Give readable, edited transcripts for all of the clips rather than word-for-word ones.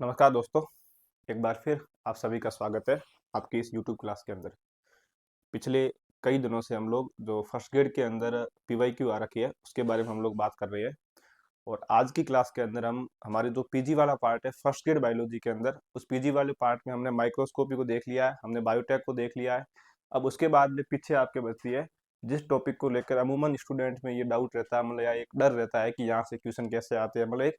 नमस्कार दोस्तों। एक बार फिर आप सभी का स्वागत है आपकी इस यूट्यूब क्लास के अंदर। पिछले कई दिनों से हम लोग जो फर्स्ट ग्रेड के अंदर पीवाईक्यू आ रखी है उसके बारे में हम लोग बात कर रहे हैं। और आज की क्लास के अंदर हम हमारे जो पीजी वाला पार्ट है फर्स्ट ग्रेड बायोलॉजी के अंदर, उस पीजी वाले पार्ट में हमने माइक्रोस्कोपी को देख लिया है, हमने बायोटेक को देख लिया है। अब उसके बाद में पीछे आपके बचती है जिस टॉपिक को लेकर अमूमन स्टूडेंट में ये डाउट रहता है, मतलब या एक डर रहता है कि यहाँ से क्वेश्चन कैसे आते हैं। मतलब एक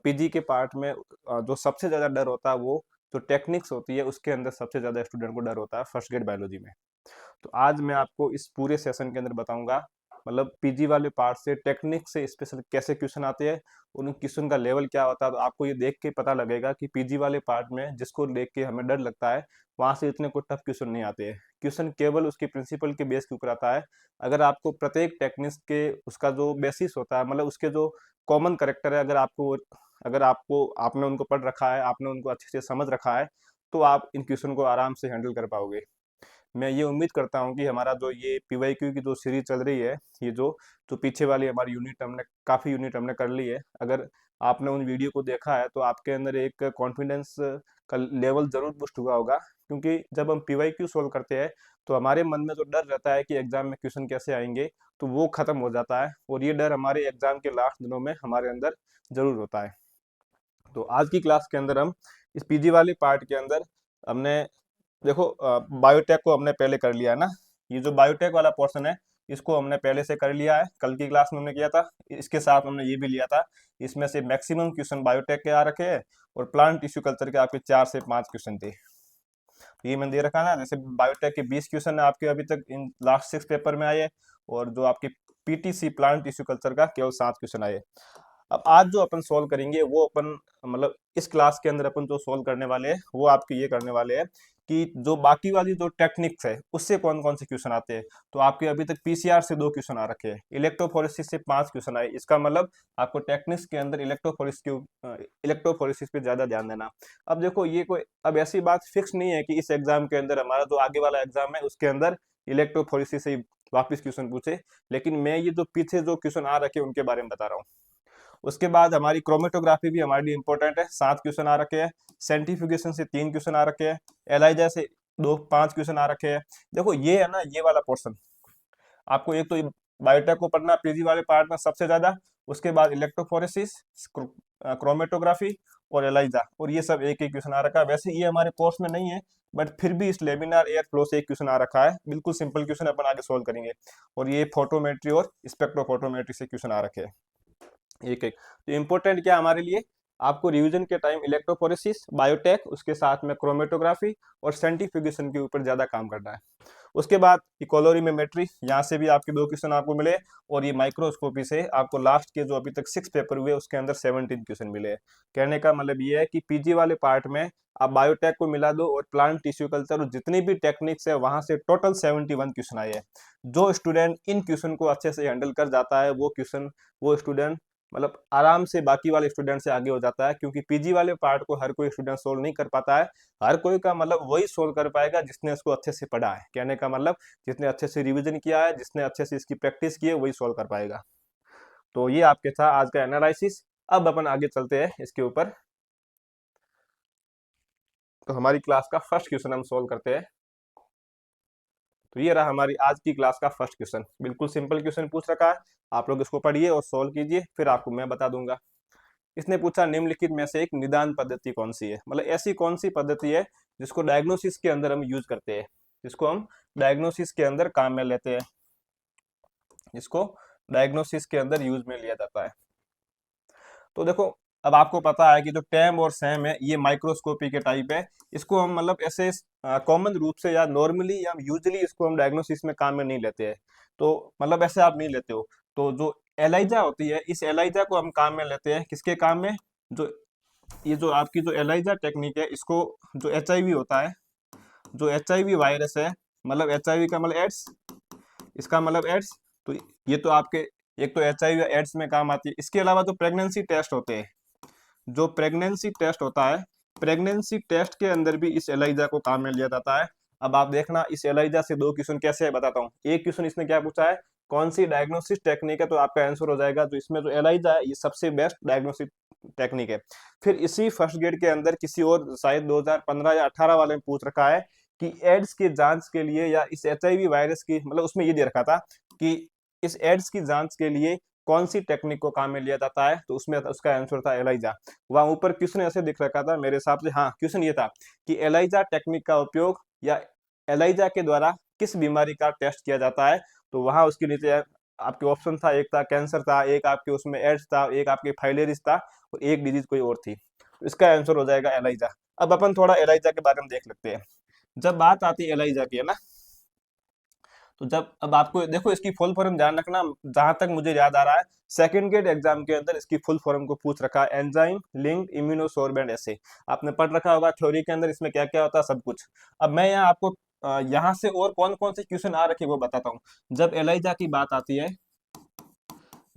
पीजी के पार्ट में जो सबसे ज्यादा डर होता है वो जो टेक्निक्स होती है उसके अंदर सबसे ज्यादा स्टूडेंट को डर होता है फर्स्ट ग्रेड बायोलॉजी में। तो आज मैं आपको इस पूरे सेशन के अंदर बताऊंगा, मतलब पीजी वाले पार्ट से टेक्निक से स्पेशल कैसे क्वेश्चन आते हैं, उन क्वेश्चन का लेवल क्या होता है। तो आपको ये देख के पता लगेगा कि पीजी वाले पार्ट में जिसको देख के हमें डर लगता है वहां से इतने कोई टफ क्वेश्चन नहीं आते हैं। क्वेश्चन केवल उसके प्रिंसिपल के बेस के ऊपर आता है। अगर आपको प्रत्येक टेक्निक्स के उसका जो बेसिस होता है, मतलब उसके जो कॉमन करेक्टर है, अगर आपको आपने उनको पढ़ रखा है, आपने उनको अच्छे से समझ रखा है, तो आप इन क्वेश्चन को आराम से हैंडल कर पाओगे। मैं ये उम्मीद करता हूँ कि हमारा जो ये पीवाईक्यू की जो सीरीज चल रही है, ये जो जो पीछे वाली हमारी यूनिट हमने काफ़ी यूनिट हमने कर ली है। अगर आपने उन वीडियो को देखा है तो आपके अंदर एक कॉन्फिडेंस का लेवल जरूर बूस्ट हुआ होगा, क्योंकि जब हम पीवाईक्यू सोल्व करते हैं तो हमारे मन में जो डर रहता है कि एग्जाम में क्वेश्चन कैसे आएंगे, तो वो खत्म हो जाता है और ये डर हमारे एग्जाम के लास्ट दिनों में हमारे अंदर जरूर होता है। तो आज की क्लास के अंदर हम इस पीजी वाले पार्ट के अंदर हमने देखो बायोटेक को हमने पहले कर लिया है ना। ये जो बायोटेक वाला पोर्शन है इसको हमने पहले से कर लिया है, कल की क्लास में हमने किया था। इसके साथ हमने ये भी लिया था, इसमें से मैक्सिमम क्वेश्चन बायोटेक के आ रखे हैं और प्लांट टिश्यू कल्चर के आपके 4 से 5 क्वेश्चन थे। तो ये मैंने दे रखा है ना, जैसे बायोटेक के 20 क्वेश्चन आपके अभी तक इन लास्ट 6 पेपर में आए, और जो आपके पीटीसी प्लांट टिश्यू कल्चर का केवल 7 क्वेश्चन आए। अब आज जो अपन सोल्व करेंगे वो अपन, मतलब इस क्लास के अंदर अपन जो सोल्व करने वाले हैं वो आपके ये करने वाले हैं कि जो बाकी वाली जो टेक्निक्स है उससे कौन कौन से क्वेश्चन आते हैं। तो आपके अभी तक पीसीआर से 2 क्वेश्चन आ रखे हैं, इलेक्ट्रोफोरेसिस से 5 क्वेश्चन आए। इसका मतलब आपको टेक्निक्स के अंदर इलेक्ट्रोफोरेसिस पे ज्यादा ध्यान देना। अब देखो ये कोई अब ऐसी बात फिक्स नहीं है कि इस एग्जाम के अंदर, हमारा जो आगे वाला एग्जाम है उसके अंदर इलेक्ट्रोफोरेसिस से ही वापिस क्वेश्चन पूछे, लेकिन मैं ये जो पीछे जो क्वेश्चन आ रखे हैं उनके बारे में बता रहा हूँ। उसके बाद हमारी क्रोमेटोग्राफी भी हमारे लिए इंपॉर्टेंट है, 7 क्वेश्चन आ रखे हैं। सेंट्रीफ्यूगेशन से 3 क्वेश्चन आ रखे हैं। एलाइजा से 5 क्वेश्चन आ रखे हैं। देखो ये है ना, ये वाला पोर्शन आपको एक तो बायोटेक को पढ़ना पीजी वाले पार्ट में सबसे ज्यादा, उसके बाद इलेक्ट्रोफोरेसिस, क्रोमेटोग्राफी और एलाइजा, और ये सब एक एक क्वेश्चन आ रखा है। वैसे ये हमारे कोर्स में नहीं है, बट फिर भी इस लेमिनार एयर फ्लो से एक क्वेश्चन आ रखा है, बिल्कुल सिंपल क्वेश्चन अपन आगे सोल्व करेंगे। और ये फोटोमेट्री और स्पेक्ट्रोफोटोमेट्री से क्वेश्चन आ रखे हैं एक एक। तो इम्पोर्टेंट क्या हमारे लिए, आपको रिवीजन के टाइम इलेक्ट्रोफोरेसिस, बायोटेक, उसके साथ में क्रोमेटोग्राफी और सेंट्रीफ्यूगेशन के ऊपर ज्यादा काम करना है। उसके बाद इकोलोरीमेट्री, यहाँ से भी आपके 2 क्वेश्चन आपको मिले, और ये माइक्रोस्कोपी से आपको लास्ट के जो अभी तक 6 पेपर हुए उसके अंदर 17 क्वेश्चन मिले। कहने का मतलब ये है कि पीजी वाले पार्ट में आप बायोटेक को मिला दो और प्लांट टिश्यू कल्चर और जितनी भी टेक्निक्स है वहां से टोटल 71 क्वेश्चन आए हैं। जो स्टूडेंट इन क्वेश्चन को अच्छे से हैंडल कर जाता है वो स्टूडेंट मतलब आराम से बाकी वाले स्टूडेंट से आगे हो जाता है, क्योंकि पीजी वाले पार्ट को हर कोई स्टूडेंट सोल्व नहीं कर पाता है। हर कोई का मतलब वही सोल्व कर पाएगा जिसने इसको अच्छे से पढ़ा है। कहने का मतलब जिसने अच्छे से रिवीजन किया है, जिसने अच्छे से इसकी प्रैक्टिस की है, वही सोल्व कर पाएगा। तो ये आपके था आज का एनालिसिस। अब अपन आगे चलते हैं इसके ऊपर। तो हमारी क्लास का फर्स्ट क्वेश्चन हम सोल्व करते हैं। तो ये रहा हमारी आज की क्लास का फर्स्ट क्वेश्चन, बिल्कुल सिंपल क्वेश्चन पूछ रखा है। आप लोग इसको पढ़िए और सोल्व कीजिए, फिर आपको मैं बता दूंगा। इसने पूछा निम्नलिखित में से एक निदान पद्धति कौन सी है, मतलब ऐसी कौन सी पद्धति है जिसको डायग्नोसिस के अंदर हम यूज करते हैं, जिसको हम डायग्नोसिस के अंदर काम में लेते हैं, जिसको डायग्नोसिस के अंदर यूज में लिया जाता है। तो देखो, अब आपको पता है कि जो टैम और सैम है ये माइक्रोस्कोपी के टाइप है। इसको हम मतलब ऐसे कॉमन रूप से या नॉर्मली या यूजली इसको हम डायग्नोसिस में काम में नहीं लेते हैं। तो मतलब ऐसे आप नहीं लेते हो। तो जो एलाइजा होती है, इस एलाइजा को हम काम में लेते हैं, किसके काम में, जो ये जो आपकी जो एलाइजा टेक्निक है, इसको जो एचआईवी होता है, जो एचआईवी वायरस है, मतलब एचआईवी का मतलब एड्स, इसका मतलब एड्स। तो ये तो आपके एक तो एचआईवी एड्स में काम आती है। इसके अलावा जो प्रेगनेंसी टेस्ट होते हैं, जो प्रेगनेंसी टेस्ट होता है, प्रेगनेंसी टेस्ट के अंदर भी इस एलाइजा को काम में लिया जाता है। अब आप देखना इस एलाइजा से 2 क्वेश्चन कैसे है बताता हूँ। एक क्वेश्चन इसने क्या पूछा है, कौन सी डायग्नोसिस टेक्निक है, तो आपका आंसर हो जाएगा जो इसमें जो एलाइजा है ये सबसे बेस्ट डायग्नोसिस टेक्निक है। फिर इसी फर्स्ट ग्रेड के अंदर किसी और शायद 2015 या 18 वाले में पूछ रखा है कि एड्स की जांच के लिए या इस HIV वायरस की, मतलब उसमें ये दे रखा था कि इस एड्स की जांच के लिए कौन सी टेक्निक को काम में लिया जाता है, तो उसमें उसका आंसर था एलाइजा। वहां ऊपर क्वेश्चन ऐसे दिख रखा था मेरे हिसाब से, हाँ क्वेश्चन ये था कि एलाइजा टेक्निक का उपयोग या एलाइजा के द्वारा किस बीमारी का टेस्ट किया जाता है, तो वहां उसके नीचे आपके ऑप्शन था, एक था कैंसर था, एक आपके उसमें एड्स था, एक आपके फाइलेरिस था, और एक डिजीज कोई और थी। तो इसका आंसर हो जाएगा एलाइजा। अब अपन थोड़ा एलाइजा के बारे में देख लेते हैं। जब बात आती है एलाइजा की, है ना, तो जब अब आपको देखो इसकी फुल फॉर्म ध्यान रखना, जहां तक मुझे याद आ रहा है सेकंड ग्रेड एग्जाम के अंदर इसकी फुल फॉर्म को पूछ रखा है, एंजाइम लिंक्ड इम्यूनोसोर्बेंट एसे। आपने पढ़ रखा होगा थ्योरी के अंदर इसमें क्या क्या होता है सब कुछ। अब मैं यहाँ आपको यहाँ से और कौन कौन से क्वेश्चन आ रखे वो बताता हूँ। जब एलाइजा की बात आती है,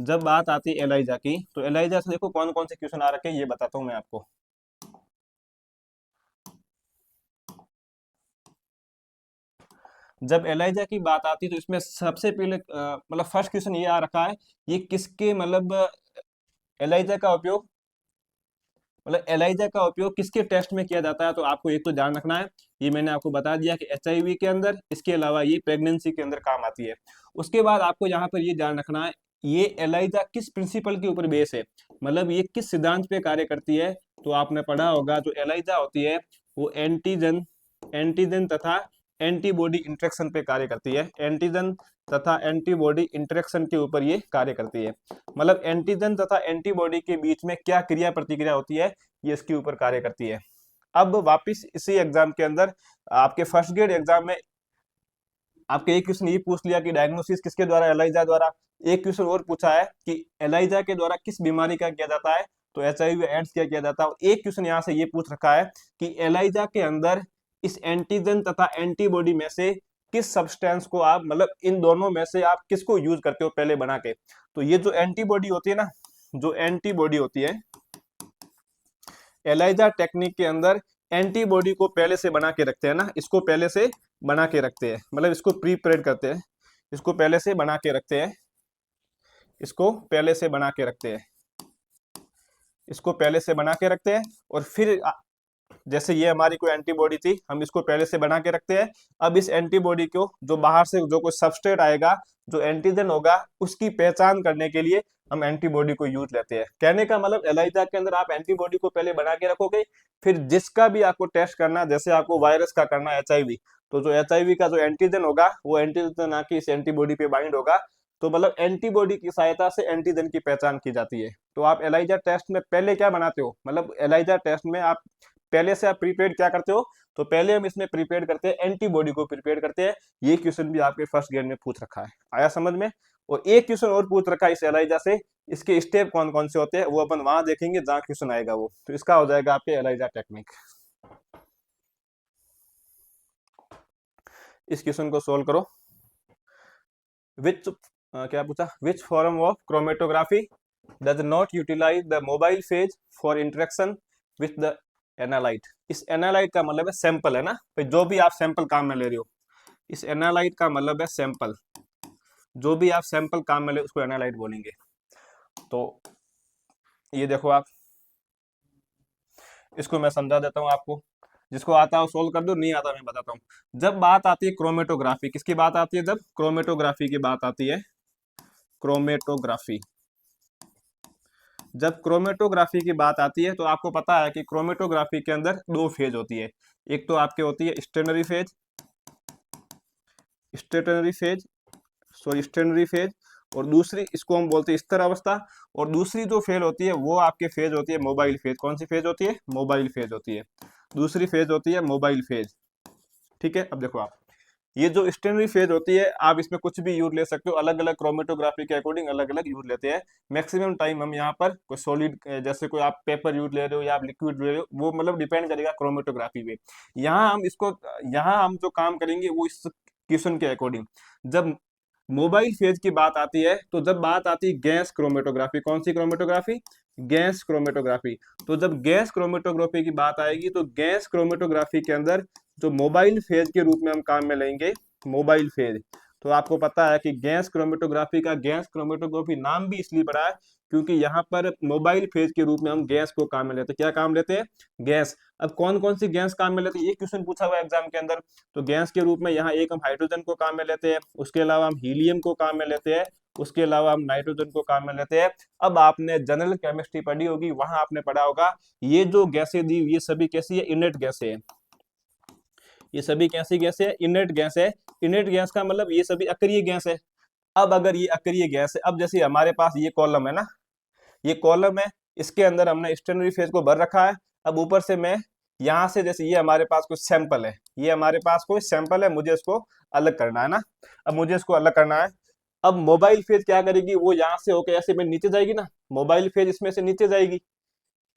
जब बात आती है एलाइजा की, तो एलाइजा से देखो कौन कौन से क्वेश्चन आ रखे हैं ये बताता हूँ मैं आपको। जब एलाइजा की बात आती है तो इसमें सबसे पहले मतलब फर्स्ट क्वेश्चन ये आ रखा है, ये किसके मतलब एलाइजा का उपयोग, मतलब एलाइजा का उपयोग किसके टेस्ट में किया जाता है, तो आपको एक तो ध्यान रखना है, ये मैंने आपको बता दिया कि HIV के अंदर, इसके अलावा ये प्रेगनेंसी के अंदर काम आती है। उसके बाद आपको यहाँ पर ये ध्यान रखना है ये एलाइजा किस प्रिंसिपल के ऊपर बेस है, मतलब ये किस सिद्धांत पे कार्य करती है। तो आपने पढ़ा होगा जो एलाइजा होती है वो एंटीजन एंटीजन तथा एंटीबॉडी इंटरेक्शन पे कार्य करती है, एंटीजन तथा एंटीबॉडी इंटरेक्शन के ऊपर ये कार्य करती है। मतलब एंटीजन तथा एंटीबॉडी के बीच में क्या क्रिया प्रतिक्रिया होती है ये इसके ऊपर कार्य करती है। अब वापिस इसी एग्जाम के अंदर आपके फर्स्ट ग्रेड एग्जाम में आपके एक क्वेश्चन ये पूछ लिया कि डायग्नोसिस किसके द्वारा, एलाइजा द्वारा। एक क्वेश्चन और पूछा है कि एलाइजा के द्वारा किस बीमारी का किया जाता है, तो HIV एड्स क्या किया जाता है। एक क्वेश्चन यहाँ से ये पूछ रखा है कि एलाइजा के अंदर इस एंटीजन तथा एंटीबॉडी में से किस सब्सटेंस को आप, मतलब इन दोनों में से आप किसको यूज करते हो पहले बना के। तो ये जो एंटीबॉडी होती है ना, जो एंटीबॉडी होती है एलाइजा टेक्निक के अंदर एंटीबॉडी को पहले से बना के रखते हैं ना, इसको पहले से बना के रखते हैं, मतलब इसको प्रीपरेड करते हैं, इसको पहले से बना के रखते हैं, इसको पहले से बना के रखते हैं, इसको पहले से बना के रखते हैं। और फिर जैसे ये हमारी कोई एंटीबॉडी थी, हम इसको पहले से बना के रखते हैं। अब इस एंटीबॉडी को जो बाहर से जो कोई सबस्ट्रेट आएगा, जो एंटीजन होगा, उसकी पहचान करने के लिए हम एंटीबॉडी को यूज लेते हैं। कहने का मतलब एलाइजा के अंदर आप एंटीबॉडी को पहले बना के रखोगे, फिर जिसका भी आपको टेस्ट करना, जैसे आपको वायरस का करना है HIV, तो जो HIV का जो एंटीजन होगा वो एंटीजन आके इस एंटीबॉडी पे बाइंड होगा, तो मतलब एंटीबॉडी की सहायता से एंटीजन की पहचान की जाती है। तो आप एलाइजा टेस्ट में पहले क्या बनाते हो, मतलब एलाइजा टेस्ट में आप पहले से आप प्रीपेड क्या करते हो, तो पहले हम इसमें प्रीपेड करते हैं, एंटीबॉडी को प्रीपेड करते हैं। ये क्वेश्चन भी आपके फर्स्ट ग्रेड में पूछ रखा है, आया समझ में। और एक क्वेश्चन और पूछ रखा है इस एलाइजा से, इसके स्टेप कौन कौन से होते हैं वो अपन वहां देखेंगे जहां क्वेश्चन आएगा वो। तो इसका हो जाएगा आपके एलाइजा टेक्निक। इस क्वेश्चन को सोल्व करो। विच क्या पूछा, which form of chromatography does not utilise the mobile phase for interaction with the analyte. इस एनालाइट का मतलब है सैंपल, है ना भाई, जो भी आप सैंपल काम में ले रहे हो, इस एनालाइट का मतलब है सैंपल, जो भी आप सैंपल काम में ले उसको एनालाइट बोलेंगे। तो ये देखो आप, इसको मैं समझा देता हूँ आपको, जिसको आता है सोल्व कर दो, नहीं आता मैं बताता हूँ। जब बात आती है क्रोमेटोग्राफी, किसकी बात आती है, जब क्रोमेटोग्राफी की बात आती है, क्रोमेटोग्राफी, जब क्रोमेटोग्राफी की बात आती है तो आपको पता है कि क्रोमेटोग्राफी के अंदर दो फेज होती है। एक तो आपके होती है stationary phase, stationary phase, sorry stationary phase, और दूसरी इसको हम बोलते हैं स्थिर अवस्था। और दूसरी जो फेज होती है वो आपके फेज होती है मोबाइल फेज। कौन सी फेज होती है, मोबाइल फेज होती है। दूसरी फेज होती है मोबाइल फेज, ठीक है। अब देखो आप, ये जो स्टेनरी फेज होती है आप इसमें कुछ भी यूज ले सकते हो, अलग अलग क्रोमेटोग्राफी के अकॉर्डिंग अलग अलग यूज लेते हैं। मैक्सिमम टाइम हम यहाँ पर कोई सॉलिड, जैसे कोई आप पेपर यूज ले रहे हो या आप लिक्विड ले रहे हो, वो मतलब डिपेंड करेगा क्रोमेटोग्राफी पे। यहाँ हम इसको, यहाँ हम जो काम करेंगे वो इस क्वेश्चन के अकॉर्डिंग। जब मोबाइल फेज की बात आती है तो जब बात आती है गैस क्रोमेटोग्राफी, कौन सी क्रोमेटोग्राफी, गैस क्रोमेटोग्राफी। तो जब गैस क्रोमेटोग्राफी की बात आएगी तो गैस क्रोमेटोग्राफी के अंदर जो मोबाइल फेज के रूप में हम काम में लेंगे, मोबाइल फेज, तो आपको पता है कि गैस क्रोमेटोग्राफी का गैस क्रोमेटोग्राफी नाम भी इसलिए पड़ा है क्योंकि यहाँ पर मोबाइल फेज के रूप में हम गैस को काम में लेते हैं। क्या काम लेते हैं? गैस। अब कौन कौन सी गैस काम में लेते हैं, ये क्वेश्चन पूछा हुआ है एग्जाम के अंदर। तो गैस के रूप में यहाँ एक हम हाइड्रोजन को काम में लेते हैं, उसके अलावा हम हीलियम को काम में लेते हैं, उसके अलावा हम नाइट्रोजन को काम में लेते हैं। अब आपने जनरल केमिस्ट्री पढ़ी होगी, वहां आपने पढ़ा होगा ये जो गैसें दी ये सभी कैसी है? इनर्ट गैसें हैं। ये सभी कैसी गैस है? इनर्ट गैस है। इनर्ट गैस का मतलब ये सभी अक्रिय गैस है। अब अगर ये अक्रिय गैस है, अब जैसे हमारे पास ये कॉलम है ना, ये कॉलम है, इसके अंदर हमने स्टेशनरी फेज को भर रखा है। अब ऊपर से मैं यहाँ से, जैसे ये हमारे पास कुछ सैंपल है, ये हमारे पास कोई सैंपल है, मुझे इसको अलग करना है ना। अब मुझे इसको अलग करना है। अब मोबाइल फेज क्या करेगी, वो यहाँ से होकर ऐसे में नीचे जाएगी ना, मोबाइल फेज इसमें से नीचे जाएगी,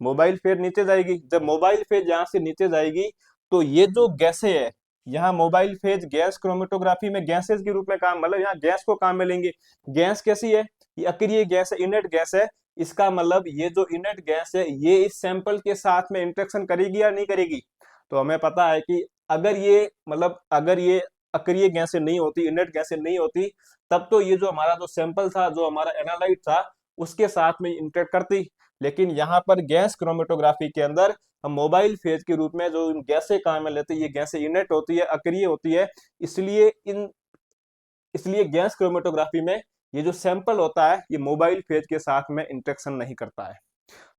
मोबाइल फेज नीचे जाएगी। जब मोबाइल फेज यहाँ से नीचे जाएगी तो ये जो गैसें है, यहाँ मोबाइल फेज गैस क्रोमेटोग्राफी में गैसेस के रूप में काम, मतलब यहाँ गैस को काम में लेंगे। गैस कैसी है? ये अक्रिय गैस है, इनर्ट गैस है। इसका मतलब ये जो इनर्ट गैस है ये इस सैंपल के साथ में इंटरेक्शन करेगी या नहीं करेगी? तो हमें पता है कि अगर ये, मतलब अगर ये अक्रिय गैसें नहीं होती, इनर्ट गैसें नहीं होती, तब तो ये जो हमारा जो सैंपल था, जो हमारा एनालाइट था, उसके साथ में इंटरेक्ट करती। लेकिन यहाँ पर गैस क्रोमेटोग्राफी के अंदर हम मोबाइल फेज के रूप में जो गैसें काम में लेते हैं, ये गैसें इनर्ट होती है, अक्रिय होती है। इसलिए गैस क्रोमेटोग्राफी में ये जो सैंपल होता है ये मोबाइल फेज के साथ में इंटरेक्शन नहीं करता है।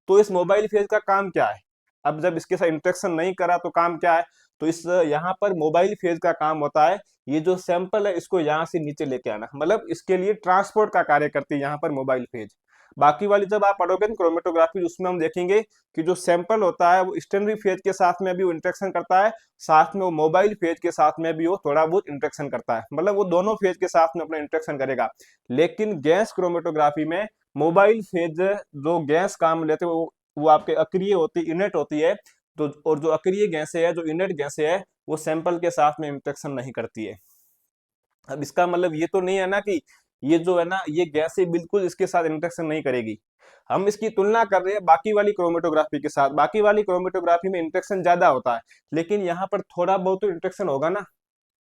तो इस मोबाइल फेज का काम क्या है? अब जब इसके साथ इंटरेक्शन नहीं करा तो काम क्या है? तो इस यहाँ पर मोबाइल फेज का काम होता है ये जो सैंपल है इसको यहाँ से नीचे लेके आना, मतलब इसके लिए ट्रांसपोर्ट का कार्य करती है यहाँ पर मोबाइल फेज। बाकी वाली जब आप पढ़ोगे ना क्रोमेटोग्राफी, उसमें हम देखेंगे कि जो सैंपल होता है वो स्टेशनरी फेज के साथ में भी वो इंटरेक्शन करता है, साथ में वो मोबाइल फेज के साथ में भी वो थोड़ा बहुत इंटरेक्शन करता है, मतलब वो दोनों फेज के साथ में अपना इंटरेक्शन करेगा। लेकिन गैस क्रोमेटोग्राफी में मोबाइल फेज जो गैस काम लेते हैं वो आपके अक्रिय होती, इनर्ट होती है। तो और जो अक्रिय गैसें है, जो इनर्ट गैसें है, वो सैंपल के साथ में इंटरेक्शन नहीं करती है। अब इसका मतलब ये तो नहीं है ना कि ये जो है ना ये गैसें बिल्कुल इसके साथ इंटरेक्शन नहीं करेगी। हम इसकी तुलना कर रहे हैं बाकी वाली क्रोमेटोग्राफी के साथ। बाकी वाली क्रोमेटोग्राफी में इंटरेक्शन ज्यादा होता है, लेकिन यहाँ पर थोड़ा बहुत तो इंटरेक्शन होगा ना,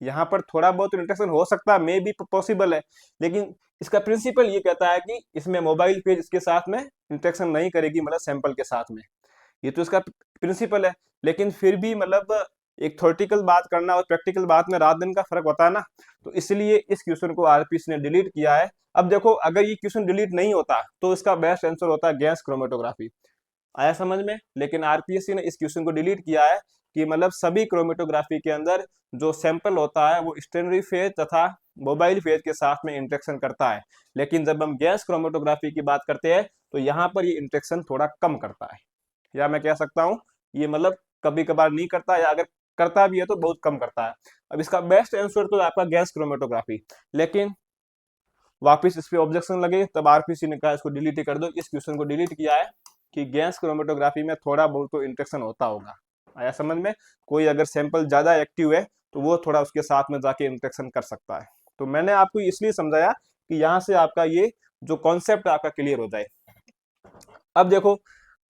यहाँ पर थोड़ा बहुत इंटरेक्शन हो सकता है, मे भी पॉसिबल है। लेकिन इसका प्रिंसिपल ये कहता है कि इसमें मोबाइल फेज इसके साथ में इंटरेक्शन नहीं करेगी, मतलब सैंपल के साथ में। ये तो इसका प्रिंसिपल है। लेकिन फिर भी मतलब एक थ्योरेटिकल बात करना और प्रैक्टिकल बात में रात दिन का फर्क होता है ना, तो इसलिए इस क्वेश्चन को आरपीसी ने डिलीट किया है। अब देखो, अगर ये क्वेश्चन डिलीट नहीं होता तो इसका बेस्ट आंसर होता है गैस क्रोमेटोग्राफी। आया समझ में? लेकिन आरपीएससी ने इस क्वेश्चन को डिलीट किया है कि मतलब सभी क्रोमेटोग्राफी के अंदर जो सैंपल होता है वो स्टेशनरी फेज तथा मोबाइल फेज के साथ में इंटरेक्शन करता है। लेकिन जब हम गैस क्रोमेटोग्राफी की बात करते हैं तो यहाँ पर ये इंटरेक्शन थोड़ा कम करता है, या मैं कह सकता हूँ ये मतलब कभी कभार नहीं करता, या अगर करता भी है तो बहुत कम करता है। अब इसका बेस्ट आंसर तो आपका गैस क्रोमेटोग्राफी। लेकिन वापस इस पे ऑब्जेक्शन लगे, तब आरपीसी ने कहा इसको डिलीट ही कर दो। इस क्वेश्चन को डिलीट किया है कि गैस क्रोमेटोग्राफी में थोड़ा बहुत तो इंटरेक्शन होता होगा। आया समझ में? कोई अगर सैंपल ज्यादा एक्टिव है तो वो थोड़ा उसके साथ में जाके इंटरेक्शन कर सकता है। तो मैंने आपको इसलिए समझाया कि यहाँ से आपका ये जो कॉन्सेप्ट आपका क्लियर हो जाए। अब देखो,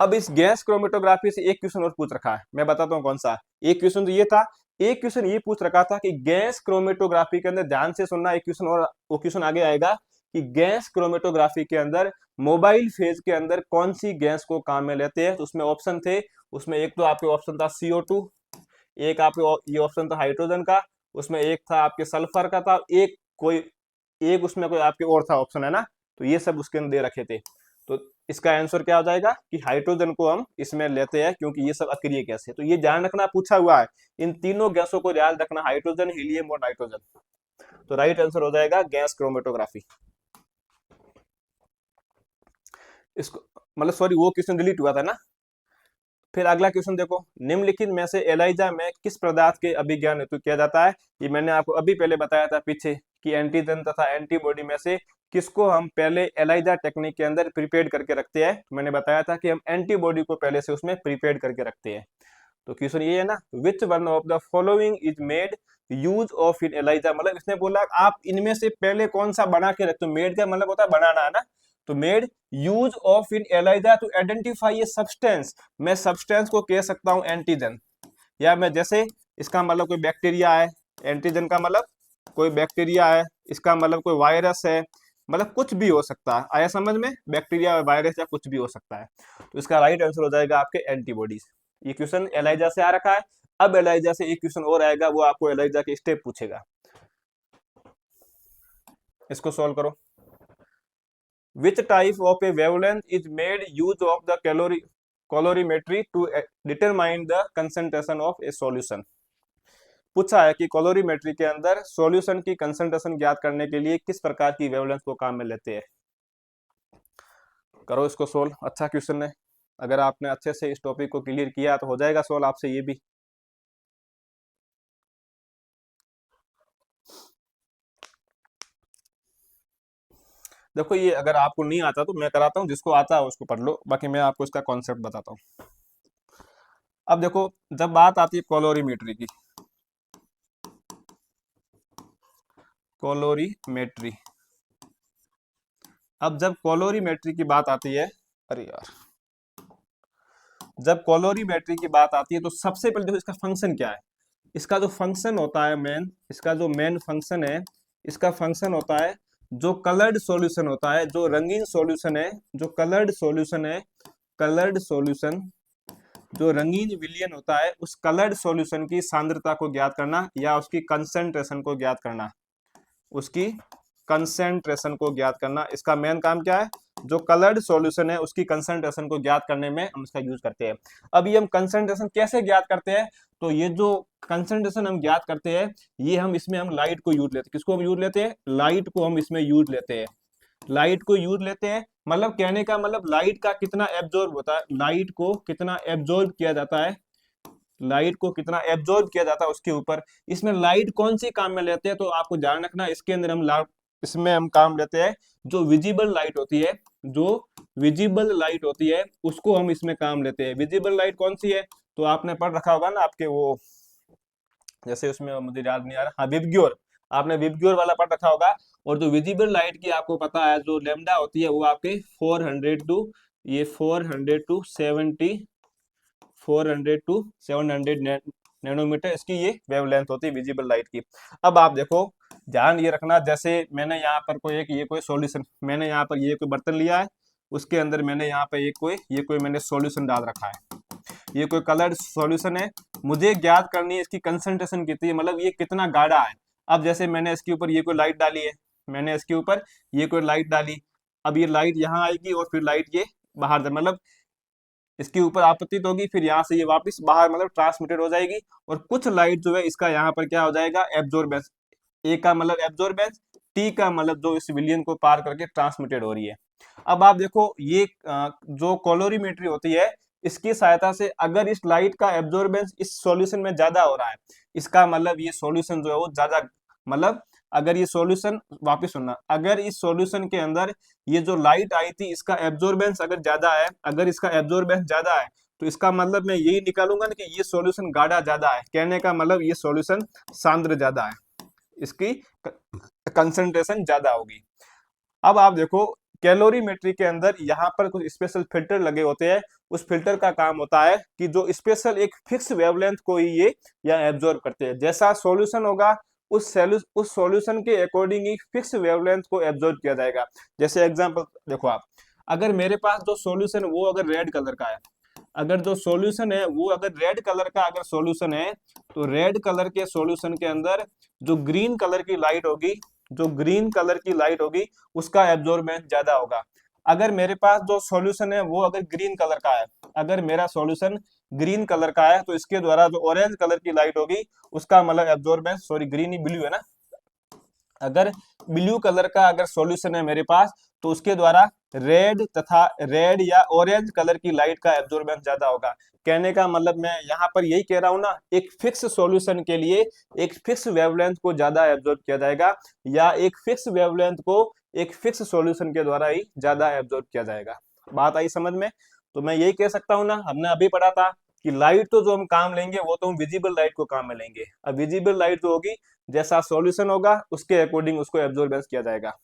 अब इस गैस क्रोमेटोग्राफी से एक क्वेश्चन और पूछ रखा है, मैं बताता हूँ कौन सा। एक क्वेश्चन तो ये था, एक क्वेश्चन ये पूछ रखा था कि गैस क्रोमेटोग्राफी के अंदर, ध्यान से सुनना, एक क्वेश्चन और वो क्वेश्चन आगे आएगा कि गैस क्रोमेटोग्राफी के अंदर मोबाइल फेज के अंदर कौन सी गैस को काम में लेते हैं। तो उसमें ऑप्शन थे, उसमें एक तो आपके ऑप्शन था CO2, एक आपके ये ऑप्शन था हाइड्रोजन का, उसमें एक था आपके सल्फर का था, एक उसमें कोई आपके और था ऑप्शन, है ना। तो ये सब उसके अंदर दे रखे थे। तो इसका आंसर क्या हो जाएगा कि हाइड्रोजन को हम इसमें लेते हैं, क्योंकि ये सब अक्रिय गैस है। तो ये ध्यान रखना, पूछा हुआ है, इन तीनों गैसों को ध्यान रखना, हाइड्रोजन, हीलियम और नाइट्रोजन। तो राइट आंसर हो जाएगा गैस क्रोमेटोग्राफी। इसको मतलब सॉरी, वो क्वेश्चन डिलीट हुआ था ना। फिर अगला क्वेश्चन देखो, निम्नलिखित में से एलाइजा में किस पदार्थ के अभिज्ञान हेतु किया जाता है। ये मैंने आपको अभी पहले बताया था पीछे कि एंटीजन तथा एंटीबॉडी में से किसको हम पहले एलाइजा टेक्निक के अंदर प्रिपेयर्ड करके रखते हैं। मैंने बताया था कि हम एंटीबॉडी को पहले से उसमें प्रिपेयर्ड करके रखते हैं। तो क्वेश्चन ये है ना, which one of the following is made use of in ELISA, मतलब इसने बोला आप इनमें से पहले कौन सा बना के रखते हो। मेड का मतलब होता है बनाना, है ना। तो made use of in ELISA to identify a substance, मैं सब्सटेंस को कह सकता हूं एंटीजन, या मैं जैसे इसका मतलब कोई बैक्टीरिया है, एंटीजन का मतलब कोई बैक्टीरिया है, इसका मतलब कोई वायरस है, मतलब कुछ भी हो सकता है। आया समझ में? बैक्टीरिया, वायरस या कुछ भी हो सकता है। तो इसका राइट आंसर हो जाएगा आपके एंटीबॉडीज। ये क्वेश्चन एलाइजा से आ रखा है। अब एलाइजा से एक क्वेश्चन और आएगा, वो आपको एलाइजा के स्टेप पूछेगा। इसको सॉल्व करो। Which type of a wavelength is made use of the calorimetry to determine the concentration of a solution? पूछा है कि कैलोरीमेट्री के अंदर सॉल्यूशन की कंसंट्रेशन ज्ञात करने के लिए किस प्रकार की वेवलेंथ को काम में लेते हैं। करो इसको सोल्व, अच्छा क्वेश्चन है। अगर आपने अच्छे से इस टॉपिक को क्लियर किया तो हो जाएगा सोल्व आपसे ये भी। देखो ये अगर आपको नहीं आता तो मैं कराता हूँ, जिसको आता है उसको पढ़ लो, बाकी मैं आपको इसका कॉन्सेप्ट बताता हूँ। अब देखो जब बात आती है कैलोरीमेट्री की, कैलोरीमेट्री, अब जब कैलोरीमेट्री की बात आती है, अरे यार, जब कैलोरीमेट्री की बात आती है तो सबसे पहले देखो इसका फंक्शन क्या है। इसका जो फंक्शन होता है मेन, इसका जो मेन फंक्शन है, इसका फंक्शन होता है जो कलर्ड सॉल्यूशन होता है, जो रंगीन सॉल्यूशन है, जो कलर्ड सॉल्यूशन है, कलर्ड सॉल्यूशन, जो रंगीन विलयन होता है, उस कलर्ड सॉल्यूशन की सांद्रता को ज्ञात करना या उसकी कंसंट्रेशन को ज्ञात करना, उसकी कंसेंट्रेशन को ज्ञात करना, इसका मेन काम क्या है। जो कलर्ड सॉल्यूशन है उसकी कंसेंट्रेशन को ज्ञात करने में हम इसका यूज करते हैं। अब ये हम कंसेंट्रेशन कैसे ज्ञात करते हैं, तो ये जो कंसेंट्रेशन हम ज्ञात करते हैं, ये हम इसमें हम लाइट को यूज लेते हैं। किसको हम यूज लेते हैं? लाइट को हम इसमें यूज लेते हैं। लाइट को यूज लेते हैं मतलब कहने का मतलब लाइट का कितना एब्जॉर्ब होता है, लाइट को कितना एब्जॉर्ब किया जाता है, लाइट को कितना एब्जॉर्ब किया जाता है उसके ऊपर। इसमें लाइट कौन सी काम में लेते हैं, तो आपको ध्यान रखना, इसके अंदर हम इसमें हम काम लेते हैं जो विजिबल लाइट होती है, जो विजिबल लाइट होती है उसको हम इसमें काम लेते हैं। विजिबल लाइट कौन सी है, तो आपने पढ़ रखा होगा ना आपके वो, जैसे उसमें मुझे याद नहीं आ रहा, हाँ विबग्योर, आपने विबग्योर वाला पढ़ रखा होगा। और जो विजिबल लाइट की आपको पता है जो लेमडा होती है वो आपके 400 टू, ये 400 टू 70, 400 टू 700 नैनोमीटर इसकी ये वेवलेंथ होती है विजिबल लाइट की। अब आप देखो ध्यान ये रखना, जैसे मैंने यहाँ पर कोई एक ये कोई सॉल्यूशन, मैंने यहाँ पर ये कोई बर्तन लिया है, उसके अंदर मैंने यहाँ पे ये कोई मैंने सॉल्यूशन डाल रखा है, ये कोई कलर्ड सॉल्यूशन है। मुझे ज्ञात करनी है इसकी कंसंट्रेशन कितनी है, मतलब ये कितना गाढ़ा है। अब जैसे मैंने इसके ऊपर ये कोई लाइट डाली है, मैंने इसके ऊपर ये कोई लाइट डाली, अब ये लाइट यहाँ आएगी और फिर लाइट ये बाहर, मतलब इसके ऊपर आपतित होगी, फिर यहाँ से ये वापस बाहर मतलब ट्रांसमिटेड हो जाएगी। और कुछ लाइट जो है इसका यहाँ पर क्या हो जाएगा, एब्जॉर्बेंस। ए का मतलब एब्जॉर्बेंस, टी का मतलब जो इस विलियन को पार करके ट्रांसमिटेड हो रही है। अब आप देखो ये जो कैलोरीमेट्री होती है, इसकी सहायता से अगर इस लाइट का एब्जॉर्बेंस इस सॉल्यूशन में ज्यादा हो रहा है, इसका मतलब ये सॉल्यूशन जो है वो ज्यादा, मतलब अगर ये सॉल्यूशन, वापस सुनना, अगर इस सॉल्यूशन के अंदर ये जो लाइट आई थी इसका एब्जॉर्बेंस अगर ज्यादा है, अगर इसका एब्जॉर्बेंस ज्यादा है, तो इसका मतलब मैं यही निकालूंगा ना कि ये सॉल्यूशन गाढ़ा ज्यादा है, कहने का मतलब ये सॉल्यूशन सांद्र ज्यादा है, इसकी कंसंट्रेशन ज्यादा होगी। अब आप देखो कैलोरीमेट्री के अंदर यहाँ पर कुछ स्पेशल फिल्टर लगे होते हैं, उस फिल्टर का काम होता है कि जो स्पेशल एक फिक्स वेवलेंथ को ही ये या एब्जॉर्ब करते हैं। जैसा सॉल्यूशन होगा उस सॉल्यूशन के अकॉर्डिंग ही फिक्स वेवलेंथ को एब्जॉर्ब किया जाएगा। जैसे एग्जांपल देखो आप, अगर मेरे पास जो सॉल्यूशन वो अगर रेड कलर का है, अगर जो सॉल्यूशन है वो अगर रेड कलर का अगर सॉल्यूशन है, तो रेड कलर के सॉल्यूशन के अंदर जो ग्रीन कलर की लाइट होगी, जो ग्रीन कलर की लाइट होगी उसका एब्जॉर्बेंस ज्यादा होगा। अगर मेरे पास जो सॉल्यूशन है वो अगर ग्रीन कलर का है, अगर मेरा सॉल्यूशन ग्रीन कलर का है, तो इसके द्वारा जो ऑरेंज कलर की लाइट होगी उसका मतलब एब्जॉर्बेंस, सॉरी ग्रीन ही ब्लू है ना, अगर ब्लू कलर का अगर सॉल्यूशन है मेरे पास, तो उसके द्वारा रेड तथा रेड या ऑरेंज कलर की लाइट का एब्जॉर्बेंस ज्यादा होगा। कहने का मतलब मैं यहाँ पर यही कह रहा हूँ ना, एक फिक्स सॉल्यूशन के लिए एक फिक्स वेवलेंथ को ज्यादा एब्जॉर्ब किया जाएगा, या एक फिक्स वेवलेंथ को एक फिक्स सॉल्यूशन के द्वारा ही ज्यादा एब्जॉर्ब किया जाएगा। बात आई समझ में? तो मैं यही कह सकता हूँ ना, हमने अभी पढ़ा था कि लाइट तो जो हम काम लेंगे वो तो हम विजिबल लाइट को काम में लेंगे। अब विजिबल लाइट जो होगी, जैसा सॉल्यूशन होगा उसके अकॉर्डिंग उसको एब्जॉर्बेंस किया जाएगा।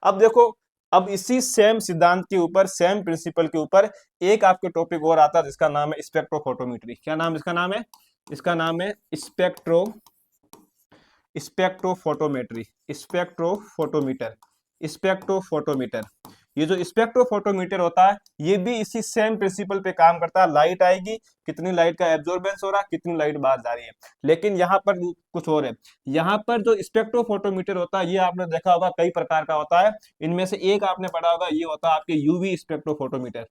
अब देखो, अब इसी सेम सिद्धांत के ऊपर, सेम प्रिंसिपल के ऊपर एक आपके टॉपिक और आता है जिसका नाम है स्पेक्ट्रोफोटोमेट्री। क्या नाम इसका नाम है? इसका नाम है स्पेक्ट्रोफोटोमेट्री, स्पेक्ट्रोफोटोमीटर, स्पेक्ट्रोफोटोमीटर। ये जो स्पेक्ट्रोफोटोमीटर होता है ये भी इसी सेम प्रिंसिपल पे काम करता है। लाइट आएगी, कितनी लाइट का एब्जॉर्बेंस हो रहा है, कितनी लाइट बाहर जा रही है। लेकिन यहाँ पर कुछ और है। यहाँ पर जो स्पेक्ट्रोफोटोमीटर होता है ये आपने देखा होगा कई प्रकार का होता है। इनमें से एक आपने पढ़ा होगा, ये होता है आपके यूवी स्पेक्ट्रोफोटोमीटर।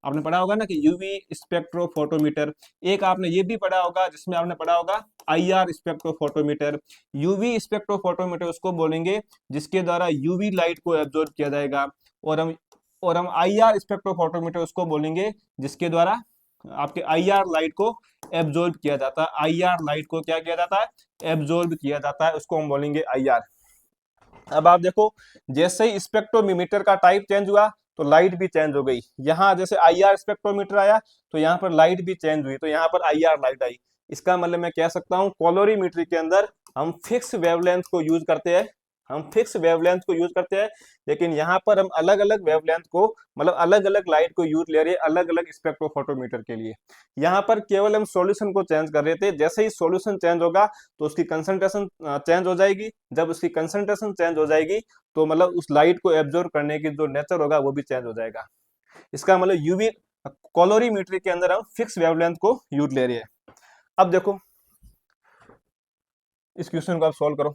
आपने पढ़ा होगा ना कि यूवी स्पेक्ट्रोफोटोमीटर। एक आपने ये भी पढ़ा होगा जिसमें आपने पढ़ा होगा आईआर स्पेक्ट्रोफोटोमीटर। यूवी स्पेक्ट्रोफोटोमीटर उसको बोलेंगे जिसके द्वारा यूवी लाइट को एब्जॉर्ब किया जाएगा, और हम आईआर स्पेक्ट्रोफोटोमीटर उसको बोलेंगे जिसके द्वारा आपके आईआर लाइट को एब्जॉर्ब किया जाता है। आईआर लाइट को क्या किया जाता है, एब्जॉर्ब किया जाता है, उसको हम बोलेंगे आईआर। अब आप देखो, जैसे ही स्पेक्ट्रोमीटर का टाइप चेंज हुआ तो लाइट भी चेंज हो गई। यहाँ जैसे आईआर स्पेक्ट्रोमीटर आया तो यहाँ पर लाइट भी चेंज हुई, तो यहाँ पर आईआर लाइट आई। इसका मतलब मैं कह सकता हूँ कॉलोरीमेट्री के अंदर हम फिक्स वेवलेंथ को यूज करते हैं, हम फिक्स वेवलेंथ को यूज करते हैं। लेकिन यहाँ पर हम अलग अलग वेवलेंथ को, मतलब अलग अलग लाइट को यूज ले रहे हैं अलग अलग स्पेक्ट्रोफोटोमीटर के लिए। यहाँ पर केवल हम सॉल्यूशन को चेंज कर रहे थे। जैसे ही सॉल्यूशन चेंज होगा तो उसकी कंसंट्रेशन चेंज हो जाएगी। जब उसकी कंसंट्रेशन चेंज हो जाएगी तो मतलब उस लाइट को एब्जॉर्ब करने की जो नेचर होगा वो भी चेंज हो जाएगा। इसका मतलब यूवी कॉलोरीमेट्री के अंदर हम फिक्स वेवलेंथ को यूज ले रहे हैं। अब देखो इस क्वेश्चन को आप सॉल्व करो।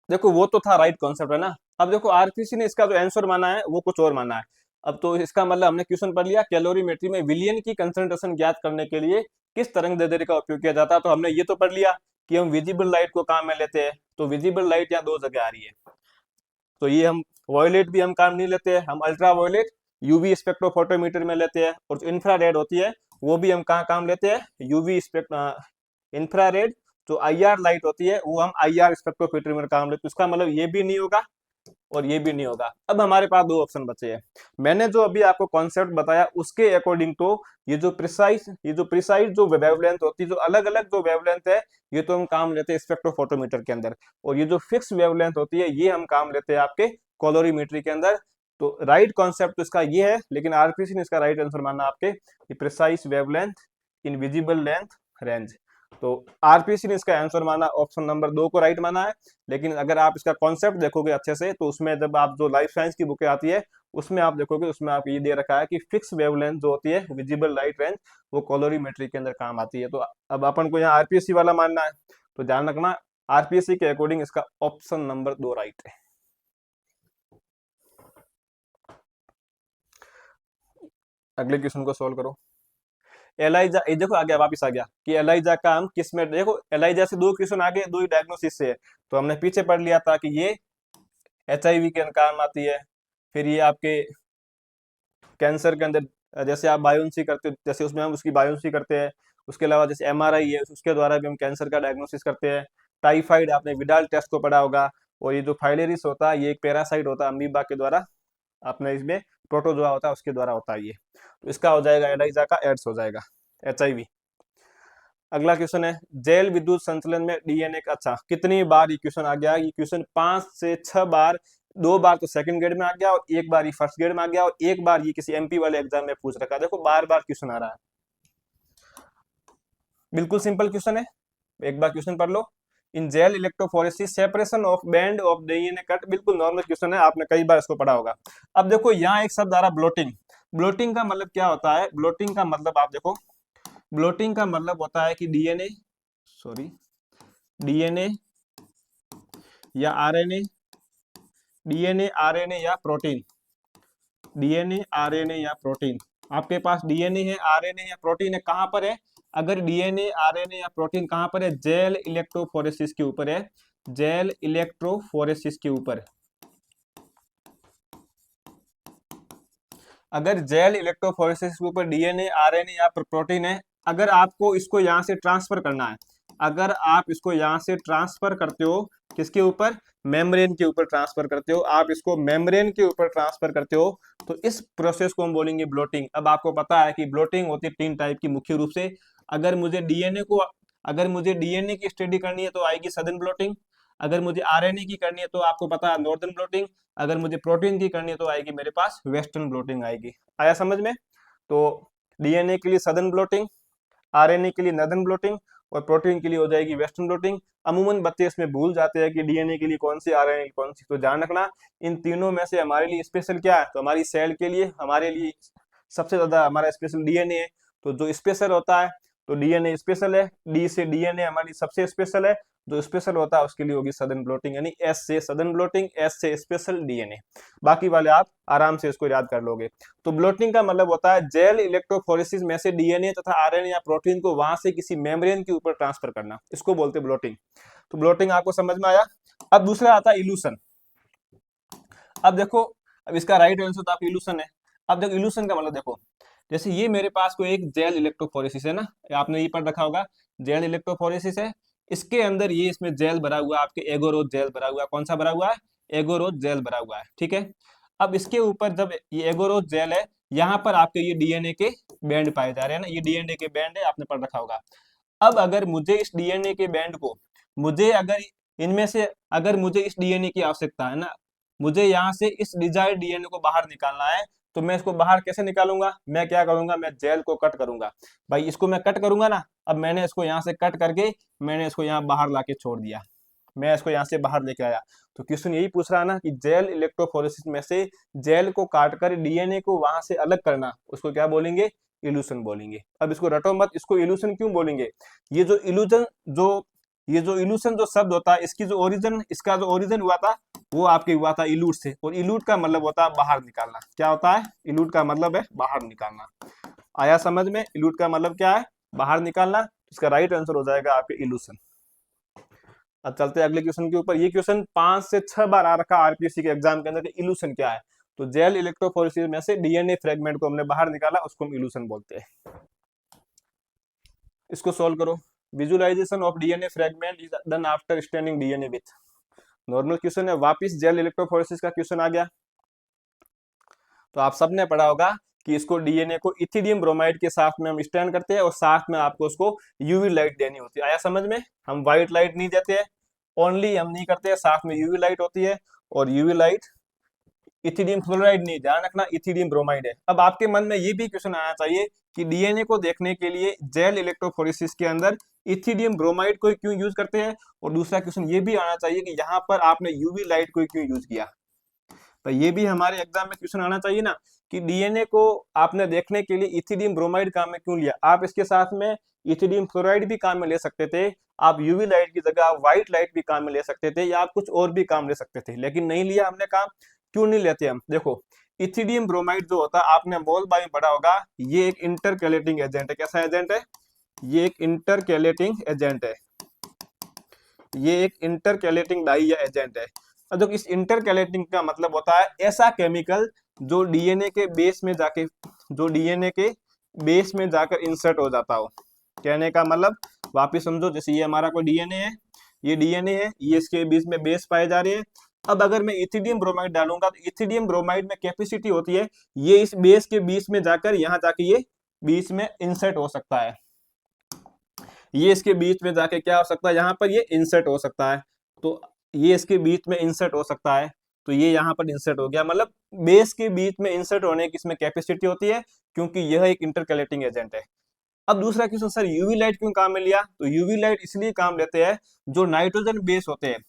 देखो वो तो था राइट कॉन्सेप्ट, है ना। अब देखो आरपीसी ने इसका जो आंसर माना है वो कुछ और माना है। अब तो इसका मतलब हमने क्वेश्चन पढ़ लिया, कैलोरीमेट्री में विलयन की कंसंट्रेशन ज्ञात करने के लिए किस तरंग दैर्ध्य का उपयोग किया जाता है। तो हमने ये तो पढ़ लिया कि हम विजिबल लाइट को काम में लेते हैं। तो विजिबल लाइट यहाँ दो जगह आ रही है, तो ये हम वॉयलेट भी हम काम नहीं लेते हैं, हम अल्ट्रा वॉयलेट यूवी स्पेक्ट्रोफोटोमीटर में लेते हैं। और जो इंफ्रारेड होती है वो भी हम कहाँ काम लेते हैं, यूवी इंफ्रारेड। जो आईआर लाइट होती है वो हम आईआर स्पेक्ट्रोमीटर में काम लेते हैं। इसका मतलब ये भी नहीं होगा और ये भी नहीं होगा। अब हमारे पास दो ऑप्शन बचे हैं। मैंने जो अभी आपको कॉन्सेप्ट बताया उसके अकॉर्डिंग तो ये जो प्रिसाइज जो वेवलेंथ होती है, जो अलग अलग जो वेवलेंथ है, ये तो हम काम लेते हैं स्पेक्ट्रोफोटोमीटर के अंदर। और ये जो फिक्स वेवलेंथ होती है ये हम काम लेते हैं आपके कॉलोरीमेट्री के अंदर। तो राइट कॉन्सेप्ट तो इसका ये है, लेकिन आरपीसी ने इसका राइट आंसर माना आपके precise wavelength in visible length range. तो आरपीसी ने इसका आंसर माना ऑप्शन नंबर 2 को राइट माना है। लेकिन अगर आप इसका कॉन्सेप्ट देखोगे अच्छे से तो उसमें जब आप जो लाइफ साइंस की बुकें आती है उसमें आप देखोगे, उसमें आप ये दे रखा है कि फिक्स वेवलेंथ जो होती है विजिबल लाइट रेंज वो कॉलोरीमेट्री के अंदर काम आती है। तो अब अपन को यहाँ आरपीएससी वाला मानना है, तो ध्यान रखना आरपीएससी के अकॉर्डिंग इसका ऑप्शन नंबर 2 राइट है। अगले क्वेश्चन को सोल्व करो। एलाइजा, ये देखो आ गया, वापिस आ गया कि एलाइजा का हम किस में, देखो एलाइजा से दो क्वेश्चन आगे, दो ही डायग्नोसिस से है। तो हमने पीछे पढ़ लिया था कि ये एचआईवी के काम आती है, फिर ये आपके कैंसर के अंदर जैसे आप बायोप्सी करते हो, जैसे उसमें हम उसकी बायोप्सी करते हैं। उसके अलावा जैसे एमआरआई है उसके द्वारा भी हम कैंसर का डायग्नोसिस करते हैं। टाइफाइड आपने विडाल टेस्ट को पढ़ा होगा। और ये जो फाइलेरिस होता है ये एक पैरासाइट होता है अमीबा के द्वारा, आपने इसमें प्रोटोजोआ होता है उसके द्वारा होता है ये। तो इसका हो जाएगा एलाइजा का एड्स हो जाएगा, एचआईवी। अगला क्वेश्चन है जैल विद्युत संचलन में डीएनए का, अच्छा कितनी बार ये क्वेश्चन आ गया, ये क्वेश्चन 5 से 6 बार, 2 बार तो सेकंड ग्रेड में आ गया और 1 बार ये फर्स्ट ग्रेड में आ गया और 1 बार ये किसी एमपी वाले एग्जाम में पूछ रखा है। देखो बार बार क्वेश्चन आ रहा है, बिल्कुल सिंपल क्वेश्चन है, एक बार क्वेश्चन पढ़ लो। In gel electrophoresis separation of band of DNA cut, बिल्कुल नॉर्मल क्वेश्चन है, आपने कई बार इसको पढ़ा होगा। अब देखो यहाँ एक शब्द आ रहा है ब्लोटिंग। ब्लोटिंग का मतलब क्या होता है, ब्लोटिंग का मतलब आप देखो, ब्लोटिंग का मतलब होता है कि डीएनए या आरएनए, डीएनए आरएनए या प्रोटीन, डीएनए आरएनए या प्रोटीन, आपके पास डीएनए है आरएनए या प्रोटीन है, कहां पर है, अगर डीएनए आरएनए या प्रोटीन कहां पर है, जेल इलेक्ट्रोफोरेसिस के ऊपर है, जेल इलेक्ट्रोफोरेसिस के ऊपर। अगर जेल इलेक्ट्रोफोरेसिस के ऊपर डीएनए आरएनए या प्रोटीन है, अगर आपको इसको यहां से ट्रांसफर करना है, अगर आप इसको यहां से ट्रांसफर करते हो किसके ऊपर, मेम्ब्रेन के ऊपर ट्रांसफर करते हो, आप इसको मेम्ब्रेन के ऊपर ट्रांसफर करते हो, तो इस प्रोसेस को हम बोलेंगे ब्लोटिंग। अब आपको पता है कि ब्लोटिंग होती है 3 टाइप की मुख्य रूप से। अगर मुझे डीएनए की स्टडी करनी है तो आएगी सदर्न ब्लोटिंग, अगर मुझे आरएनए की करनी है तो आपको पता है नॉर्दर्न ब्लोटिंग, अगर मुझे प्रोटीन की करनी है तो आएगी मेरे पास वेस्टर्न ब्लोटिंग आएगी। आया समझ में। तो डीएनए के लिए सदर्न ब्लोटिंग, आरएनए के लिए नॉर्दर्न ब्लोटिंग और प्रोटीन के लिए हो जाएगी वेस्टर्न ब्लोटिंग। अमूमन बच्चे इसमें भूल जाते हैं कि डीएनए के लिए कौन सी आरएनए कौन सी, तो ध्यान रखना इन तीनों में से हमारे लिए स्पेशल क्या है, तो हमारी सेल के लिए हमारे लिए सबसे ज्यादा हमारा स्पेशल डीएनए है। तो जो स्पेशल होता है तो डीएनए स्पेशल है, डी से डीएनए हमारी सबसे स्पेशल है, जो स्पेशल होता है उसके लिए होगी सदन ब्लोटिंग, यानी एस से सदन ब्लोटिंग, एस से स्पेशल डीएनए। बाकी वाले आप आराम से इसको याद कर लोगे। तो ब्लोटिंग का मतलब होता है जेल इलेक्ट्रोफोरेसिस में से डीएनए तथा आरएनए या प्रोटीन को वहां से किसी मेम्ब्रेन के ऊपर ट्रांसफर करना, इसको बोलते हैं ब्लोटिंग। तो ब्लोटिंग आपको समझ में आया। अब दूसरा आता है इल्यूशन। अब देखो, अब इसका राइट आंसर तो आपका इल्यूशन है। अब देखो इल्यूशन का मतलब देखो, जैसे ये मेरे पास कोई एक जेल इलेक्ट्रोफोरेसिस है ना, आपने ये पढ़ रखा होगा, जेल इलेक्ट्रोफोरेसिस है। इसके अंदर ये इसमें जेल भरा हुआ है, आपके एगोरोज जेल भरा हुआ है। कौन सा भरा हुआ है? एगोरोज जेल भरा हुआ है, ठीक है। अब इसके ऊपर जब ये एगोरोज जेल है, यहाँ पर आपके ये डीएनए के बैंड पाए जा रहे हैं ना, ये डीएनए के बैंड है, आपने पढ़ रखा होगा। अब अगर मुझे इस डीएनए के बैंड को, मुझे अगर इनमें से अगर मुझे इस डीएनए की आवश्यकता है ना, मुझे यहाँ से इस डिजायर्ड डीएनए को बाहर निकालना है, तो मैं इसको बाहर कैसे निकालूंगा? मैं क्या करूंगा, मैं जेल को कट करूंगा। भाई इसको मैं कट करूंगा ना, अब मैंने इसको यहाँ से कट करके मैंने इसको यहाँ बाहर लाके छोड़ दिया, मैं इसको यहाँ से बाहर लेके आया। तो क्वेश्चन यही पूछ रहा है ना कि जेल इलेक्ट्रोफोरेसिस में से जेल को काट कर डीएनए को वहां से अलग करना, उसको क्या बोलेंगे? इल्यूशन बोलेंगे। अब इसको रटो मत, इसको इल्यूशन क्यों बोलेंगे? ये जो इल्यूजन जो ये जो इल्यूशन जो शब्द होता है, इसकी जो ओरिजिन, इसका जो ओरिजिन हुआ था वो आपके हुआ था इल्यूट से, और इल्यूट का मतलब होता है बाहर निकालना। क्या होता है? इल्यूट का मतलब है बाहर निकालना। आया समझ में? इल्यूट का मतलब क्या है? बाहर निकालना। इसका राइट आंसर हो जाएगा आपके इल्यूशन। अब चलते हैं अगले क्वेश्चन के ऊपर। ये क्वेश्चन 5 से 6 बार आ रखा आरपीएससी के एग्जाम के अंदर कि इल्यूशन क्या है। तो जेल इलेक्ट्रोफोरेसिस में से डीएनए फ्रेगमेंट को हमने बाहर निकाला, उसको हम इल्यूशन बोलते हैं। इसको सोल्व करो। Visualisation of DNA fragment is done after staining DNA with. Normal question है, वापिस जेल इलेक्ट्रोफोरेसिस का क्वेश्चन आ गया। तो आप सबने पढ़ा होगा कि इसको डीएनए को इथिडियम ब्रोमाइड के साथ में हम स्टैंड करते हैं, और साथ में आपको उसको यूवी लाइट देनी होती है। आया समझ में? हम व्हाइट लाइट नहीं देते हैं, ओनली हम नहीं करते हैं, साथ में यूवी लाइट होती है। और यूवी लाइट इथिडियम फ्लोराइड नहीं, ध्यान रखना इथिडियम ब्रोमाइड है। अब आपके मन में ये भी क्वेश्चन आना चाहिए कि डीएनए को देखने के लिए जेल इलेक्ट्रोफोरेसिस के अंदर इथिडियम ब्रोमाइड को क्यों यूज करते हैं, और दूसरा क्वेश्चन ये भी आना चाहिए कि यहाँ पर आपने यूवी लाइट को क्यों यूज किया। तो ये भी हमारे एग्जाम में क्वेश्चन आना चाहिए ना कि डीएनए को आपने देखने के लिए इथिडियम ब्रोमाइड काम में क्यों लिया। आप इसके साथ में इथिडियम फ्लोराइड भी काम में ले सकते थे, आप यूवी लाइट की जगह आप व्हाइट लाइट भी काम में ले सकते थे, या आप कुछ और भी काम ले सकते थे, लेकिन नहीं लिया हमने काम। क्यों नहीं लेते हम? देखो, इथिडियम ब्रोमाइड जो होता है आपने मोल बाय में पढ़ा होगा, ये एक इंटरकैलेटिंग एजेंट है। कैसा एजेंट है? ये एक इंटरकैलेटिंग एजेंट है, ये एक इंटरकैलेटिंग डाई या एजेंट है। तो इस इंटरकैलेटिंग का मतलब होता है ऐसा केमिकल जो डीएनए के बेस में जाके, जो डीएनए के बेस में जाकर इंसर्ट हो जाता हो। कहने का मतलब वापिस समझो, जैसे ये हमारा कोई डीएनए है, ये डीएनए है, ये इसके बीच में बेस पाए जा रहे हैं। अब अगर मैं इथिडियम ब्रोमाइड डालूंगा तो इथिडियम ब्रोमाइड में कैपेसिटी होती है, ये इस बेस के बीच में जाकर यहाँ जाके ये बीच में इंसर्ट हो सकता है, ये इसके बीच में जाके क्या हो सकता है, यहाँ पर ये इंसर्ट हो सकता है। तो ये इसके बीच में इंसर्ट हो सकता है, तो ये यहाँ पर इंसर्ट हो गया, मतलब बेस के बीच में इंसर्ट होने की इसमें कैपेसिटी होती है, क्योंकि यह एक इंटरकैलेटिंग एजेंट है। अब दूसरा क्वेश्चन, सर यूवी लाइट क्यों काम में लिया? तो यूवी लाइट इसलिए काम लेते हैं, जो नाइट्रोजन बेस होते हैं,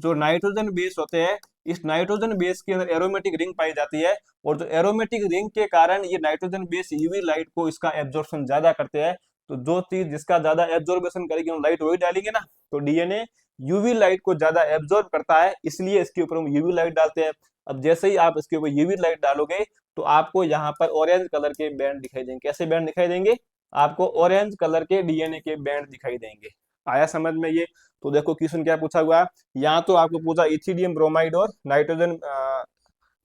जो नाइट्रोजन बेस होते हैं, इस नाइट्रोजन बेस के अंदर एरोमेटिक रिंग पाई जाती है, और जो एरोमेटिक रिंग के कारण ये नाइट्रोजन बेस यूवी लाइट को इसका एब्जॉर्प्शन ज्यादा करते हैं। तो जो चीज जिसका ज्यादा एब्जॉर्बेशन करेगी हम लाइट वही डालेंगे ना, तो डीएनए यूवी लाइट को ज्यादा एब्जॉर्ब करता है, इसलिए इसके ऊपर हम यूवी लाइट डालते हैं। अब जैसे ही आप इसके ऊपर यूवी लाइट डालोगे तो आपको यहाँ पर ऑरेंज कलर के बैंड दिखाई देंगे। कैसे बैंड दिखाई देंगे? आपको ऑरेंज कलर के डीएनए के बैंड दिखाई देंगे। आया समझ में ये? तो देखो क्वेश्चन क्या पूछा हुआ है, यहाँ तो आपको पूछा इथिडियम ब्रोमाइड और नाइट्रोजन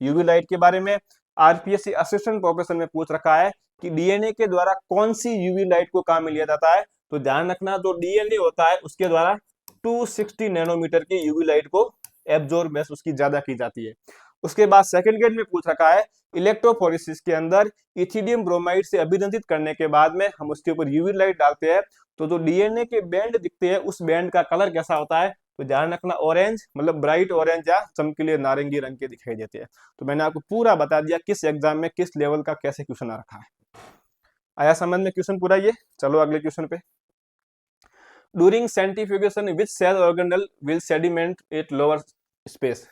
यूवी लाइट के बारे में। आरपीएससी असिस्टेंट प्रोफेसर में पूछ रखा है कि डीएनए के द्वारा कौन सी यूवी लाइट को काम में लिया जाता है। तो ध्यान रखना, जो डीएनए होता है उसके द्वारा 260 नैनोमीटर की यूवी लाइट को एब्जॉर्ब उसकी ज्यादा की जाती है। उसके बाद सेकंड ग्रेड में पूछ रखा है इलेक्ट्रोफोरेसिस के अंदर इथिडियम ब्रोमाइड से अभिनंदित करने के बाद में हम उसके ऊपर यूवी लाइट डालते हैं, तो जो डीएनए के बैंड दिखते हैं उस बैंड का कलर कैसा होता है? तो ध्यान रखना ऑरेंज, मतलब ब्राइट ऑरेंज या चमकीले नारंगी रंग के दिखाई देते हैं। तो मैंने आपको पूरा बता दिया किस एग्जाम में किस लेवल का कैसे क्वेश्चन आ रखा है। आया समझ में क्वेश्चन पूरा ये? चलो अगले क्वेश्चन पे। During centrifugation which cell organelle will sediment at lower space,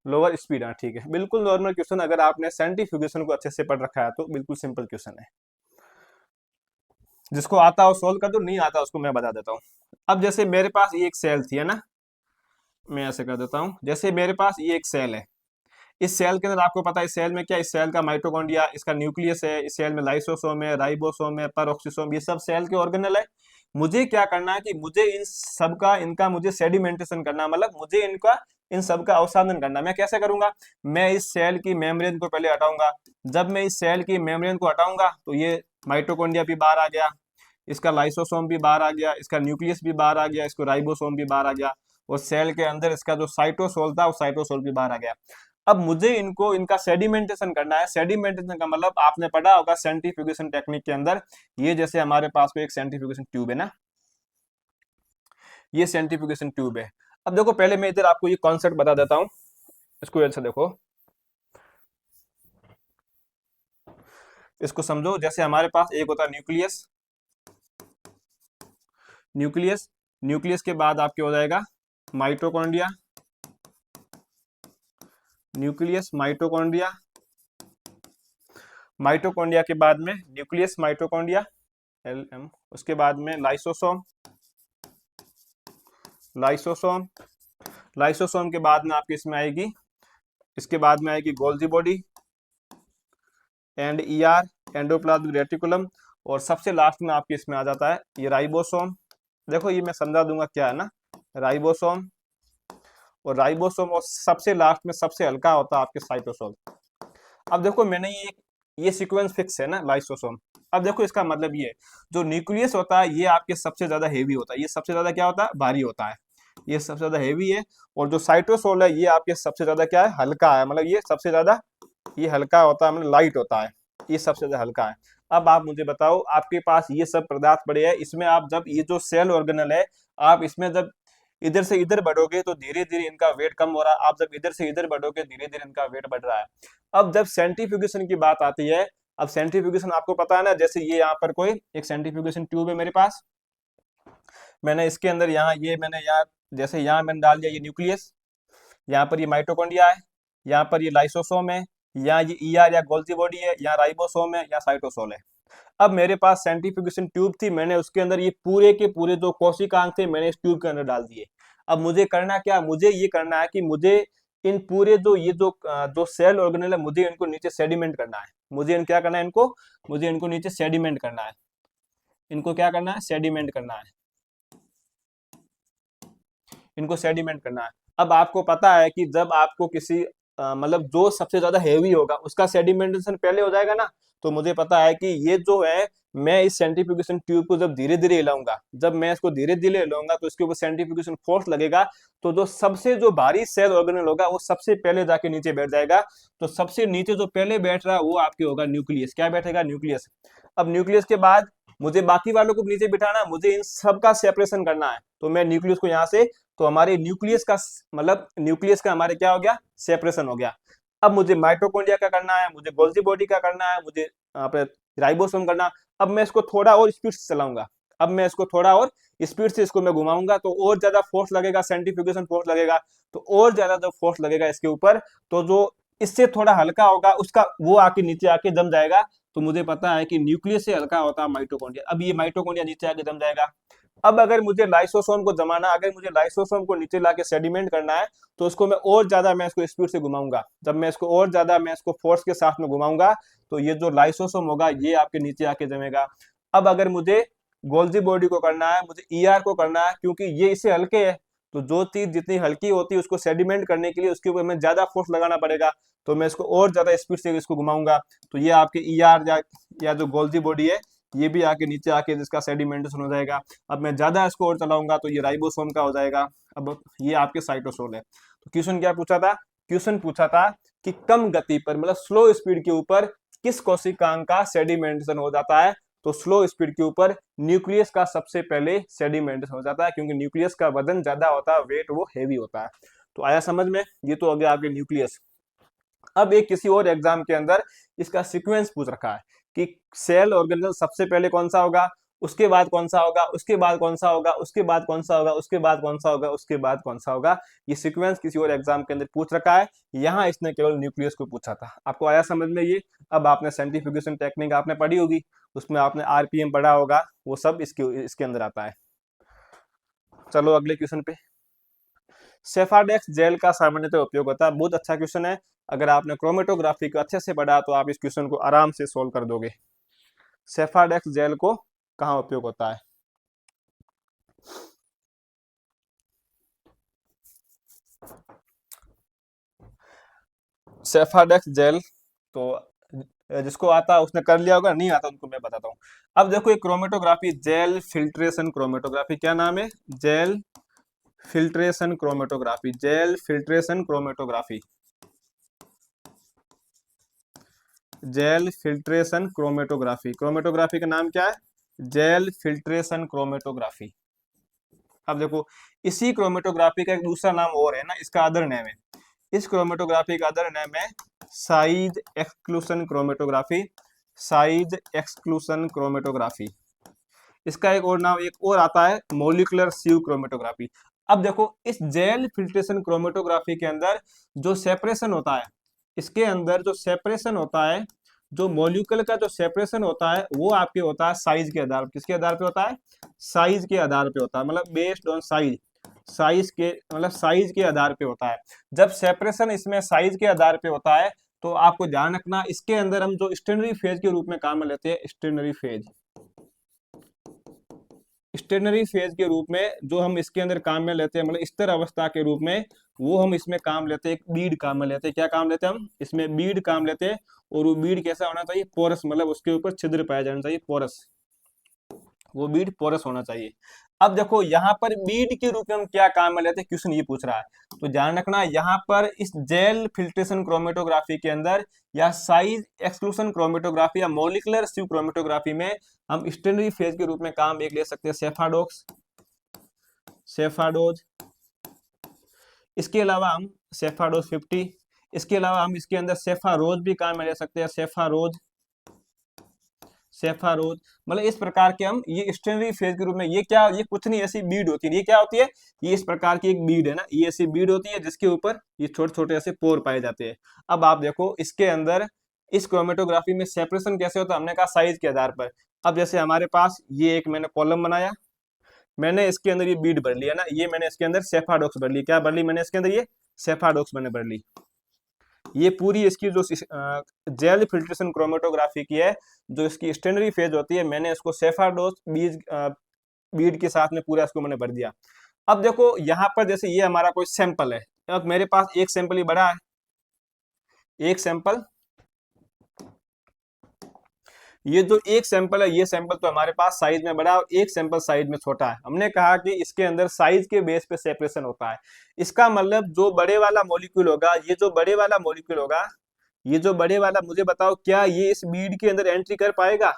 lower speed. हाँ ठीक है, बिल्कुल नॉर्मल क्वेश्चन, अगर आपने सेंट्रीफ्यूगेशन को अच्छे से पढ़ रखा है तो बिल्कुल सिंपल क्वेश्चन है। जिसको आता हो सोल्व कर दो, नहीं आता उसको मैं बता देता हूँ। अब जैसे मेरे पास ये एक सेल थी, है ना, मैं ऐसे कर देता हूँ, जैसे मेरे पास ये एक सेल है, इस सेल के अंदर आपको पता है इस सेल में क्या, इस सेल का माइटोकॉन्ड्रिया, इसका न्यूक्लियस है, इस सेल में लाइसोसोम है, राइबोसोम है, पेरोक्सिसोम, ये सब सेल के ऑर्गेनल है। मुझे क्या करना है कि मुझे इन सब का, इनका मुझे सेडिमेंटेशन करना, मतलब मुझे इनका, इन सब का अवसादन करना। मैं कैसे करूंगा, मैं इस सेल की मेम्ब्रेन को पहले हटाऊंगा। जब मैं इस सेल की मेम्ब्रेन को हटाऊंगा तो ये माइटोकॉन्ड्रिया भी बाहर आ गया, इसका लाइसोसोम भी बाहर आ गया, इसका न्यूक्लियस भी बाहर आ गया, इसको राइबोसोम भी बाहर आ गया, और सेल के अंदर इसका जो साइटोसोल था वो साइटोसोल भी बाहर आ गया। अब मुझे इनको, इनका सेडिमेंटेशन करना है। सेडिमेंटेशन का मतलब आपने पढ़ा होगा सेंट्रीफ्यूगेशन टेक्निक के अंदर, ये जैसे हमारे पास में एक सेंट्रीफ्यूगेशन ट्यूब है ना, ये सेंट्रीफ्यूगेशन ट्यूब है। अब देखो पहले मैं इधर आपको ये कॉन्सेप्ट बता देता हूँ, इसको ऐसे देखो, इसको समझो। जैसे हमारे पास एक होता है न्यूक्लियस, न्यूक्लियस, न्यूक्लियस के बाद आपके हो जाएगा माइटोकॉन्ड्रिया, न्यूक्लियस माइटोकॉन्ड्रिया, माइटोकॉन्ड्रिया के बाद में न्यूक्लियस माइटोकॉन्ड्रिया LM, उसके बाद में लाइसोसोम, लाइसोसोम, लाइसोसोम के बाद में आपके इसमें आएगी, इसके बाद में आएगी Golgi body and ER, endoplasmic reticulum, और सबसे लास्ट में आपके इसमें आ जाता है ये राइबोसोम। देखो ये मैं समझा दूंगा क्या है ना, राइबोसोम, और राइबोसोम, और सबसे लास्ट में सबसे हल्का होता है आपके साइटोसोल। अब देखो मैंने ये सीक्वेंस फिक्स है ना, लाइसोसोम। अब देखो इसका मतलब ये, जो न्यूक्लियस होता है ये आपके सबसे ज्यादा हेवी होता है, ये सबसे ज्यादा क्या होता है, भारी होता है, ये सबसे ज्यादा हेवी है। और जो साइटोसोल है ये आपके सबसे ज्यादा क्या है, हल्का है, मतलब ये सबसे ज्यादा, ये हल्का होता है, मतलब लाइट होता है, ये सबसे ज्यादा हल्का है। अब आप मुझे बताओ, आपके पास ये सब पदार्थ पड़े हैं, इसमें आप जब ये जो सेल ऑर्गेनल है, आप इसमें जब इधर से इधर बढ़ोगे तो धीरे धीरे इनका वेट कम हो रहा है, आप जब इधर से इधर बढ़ोगे धीरे धीरे इनका वेट बढ़ रहा है। अब जब सेंट्रीफ्यूगेशन की बात आती है, अब सेंट्रीफ्यूगेशन आपको पता है ना, जैसे ये यहाँ पर कोई एक सेंट्रीफ्यूगेशन ट्यूब है मेरे पास, मैंने इसके अंदर यहाँ, ये मैंने यहाँ, जैसे यहाँ मैंने डाल दिया ये न्यूक्लियस, यहाँ पर ये माइटोकॉन्ड्रिया है, यहाँ पर ये लाइसोसोम है, यहाँ ये ER या गोल्जी बॉडी है, यहाँ राइबोसोम है, यहाँ साइटोसोल है। अब मेरे पास सेंट्रीफ्यूगेशन ट्यूब थी, मैंने उसके अंदर ये पूरे के पूरे जो कोशिकांग थे मैंने इस ट्यूब के अंदर डाल दिए। अब मुझे करना क्या, मुझे ये करना है कि मुझे इन पूरे जो ये जो सेल ऑर्गेनल है, मुझे इनको नीचे सेडिमेंट करना है। मुझे इन क्या करना है, इनको, मुझे इनको नीचे सेडिमेंट करना है। इनको क्या करना है, सेडिमेंट करना है, इनको सेडिमेंट करना है। अब आपको पता है कि जब आपको किसी मतलब जो सबसे ज्यादा हेवी होगा उसका सेडिमेंटेशन पहले हो जाएगा ना, तो मुझे पता है कि ये जो है, मैं इस सेंट्रीफ्यूगेशन ट्यूब को जब धीरे धीरे हिलाऊंगा, जब मैं इसको धीरे धीरे हिलाऊंगा तो इसके ऊपर सेंट्रीफ्यूगेशन फोर्स लगेगा, तो जो सबसे जो भारी सेल ऑर्गेनल होगा वो सबसे पहले जाके नीचे बैठ जाएगा। तो सबसे नीचे जो पहले बैठ रहा है वो आपके होगा न्यूक्लियस, क्या बैठेगा, न्यूक्लियस। अब न्यूक्लियस के बाद मुझे बाकी वालों को नीचे बिठाना, मुझे इन सब का सेपरेशन करना है, तो मैं न्यूक्लियस को यहाँ से, तो हमारे न्यूक्लियस का, मतलब न्यूक्लियस का हमारे क्या हो गया, सेपरेशन हो गया। अब मुझे माइटोकॉन्ड्रिया का करना है, मुझे गोल्जी बॉडी का करना है, मुझे राइबोसोम करना। अब मैं इसको थोड़ा और स्पीड से चलाऊंगा, अब मैं इसको थोड़ा और स्पीड से इसको मैं घुमाऊंगा तो और ज्यादा फोर्स लगेगा, सेंट्रीफ्यूगेशन फोर्स लगेगा, तो और ज्यादा जब फोर्स लगेगा इसके ऊपर, तो जो इससे थोड़ा हल्का होगा उसका वो आके नीचे आके जम जाएगा। तो मुझे पता है कि न्यूक्लियस से हल्का होता है माइटोकॉन्ड्रिया, अब ये माइटोकॉन्ड्रिया नीचे आके जम जाएगा। अब अगर मुझे लाइसोसोम को जमाना, अगर मुझे लाइसोसोम को नीचे लाके सेडिमेंट करना है, तो उसको मैं और ज्यादा, मैं इसको स्पीड से घुमाऊंगा, जब मैं इसको और ज्यादा, मैं इसको फोर्स के साथ में घुमाऊंगा तो ये जो लाइसोसोम होगा ये आपके नीचे आके जमेगा। अब अगर मुझे गोल्जी बॉडी को करना है, मुझे ER को करना है, क्योंकि ये इससे हल्के है, तो जो चीज जितनी हल्की होती है उसको सेडिमेंट करने के लिए उसके ऊपर में ज्यादा फोर्स लगाना पड़ेगा, तो मैं इसको और ज्यादा स्पीड से इसको घुमाऊंगा, तो ये आपके ER या जो गोल्जी बॉडी है ये भी आके नीचे आके जिसका सेडिमेंटेशन हो जाएगा। अब मैं ज्यादा इसको और चलाऊंगा तो ये राइबोसोम का हो जाएगा। अब ये आपके साइटोसोल है। तो क्वेश्चन क्या पूछा था, क्वेश्चन पूछा था कि कम गति पर, मतलब स्लो स्पीड के ऊपर किस कोशिकांग का सेडिमेंटेशन हो जाता है, तो स्लो स्पीड के ऊपर न्यूक्लियस का सबसे पहले सेडिमेंटेशन हो जाता है, क्योंकि न्यूक्लियस का वजन ज्यादा होता है, वेट वो हेवी होता है। तो आया समझ में, ये तो हो गया आपके न्यूक्लियस। अब एक किसी और एग्जाम के अंदर इसका सीक्वेंस पूछ रखा है कि सेल ऑर्गेनल सबसे पहले कौन सा होगा, उसके बाद कौन सा होगा, उसके बाद कौन सा होगा, उसके बाद कौन सा होगा, उसके बाद कौन सा होगा, उसके बाद कौन सा होगा। ये सीक्वेंस किसी और एग्जाम के अंदर पूछ रखा है, यहाँ इसने केवल न्यूक्लियस को पूछा था। आपको आया समझ में ये। अब आपने सेंट्रीफ्यूगेशन टेक्निक आपने पढ़ी होगी, उसमें आपने आरपीएम पढ़ा होगा, वो सब इसके अंदर आता है। चलो अगले क्वेश्चन पे। सेफाडेक्स जेल का सामान्यतः उपयोग होता है। बहुत अच्छा क्वेश्चन है। अगर आपने क्रोमेटोग्राफी को अच्छे से पढ़ा तो आप इस क्वेश्चन को आराम से सोल्व कर दोगे। सेफाडेक्स जेल को कहाँ उपयोग होता है? सेफाडेक्स जेल तो जिसको आता है उसने कर लिया होगा, नहीं आता उनको मैं बताता हूँ। अब देखो ये क्रोमेटोग्राफी, जेल फिल्ट्रेशन क्रोमेटोग्राफी, क्या नाम है? Gel filtration chromatography, gel filtration chromatography, gel filtration chromatography. Chromatography का नाम क्या है? Gel filtration chromatography. अब देखो इसी क्रोमेटोग्राफी का एक दूसरा नाम और है ना, इसका अदर नेम है। इस क्रोमेटोग्राफी का अदर नेम है size exclusion chromatography, size exclusion chromatography. इसका एक और नाम एक और आता है मोलिकुलर सीव क्रोमेटोग्राफी। अब देखो इस जेल फिल्ट्रेशन क्रोमेटोग्राफी के अंदर जो सेपरेशन होता है, इसके अंदर जो सेपरेशन होता है, जो मॉलिक्यूल का जो सेपरेशन होता है वो आपके होता है साइज के आधार पर। किसके आधार पे होता है? साइज के आधार पे होता है, मतलब बेस्ड ऑन साइज, साइज के मतलब साइज के आधार पे होता है। जब सेपरेशन इसमें साइज के आधार पे होता है तो आपको ध्यान रखना, इसके अंदर हम जो स्टेनरी फेज के रूप में काम में लेते हैं, स्टेनरी फेज, स्टेनरी फेज के रूप में जो हम इसके अंदर काम में लेते हैं, मतलब स्थिर अवस्था के रूप में, वो हम इसमें काम लेते हैं, एक बीड काम में लेते हैं। क्या काम लेते हैं हम इसमें? बीड काम लेते हैं। और वो बीड कैसा होना चाहिए? पोरस, मतलब उसके ऊपर छिद्र पाया जाना चाहिए, पोरस, वो बीड पोरस होना चाहिए। अब देखो यहाँ पर बीड के रूप में हम क्या काम में लेते हैं, क्वेश्चन ये पूछ रहा है, तो ध्यान रखना यहाँ पर इस जेल फिल्ट्रेशन क्रोमेटोग्राफी के अंदर या साइज एक्सक्लूशन क्रोमेटोग्राफी या मॉलिकुलर सीव क्रोमेटोग्राफी में हम स्टेनरी फेज के रूप में काम एक ले सकते हैं, सेफाडोक्स, सेफाडोज। इसके अलावा हम सेफाडोज 50, इसके अलावा हम इसके अंदर सेफारोज भी काम में ले सकते हैं, सेफारोज, सेफारोज। मतलब इस प्रकार के हम ये स्टेनरी फेज के रूप में, ये क्या, ये कुछ नहीं ऐसी बीड होती है। ये क्या होती है? ये इस प्रकार की एक बीड है ना, ये ऐसी बीड होती है जिसके ऊपर ये छोटे छोटे ऐसे पोर पाए जाते हैं। अब आप देखो इसके अंदर इस क्रोमेटोग्राफी में सेपरेशन कैसे होता है, हमने कहा साइज के आधार पर। अब जैसे हमारे पास ये एक मैंने कॉलम बनाया, मैंने इसके अंदर ये बीड भर लिया ना, ये मैंने इसके अंदर सेफाडोक्स भर ली। क्या भर ली मैंने इसके अंदर? ये सेफाडोक्स मैंने भर ली। ये पूरी इसकी जो जेल फिल्ट्रेशन क्रोमेटोग्राफी की है, जो इसकी स्टेनरी फेज होती है, मैंने इसको सेफाडोस बीड के साथ में पूरा इसको मैंने भर दिया। अब देखो यहाँ पर जैसे ये हमारा कोई सैंपल है, अब मेरे पास एक सैंपल ही बड़ा है, एक सैंपल, ये जो एक सैंपल है, ये सैंपल तो हमारे पास साइज में बड़ा है और एक सैंपल साइज में छोटा है। हमने कहा कि इसके अंदर साइज के बेस पे सेपरेशन होता है। इसका मतलब जो बड़े वाला मॉलिक्यूल होगा, ये जो बड़े वाला मॉलिक्यूल होगा, ये जो बड़े वाला, मुझे बताओ क्या ये इस बीड के अंदर एंट्री कर पाएगा?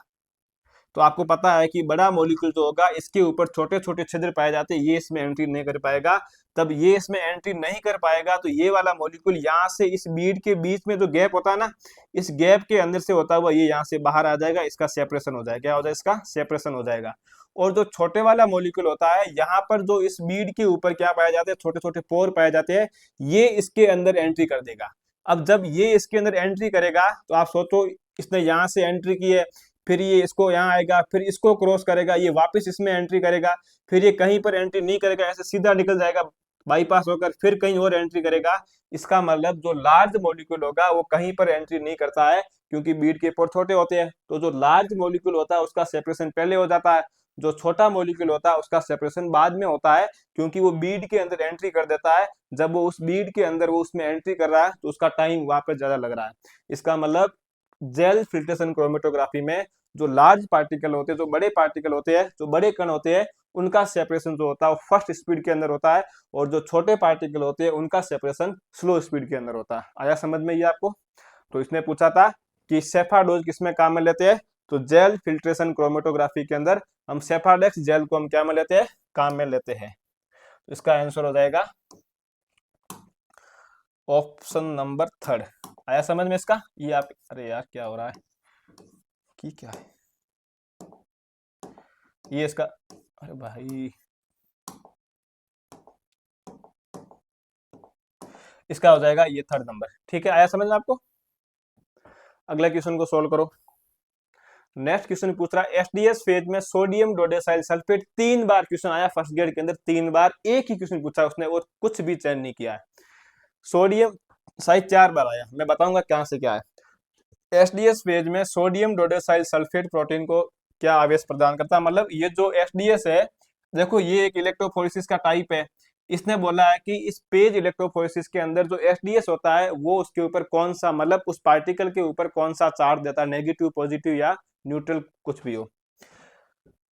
तो आपको पता है कि बड़ा मॉलिक्यूल जो होगा इसके ऊपर छोटे छोटे छिद्र पाए जाते हैं, ये इसमें एंट्री नहीं कर पाएगा। तब ये इसमें एंट्री नहीं कर पाएगा तो ये वाला मॉलिक्यूल यहाँ से इस बीड के बीच में जो गैप होता है ना, इस गैप के अंदर से होता हुआ ये यहाँ से बाहर आ जाएगा, इसका सेपरेशन हो जाएगा। क्या हो जाएगा? इसका सेपरेशन हो जाएगा। और जो छोटे वाला मॉलिक्यूल होता है, यहाँ पर जो इस बीड के ऊपर क्या पाए जाते हैं, छोटे छोटे पोर पाए जाते हैं, ये इसके अंदर एंट्री कर देगा। अब जब ये इसके अंदर एंट्री करेगा तो आप सोचो, इसने यहाँ से एंट्री की है, फिर ये इसको यहाँ आएगा, फिर इसको क्रॉस करेगा, ये वापस इसमें एंट्री करेगा, फिर ये कहीं पर एंट्री नहीं करेगा, ऐसे सीधा निकल जाएगा बाईपास होकर, फिर कहीं और एंट्री करेगा। इसका मतलब जो लार्ज मॉलिक्यूल होगा वो कहीं पर एंट्री नहीं करता है, क्योंकि बीड के पोर छोटे होते हैं। तो जो लार्ज मॉलिक्यूल होता है उसका सेपरेशन पहले हो जाता है, जो छोटा मॉलिक्यूल होता है उसका सेपरेशन बाद में होता है, क्योंकि वो बीड के अंदर एंट्री कर देता है। जब वो उस बीड के अंदर वो उसमें एंट्री कर रहा है तो उसका टाइम वहां पर ज्यादा लग रहा है। इसका मतलब जेल फिल्ट्रेशन क्रोमेटोग्राफी में जो लार्ज पार्टिकल होते हैं, जो बड़े पार्टिकल होते हैं, जो बड़े कण होते हैं, उनका सेपरेशन जो होता है वो फर्स्ट स्पीड के अंदर होता है, और जो छोटे पार्टिकल होते हैं उनका सेपरेशन स्लो स्पीड के अंदर होता है। आया समझ में ये आपको? तो इसने पूछा था कि सेफाडोज किसमें काम में लेते हैं, तो जेल फिल्ट्रेशन क्रोमेटोग्राफी के अंदर हम सेफाडेक्स जेल को हम क्या में लेते हैं, काम में लेते हैं। तो इसका आंसर हो जाएगा ऑप्शन नंबर 3। आया समझ में इसका? ये आप, अरे यार क्या हो रहा है, की क्या है, ये इसका, अरे भाई, इसका हो जाएगा ये थर्ड नंबर। ठीक है, आया समझ में आपको? अगला क्वेश्चन को सोल्व करो। नेक्स्ट क्वेश्चन पूछ रहा है एसडीएस फेज में सोडियम डोडेसाइल सल्फेट, 3 बार क्वेश्चन आया फर्स्ट ग्रेड के अंदर, 3 बार एक ही क्वेश्चन पूछा उसने और कुछ भी चयन नहीं किया है। सोडियम साइज 4 बार आया, मैं बताऊंगा क्या से क्या है। एसडीएस फेज में सोडियम डोडेसाइल सल्फेट प्रोटीन को क्या आवेश प्रदान करता है, मतलब ये जो एसडीएस है, देखो ये एक इलेक्ट्रोफोरेसिस का टाइप है। इसने बोला है कि इस पेज इलेक्ट्रोफोरेसिस के अंदर जो एसडीएस होता है वो उसके ऊपर कौन सा, मतलब उस पार्टिकल के ऊपर कौन सा चार्ज देता है, नेगेटिव, पॉजिटिव या न्यूट्रल, कुछ भी हो।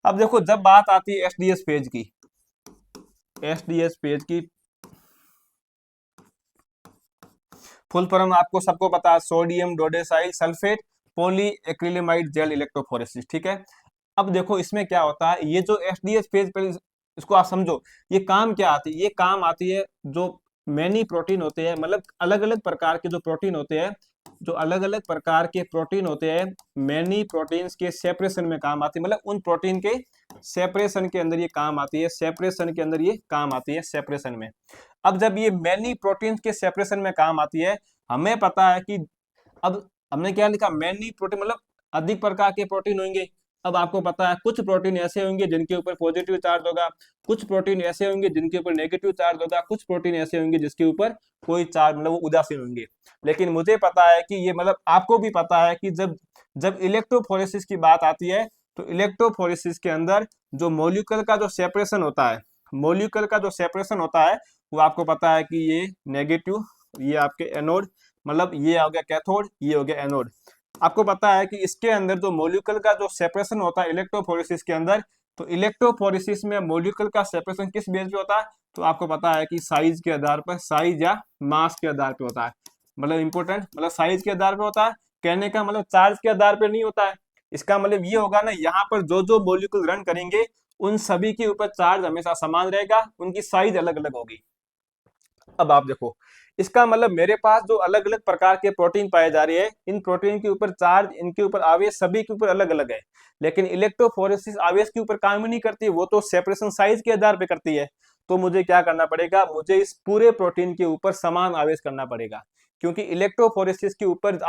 अब देखो जब बात आती है एसडीएस फेज की, एसडीएस फेज की फुल फॉर्म आपको सबको पता है, sodium dodecyl sulphate polyacrylamide gel electrophoresis. ठीक है, अब देखो इसमें क्या होता है, ये जो एसडीएस फेज पर, इसको आप समझो, ये काम क्या आती है, ये काम आती है जो मैनी प्रोटीन होते हैं, मतलब अलग अलग प्रकार के जो प्रोटीन होते हैं, जो अलग अलग प्रकार के प्रोटीन होते हैं, मैनी प्रोटीन्स के सेपरेशन में काम आती है, मतलब उन प्रोटीन के सेपरेशन के अंदर ये काम आती है, सेपरेशन के अंदर ये काम आती है, सेपरेशन में। अब जब ये मैनी प्रोटीन के सेपरेशन में काम आती है, हमें पता है कि अब हमने क्या लिखा, मैनी प्रोटीन मतलब अधिक प्रकार के प्रोटीन होंगे। अब आपको पता है कुछ प्रोटीन ऐसे होंगे जिनके ऊपर पॉजिटिव चार्ज होगा, कुछ प्रोटीन ऐसे होंगे जिनके ऊपर नेगेटिव चार्ज होगा, कुछ प्रोटीन ऐसे होंगे जिसके ऊपर कोई चार्ज, मतलब वो उदासीन होंगे। लेकिन मुझे पता है कि ये, मतलब आपको भी पता है कि जब जब इलेक्ट्रोफोरेसिस की बात आती है, तो इलेक्ट्रोफोरेसिस के अंदर जो मॉलिक्यूल का जो सेपरेशन होता है, मॉलिक्यूल का जो सेपरेशन होता है, वो आपको पता है कि ये नेगेटिव, ये आपके एनोड, मतलब ये हो गया कैथोड, ये हो गया एनोड। आपको पता है कि इसके अंदर जो मॉलिक्यूल का जो सेपरेशन होता है इलेक्ट्रोफोरेसिस के अंदर, तो इलेक्ट्रोफोरेसिस में मॉलिक्यूल का सेपरेशन किस बेस पे होता है, तो आपको पता है कि साइज के आधार पर, साइज या मास के आधार पे होता है। मतलब इंपॉर्टेंट, मतलब साइज के आधार पे होता है, कहने का मतलब चार्ज के आधार पे नहीं होता है। इसका मतलब ये होगा ना, यहाँ पर जो जो मॉलिक्यूल रन करेंगे उन सभी के ऊपर चार्ज हमेशा समान रहेगा, उनकी साइज अलग अलग होगी। अब आप देखो, इसका मतलब मेरे पास जो अलग अलग प्रकार के प्रोटीन पाए जा रहे हैं, इन प्रोटीन के ऊपर चार्ज, इनके ऊपर आवेश सभी के ऊपर अलग अलग है। लेकिन इलेक्ट्रोफोरेसिस आवेश के ऊपर काम ही नहीं करती, वो तो सेपरेशन साइज के आधार पे करती है। तो मुझे क्या करना पड़ेगा, मुझे इस पूरे प्रोटीन के ऊपर समान आवेश करना पड़ेगा, क्योंकि इलेक्ट्रोफोरेसिस के ऊपर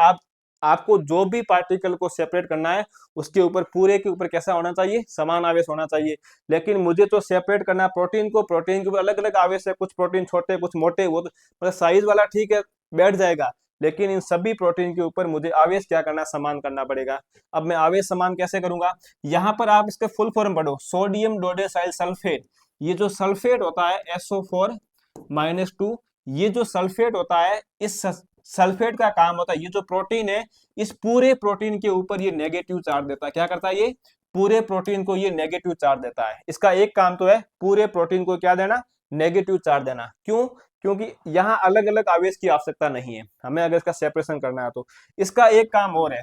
आपको जो भी पार्टिकल को सेपरेट करना है, उसके ऊपर, पूरे के ऊपर कैसा होना चाहिए, समान आवेश होना चाहिए। लेकिन मुझे तो सेपरेट करना प्रोटीन को, प्रोटीन के ऊपर अलग अलग आवेश है, कुछ प्रोटीन छोटे कुछ मोटे, वो तो मतलब साइज वाला ठीक है, बैठ जाएगा। लेकिन इन सभी प्रोटीन के ऊपर मुझे आवेश क्या करना, समान करना पड़ेगा। अब मैं आवेश समान कैसे करूंगा, यहाँ पर आप इसके फुल फॉर्म पढ़ो, सोडियम डोडेसाइल सल्फेट। ये जो सल्फेट होता है SO4-2, ये जो सल्फेट होता है, इस सल्फेट का काम होता है, ये जो प्रोटीन है, इस पूरे प्रोटीन के ऊपर ये नेगेटिव चार्ज देता है। क्या करता है, ये पूरे प्रोटीन को ये नेगेटिव चार्ज देता है। इसका एक काम तो है पूरे प्रोटीन को क्या देना, नेगेटिव चार्ज देना। क्यों, क्योंकि यहाँ अलग अलग आवेश की आवश्यकता नहीं है हमें, अगर इसका सेपरेशन करना है तो। इसका एक काम और है,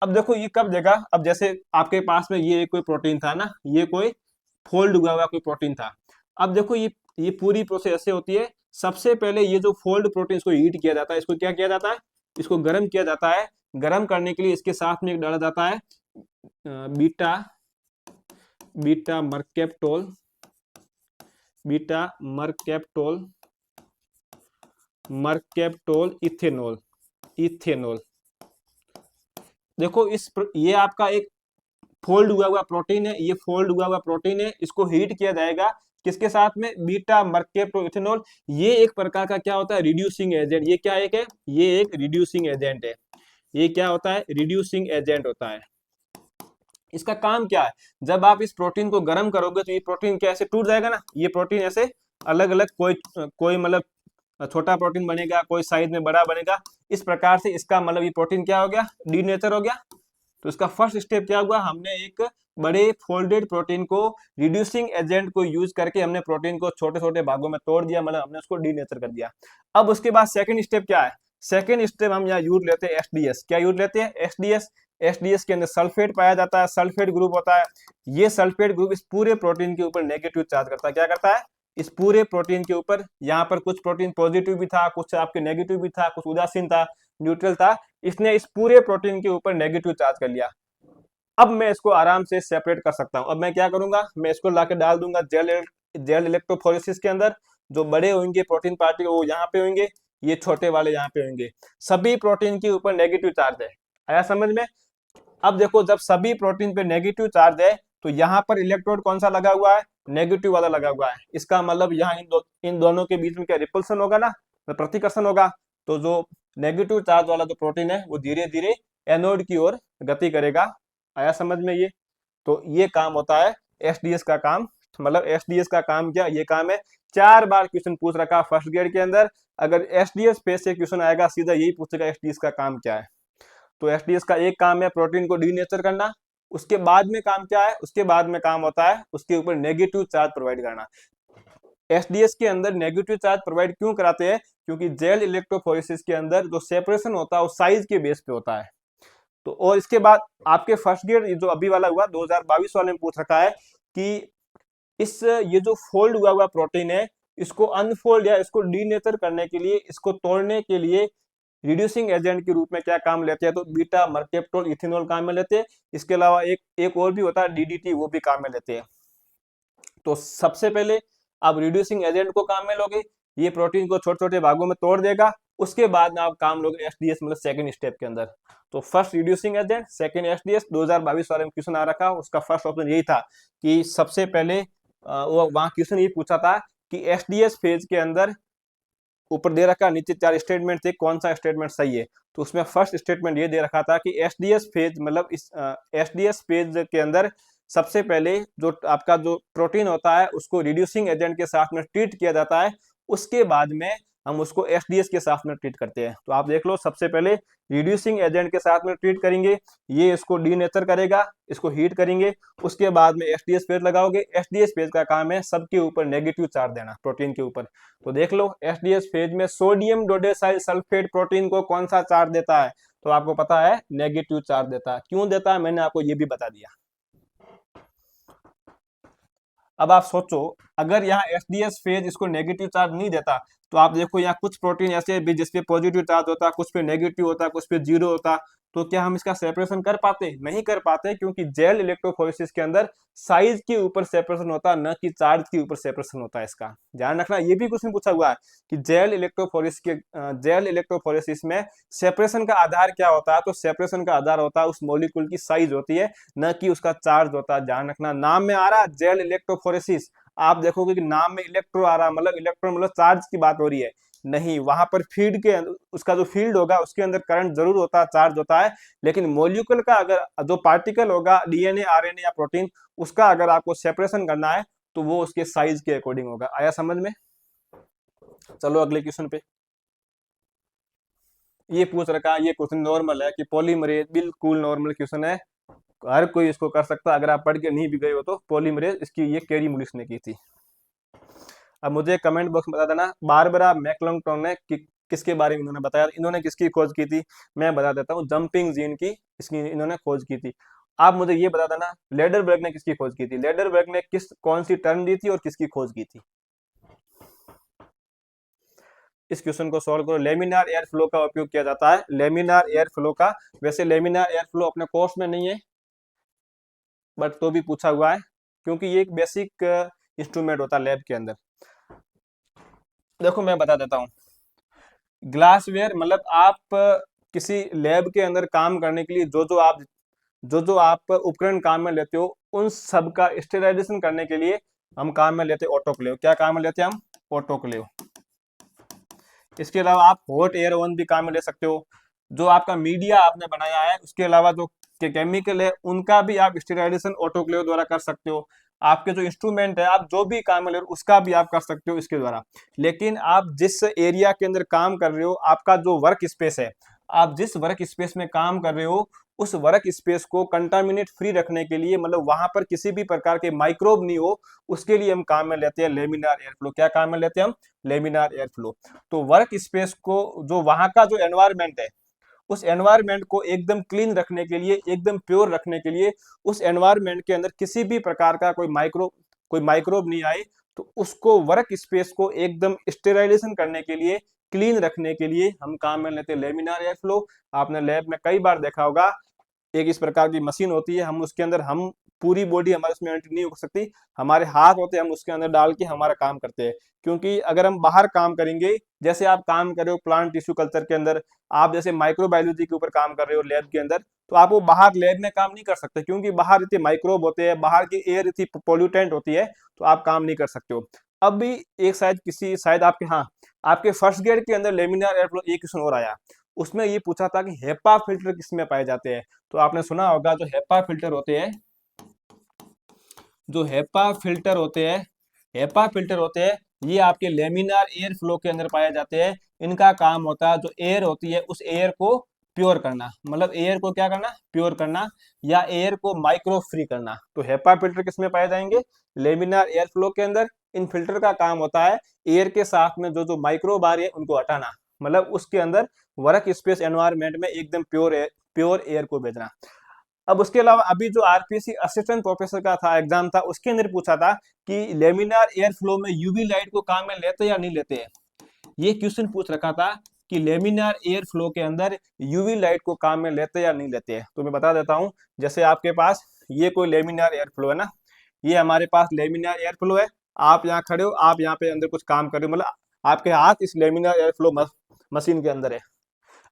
अब देखो ये कब देगा, अब जैसे आपके पास में ये कोई प्रोटीन था ना, ये कोई फोल्ड हुआ हुआ कोई प्रोटीन था। अब देखो ये पूरी प्रोसेस ऐसे होती है, सबसे पहले ये जो फोल्ड प्रोटीन, इसको हीट किया जाता है, इसको क्या किया जाता है, इसको गर्म किया जाता है। गर्म करने के लिए इसके साथ में एक डाला जाता है beta beta mercaptol, beta mercaptol, mercaptol ethanol, ethanol. देखो ये आपका एक फोल्ड हुआ हुआ प्रोटीन है, ये फोल्ड हुआ हुआ प्रोटीन है, इसको हीट किया जाएगा किसके साथ में, बीटा मर्केप्टोल। ये एक प्रकार का क्या होता है, रिड्यूसिंग एजेंट। ये क्या एक है, ये एक रिड्यूसिंग एजेंट है। ये क्या होता है, रिड्यूसिंग एजेंट होता है। इसका काम क्या है, जब आप इस प्रोटीन को गर्म करोगे तो ये प्रोटीन क्या ऐसे टूट जाएगा ना, ये प्रोटीन ऐसे अलग अलग, कोई कोई मतलब छोटा प्रोटीन बनेगा, कोई साइज में बड़ा बनेगा। इस प्रकार से इसका मतलब ये प्रोटीन क्या हो गया, डीनेचर हो गया। तो इसका फर्स्ट स्टेप क्या हुआ, हमने एक बड़े फोल्डेड प्रोटीन को, रिड्यूसिंग एजेंट को यूज करके हमने प्रोटीन को छोटे छोटे भागों में तोड़ दिया, मतलब हमने उसको डीनेचर कर दिया। अब उसके बाद सेकंड स्टेप क्या है, सेकंड स्टेप हम यहाँ यूज लेते हैं एसडीएस। क्या यूज लेते हैं, एसडीएस। एसडीएस के अंदर सल्फेट पाया जाता है, सल्फेट ग्रुप होता है। ये सल्फेट ग्रुप इस पूरे प्रोटीन के ऊपर नेगेटिव चार्ज करता है। क्या करता है, इस पूरे प्रोटीन के ऊपर, यहाँ पर कुछ प्रोटीन पॉजिटिव भी था, कुछ आपके नेगेटिव भी था, कुछ उदासीन था, न्यूट्रल था। इसने इस पूरे प्रोटीन के ऊपर नेगेटिव चार्ज कर लिया। अब मैं इसको आराम से सेपरेट कर सकता हूँ। अब मैं क्या करूंगा, मैं इसको लाके डाल दूंगा जेल इलेक्ट्रोफोरेसिस के अंदर। जो बड़े होंगे प्रोटीन पार्टिकल वो यहाँ पे होंगे, ये छोटे वाले यहाँ पे होंगे। सभी प्रोटीन के ऊपर नेगेटिव चार्ज है, आया समझ में। अब देखो, जब सभी प्रोटीन पे नेगेटिव चार्ज है तो यहाँ पर इलेक्ट्रोड कौन सा लगा हुआ है, नेगेटिव वाला लगा हुआ है। इसका मतलब यहाँ इन दोनों के बीच में क्या रिपल्सन होगा ना, तो प्रतिकर्षण होगा। तो जो नेगेटिव चार्ज वाला जो प्रोटीन है वो धीरे धीरे एनोड की ओर गति करेगा, आया समझ में ये। तो ये काम होता है एसडीएस का काम। मतलब एसडीएस का काम क्या, ये काम है। 4 बार क्वेश्चन पूछ रखा फर्स्ट ग्रेड के अंदर, अगर एसडीएस पे से क्वेश्चन आएगा सीधा यही पूछेगा एसडीएस का काम क्या है। तो एसडीएस का एक काम है प्रोटीन को डीनेचर करना। उसके बाद में काम क्या है, उसके बाद में काम होता है उसके ऊपर नेगेटिव चार्ज प्रोवाइड करना। एसडीएस के अंदर नेगेटिव चार्ज प्रोवाइड क्यों कराते हैं, क्योंकि जेल इलेक्ट्रोफोरेसिस के अंदर जो सेपरेशन होता है वो साइज के बेस पे होता है। तो और इसके बाद आपके फर्स्ट ग्रेड जो अभी वाला हुआ 2022 वाले में पूछ रखा है कि ये जो फोल्ड हुआ हुआ प्रोटीन है, इसको अनफोल्ड या इसको डीनेचर करने के लिए, इसको तोड़ने के लिए रिड्यूसिंग एजेंट के रूप में क्या काम लेते हैं, तो बीटा मर्केप्टोल इथेनॉल काम में लेते हैं। इसके अलावा एक और भी होता है डीडीटी, वो भी काम में लेते हैं। तो सबसे पहले आप रिड्यूसिंग एजेंट को काम में लोगे, ये प्रोटीन को छोटे छोटे भागों में तोड़ देगा। उसके बाद में आप काम लोगे एसडीएस मतलब सेकंड स्टेप के अंदर। तो first reducing agent, second SDS. 2022 वाले में क्वेश्चन आ रखा, उसका फर्स्ट ऑप्शन यही था कि सबसे पहले वो वहां क्वेश्चन ये पूछा था कि एसडीएस फेज के अंदर ऊपर दे रखा, नीचे 4 स्टेटमेंट थे, कौन सा स्टेटमेंट सही है। तो उसमें फर्स्ट स्टेटमेंट ये दे रखा था कि एसडीएस फेज मतलब इस एसडीएस फेज के अंदर सबसे पहले जो आपका जो प्रोटीन होता है उसको रिड्यूसिंग एजेंट के साथ में ट्रीट किया जाता है, उसके बाद में हम उसको एसडीएस के साथ में ट्रीट करते हैं। तो आप देख लो, सबसे पहले रिड्यूसिंग एजेंट के साथ में ट्रीट करेंगे, ये इसको डीनेचर करेगा, इसको हीट करेंगे। उसके बाद में एसडीएस फेज लगाओगे। एसडीएस फेज का काम है सबके ऊपर नेगेटिव चार्ज देना, प्रोटीन के ऊपर। तो देख लो एसडीएस फेज में सोडियम डोडेसाइल सल्फेट प्रोटीन को कौन सा चार्ज देता है, तो आपको पता है नेगेटिव चार्ज देता है। क्यों देता है मैंने आपको ये भी बता दिया। अब आप सोचो, अगर यहाँ एसडीएस फेज इसको नेगेटिव चार्ज नहीं देता, तो आप देखो यहाँ कुछ प्रोटीन ऐसे भी जिसपे पॉजिटिव चार्ज होता है, कुछ पे नेगेटिव होता है, कुछ पे जीरो होता है। तो क्या हम इसका सेपरेशन कर पाते, नहीं कर पाते, क्योंकि जेल इलेक्ट्रोफोरेसिस के अंदर साइज के ऊपर सेपरेशन होता है, न कि चार्ज के ऊपर सेपरेशन होता है। इसका ध्यान रखना। ये भी क्वेश्चन पूछा हुआ है कि जेल इलेक्ट्रोफोरेसिस में सेपरेशन का आधार क्या होता है, तो सेपरेशन का आधार होता है उस मॉलिक्यूल की साइज होती है, न कि उसका चार्ज होता है। ध्यान रखना, नाम में आ रहा है जेल इलेक्ट्रोफोरेसिस, आप देखोगे कि नाम में इलेक्ट्रो आ रहा है, मतलब इलेक्ट्रॉन मतलब चार्ज की बात हो रही है। नहीं, वहां पर फीड के उसका जो फील्ड होगा उसके अंदर करंट जरूर होता है, चार्ज होता है, लेकिन मॉलिक्यूल का अगर जो पार्टिकल होगा डीएनए आरएनए या प्रोटीन, उसका अगर आपको सेपरेशन करना है तो वो उसके साइज के अकॉर्डिंग होगा। आया समझ में। चलो अगले क्वेश्चन पे। ये पूछ रखा है, ये क्वेश्चन नॉर्मल है कि पॉलीमरेज, बिल्कुल नॉर्मल क्वेश्चन है, हर कोई इसको कर सकता है। अगर आप पढ़ के नहीं भी गए हो तो पॉलीमरेज इसकी ये कैरी मुलिस ने की थी। अब मुझे कमेंट बॉक्स में बता देना बारबरा मैकलॉन्गटन ने किसके बारे में इन्होंने बताया, इन्होंने किसकी खोज की थी। मैं बता देता हूँ, जंपिंग जीन की इसकी इन्होंने खोज की थी। आप मुझे ये बता देना लेडरबर्ग ने किसकी खोज की थी, लेडरबर्ग ने कौन सी टर्म दी थी और किसकी खोज की थी। इस क्वेश्चन को सॉल्व करो। लेमिनार एयर फ्लो का उपयोग किया जाता है, लेमिनार एयर फ्लो का। वैसे लेमिनार एयर फ्लो अपने कोर्स में नहीं है, बट तो भी पूछा हुआ है, क्योंकि ये एक बेसिक इंस्ट्रूमेंट होता है लैब के अंदर। देखो मैं बता देता हूँ, ग्लासवेयर मतलब आप किसी लैब के अंदर काम करने के लिए जो आप उपकरण काम में लेते हो, उन सब का स्टेरिलाइजेशन करने के लिए हम काम में लेते हैं ऑटोक्लेव। क्या काम में लेते हैं हम, ऑटोक्लेव। इसके अलावा आप हॉट एयर ओवन भी काम में ले सकते हो। जो आपका मीडिया आपने बनाया है उसके अलावा जो केमिकल है उनका भी आप स्टेरिलाइजेशन ऑटोक्लेव द्वारा कर सकते हो। आपके जो इंस्ट्रूमेंट है, आप जो भी काम में ले रहे हो उसका भी आप कर सकते हो इसके द्वारा। लेकिन आप जिस एरिया के अंदर काम कर रहे हो, आपका जो वर्क स्पेस है, आप जिस वर्क स्पेस में काम कर रहे हो उस वर्क स्पेस को कंटामिनेट फ्री रखने के लिए, मतलब वहां पर किसी भी प्रकार के माइक्रोब नहीं हो, उसके लिए हम काम में लेते हैं लेमिनार एयर फ्लो। क्या काम में लेते हैं हम, लेमिनार एयर फ्लो। तो वर्क स्पेस को, जो वहां का जो एनवायरमेंट है, उस एनवायरमेंट को एकदम क्लीन रखने के लिए, एकदम प्योर रखने के लिए, उस एनवायरमेंट के अंदर किसी भी प्रकार का कोई माइक्रोब नहीं आए, तो उसको वर्क स्पेस को एकदम स्टेराइजेशन करने के लिए, क्लीन रखने के लिए हम काम में लेते हैं लेमिनार एयर फ्लो। आपने लैब में कई बार देखा होगा, एक इस प्रकार की मशीन होती है, हम उसके अंदर हम पूरी बॉडी हमारे उसमें एंट्री नहीं हो सकती, हमारे हाथ होते हैं, हम उसके अंदर डाल के हमारा काम करते हैं। क्योंकि अगर हम बाहर काम करेंगे, जैसे आप काम कर रहे हो प्लांट टिश्यू कल्चर के अंदर, आप जैसे माइक्रोबायोलॉजी के ऊपर काम कर रहे हो लैब के अंदर, तो आप वो बाहर लैब में काम नहीं कर सकते, क्योंकि बाहर इतने माइक्रोब होते हैं, बाहर की एयर इतनी पोल्यूटेंट होती है, तो आप काम नहीं कर सकते हो। अब भी एक शायद आपके, हाँ, आपके फर्स्ट ग्रेड के अंदर लेमिनार एयर फ्लो एक क्वेश्चन और आया, उसमें ये पूछा था कि हेपा फिल्टर किसमें पाए जाते हैं। तो आपने सुना होगा जो हेपा फिल्टर होते हैं, जो हेपा फिल्टर होते हैं, हेपा फिल्टर होते हैं, ये आपके लेमिनार एयर फ्लो के अंदर पाए जाते हैं। इनका काम होता है जो एयर होती है उस एयर को प्योर करना, मतलब एयर को क्या करना, प्योर करना, या एयर को माइक्रो फ्री करना। तो हेपा फिल्टर किसमें पाए जाएंगे, लेमिनार एयर फ्लो के अंदर। इन फिल्टर का काम होता है एयर के साथ में जो जो माइक्रोब आ रही है उनको हटाना, मतलब उसके अंदर वर्क स्पेस एनवायरनमेंट में एकदम प्योर एयर को भेजना। अब उसके अलावा अभी जो आरपीएससी असिस्टेंट प्रोफेसर का था एग्जाम था, उसके अंदर पूछा था कि लेमिनार एयर फ्लो में यूवी लाइट को काम में लेते या नहीं लेते हैं। ये क्वेश्चन पूछ रखा था कि लेमिनार एयर फ्लो के अंदर यूवी लाइट को काम में लेते या नहीं लेते हैं। तो मैं बता देता हूँ, जैसे आपके पास ये कोई लेमिनार एयर फ्लो है ना, ये हमारे पास लेमिनार एयर फ्लो है, आप यहाँ खड़े हो, आप यहाँ पे अंदर कुछ काम कर रहे हो, मतलब आपके हाथ इस लेमिनार एयर फ्लो मशीन के अंदर है।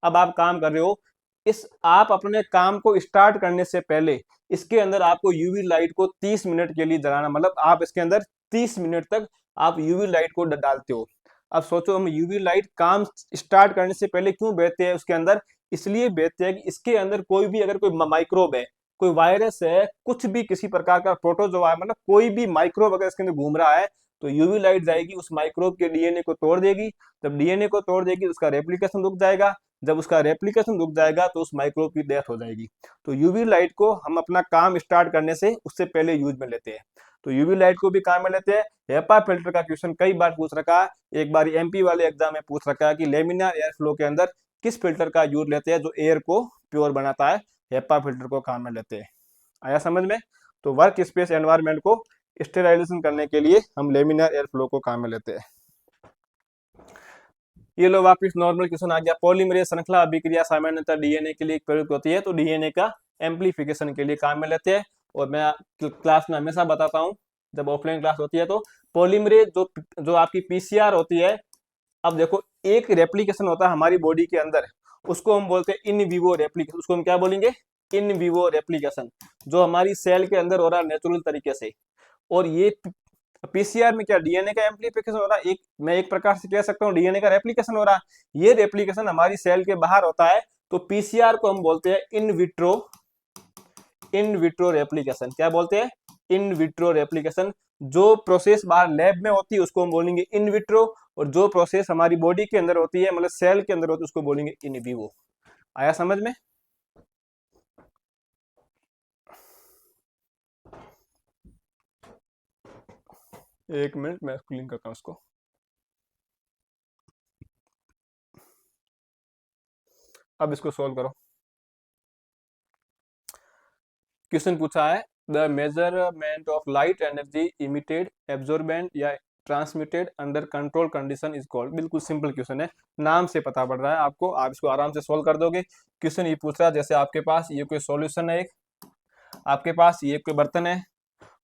अब आप काम कर रहे हो, इस आप अपने काम को स्टार्ट करने से पहले इसके अंदर आपको यूवी लाइट को 30 मिनट के लिए जलाना, मतलब आप इसके अंदर 30 मिनट तक आप यूवी लाइट को डालते हो। अब सोचो, हम यूवी लाइट काम स्टार्ट करने से पहले क्यों भेजते हैं उसके अंदर, इसलिए भेजते हैं कि इसके अंदर कोई भी अगर कोई माइक्रोब है, कोई वायरस है, कुछ भी किसी प्रकार का प्रोटोजोआ है, मतलब कोई भी माइक्रोब अगर इसके अंदर घूम रहा है, तो यूवी लाइट जाएगी उस माइक्रोब के डीएनए को तोड़ देगी। जब डीएनए को तोड़ देगी उसका रेप्लिकेशन रुक जाएगा, जब उसका रेप्लिकेशन रुक जाएगा तो उस माइक्रोब की डेथ हो जाएगी। तो यूवी लाइट को हम अपना काम स्टार्ट करने से उससे पहले यूज में लेते हैं, तो यूवी लाइट को भी काम में लेते हैं। हेपा फिल्टर का क्वेश्चन कई बार पूछ रखा है, एक बार एमपी वाले एग्जाम में पूछ रखा है कि लेमिनार एयर फ्लो के अंदर किस फिल्टर का यूज लेते हैं जो एयर को प्योर बनाता है, हेपा फिल्टर को काम में लेते हैं। आया समझ में। तो वर्क स्पेस एनवायरनमेंट को स्टेराइजेशन करने के लिए हम लेमिनार एयर फ्लो को काम में लेते हैं। ये लो वापिस नॉर्मल क्वेश्चन आ गया, पॉलीमरेज श्रृंखला अभिक्रिया सामान्यतः डीएनए के लिए प्रयुक्त होती है, तो डीएनए का एम्प्लीफिकेशन के लिए काम में लेते हैं। और मैं क्लास में हमेशा बताता हूँ जब ऑफलाइन क्लास होती है, तो पॉलीमरेज जो जो आपकी पीसीआर होती है, अब देखो एक रेप्लिकेशन होता है हमारी बॉडी के अंदर, उसको हम बोलते हैं इन विवो रेप्लिकेशन, उसको हम क्या बोलेंगे, इन विवो रेप्लिकेशन, जो हमारी सेल के अंदर हो रहा है नेचुरल तरीके से। और ये पीसीआर में क्या डीएनए का एम्प्लीफिकेशन हो रहा है, मैं एक प्रकार से कह सकता हूँ डीएनए का रेप्लिकेशन हो रहा है। ये रेप्लिकेशन हमारी सेल के बाहर होता है, तो पीसीआर को हम बोलते हैं इन विट्रो रेप्लिकेशन। क्या बोलते हैं, इन विट्रो रेप्लिकेशन। जो प्रोसेस बाहर लैब में होती है उसको हम बोलेंगे इन विट्रो, और जो प्रोसेस हमारी बॉडी के अंदर होती है, मतलब सेल के अंदर होती है, उसको बोलेंगे इन विवो। आया समझ में। एक मिनट मैं क्लीन करता हूँ उसको। अब इसको सोल्व करो। क्वेश्चन पूछा है, the measurement of light energy emitted, absorbent या transmitted under control condition is called. बिल्कुल सिंपल क्वेश्चन है, नाम से पता पड़ रहा है आपको, आप इसको आराम से सोल्व कर दोगे। क्वेश्चन ये पूछ रहा है, जैसे आपके पास ये कोई सॉल्यूशन है, एक आपके पास ये कोई बर्तन है,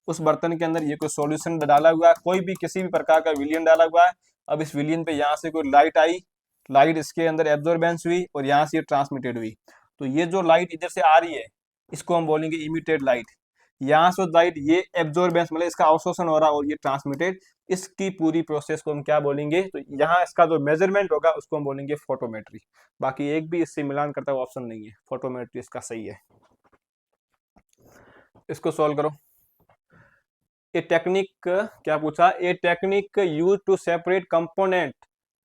उस बर्तन के अंदर ये कोई सॉल्यूशन डाला हुआ है, कोई भी किसी भी प्रकार का विलियन डाला हुआ है। अब इस विलियन पे यहाँ से कोई लाइट आई, लाइट इसके अंदर एब्जॉर्बेंस हुई और यहाँ से ये ट्रांसमिटेड हुई। तो ये जो लाइट इधर से आ रही है इसको हम बोलेंगे इमिटेड लाइट। यहाँ से लाइट ये एब्जॉर्बेंस मतलब इसका अवशोषण हो रहा है और ये ट्रांसमिटेड, इसकी पूरी प्रोसेस को हम क्या बोलेंगे, तो यहाँ इसका जो मेजरमेंट होगा उसको हम बोलेंगे फोटोमेट्री। बाकी एक भी इससे मिलान करता हुआ ऑप्शन नहीं है, फोटोमेट्री इसका सही है। इसको सॉल्व करो। ए टेक्निक क्या पूछा, a technique use to separate component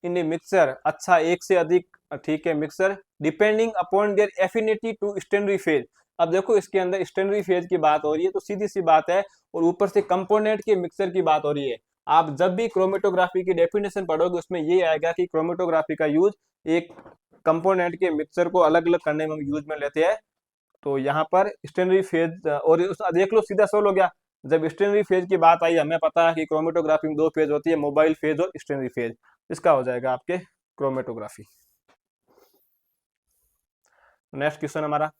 in a mixer. अच्छा, एक से अधिक, ठीक है, mixer depending upon their affinity to stationary phase. अब देखो इसके अंदर स्टेनरी फेज की बात हो रही है, तो सीधी सी बात है, और ऊपर से कंपोनेंट के मिक्सर की बात हो रही है। आप जब भी क्रोमेटोग्राफी की डेफिनेशन पढ़ोगे उसमें ये आएगा कि क्रोमेटोग्राफी का यूज एक कंपोनेंट के मिक्सर को अलग अलग करने में यूज में लेते हैं। तो यहाँ पर स्टेनरी फेज, और देख लो सीधा सोल्व हो गया। जब स्टेनरी फेज की बात आई, हमें पता है कि क्रोमेटोग्राफी में दो फेज होती है, मोबाइल फेज और स्टेनरी फेज, इसका हो जाएगा आपके क्रोमेटोग्राफी। नेक्स्ट क्वेश्चन हमारा,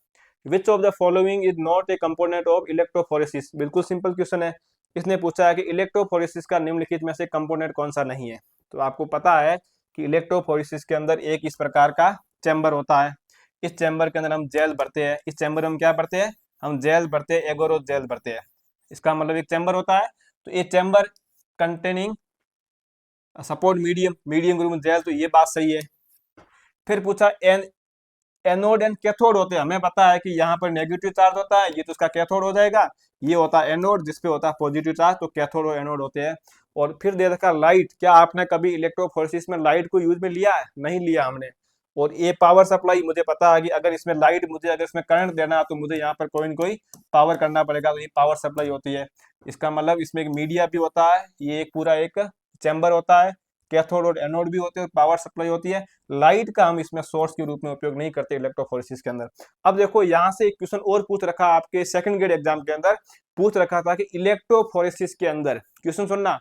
विच of the following is not a component of electrophoresis. बिल्कुल सिंपल क्वेश्चन है। इसने पूछा है कि इलेक्ट्रोफोरेसिस का निम्नलिखित में से कंपोनेंट कौन सा नहीं है। तो आपको पता है कि इलेक्ट्रोफोरेसिस के अंदर एक इस प्रकार का चैम्बर होता है। इस चैम्बर के अंदर हम जेल भरते हैं। इस चैम्बर में हम क्या भरते हैं? हम जेल भरते हैं, एगोरोस जेल भरते हैं। इसका मतलब एक चैम्बर होता है। तो ये chamber containing support medium, medium group gel, तो ये बात सही है। फिर पूछा एनोड एंड कैथोड होते हैं। हमें पता है कि यहाँ पर नेगेटिव चार्ज होता है, ये तो उसका कैथोड हो जाएगा। ये होता है एनोड जिसपे होता है पॉजिटिव चार्ज, तो कैथोड और एनोड होते हैं। और फिर दे रखा लाइट। क्या आपने कभी इलेक्ट्रोफोरेसिस में लाइट को यूज में लिया है? नहीं लिया हमने। और ये पावर सप्लाई, मुझे पता है कि अगर इसमें लाइट, मुझे अगर इसमें करंट देना है तो मुझे यहाँ पर कोई न कोई पावर करना पड़ेगा, तो ये पावर सप्लाई होती है। इसका मतलब इसमें एक मीडिया भी होता है, ये एक पूरा एक चैम्बर होता है, कैथोड और एनोड भी होते हैं, पावर सप्लाई होती है। लाइट का हम इसमें सोर्स के रूप में उपयोग नहीं करते इलेक्ट्रोफोरेसिस के अंदर। अब देखो यहाँ से एक क्वेश्चन और पूछ रखा आपके सेकंड ग्रेड एग्जाम के अंदर, पूछ रखा था कि इलेक्ट्रोफोरेसिस के अंदर, क्वेश्चन सुनना।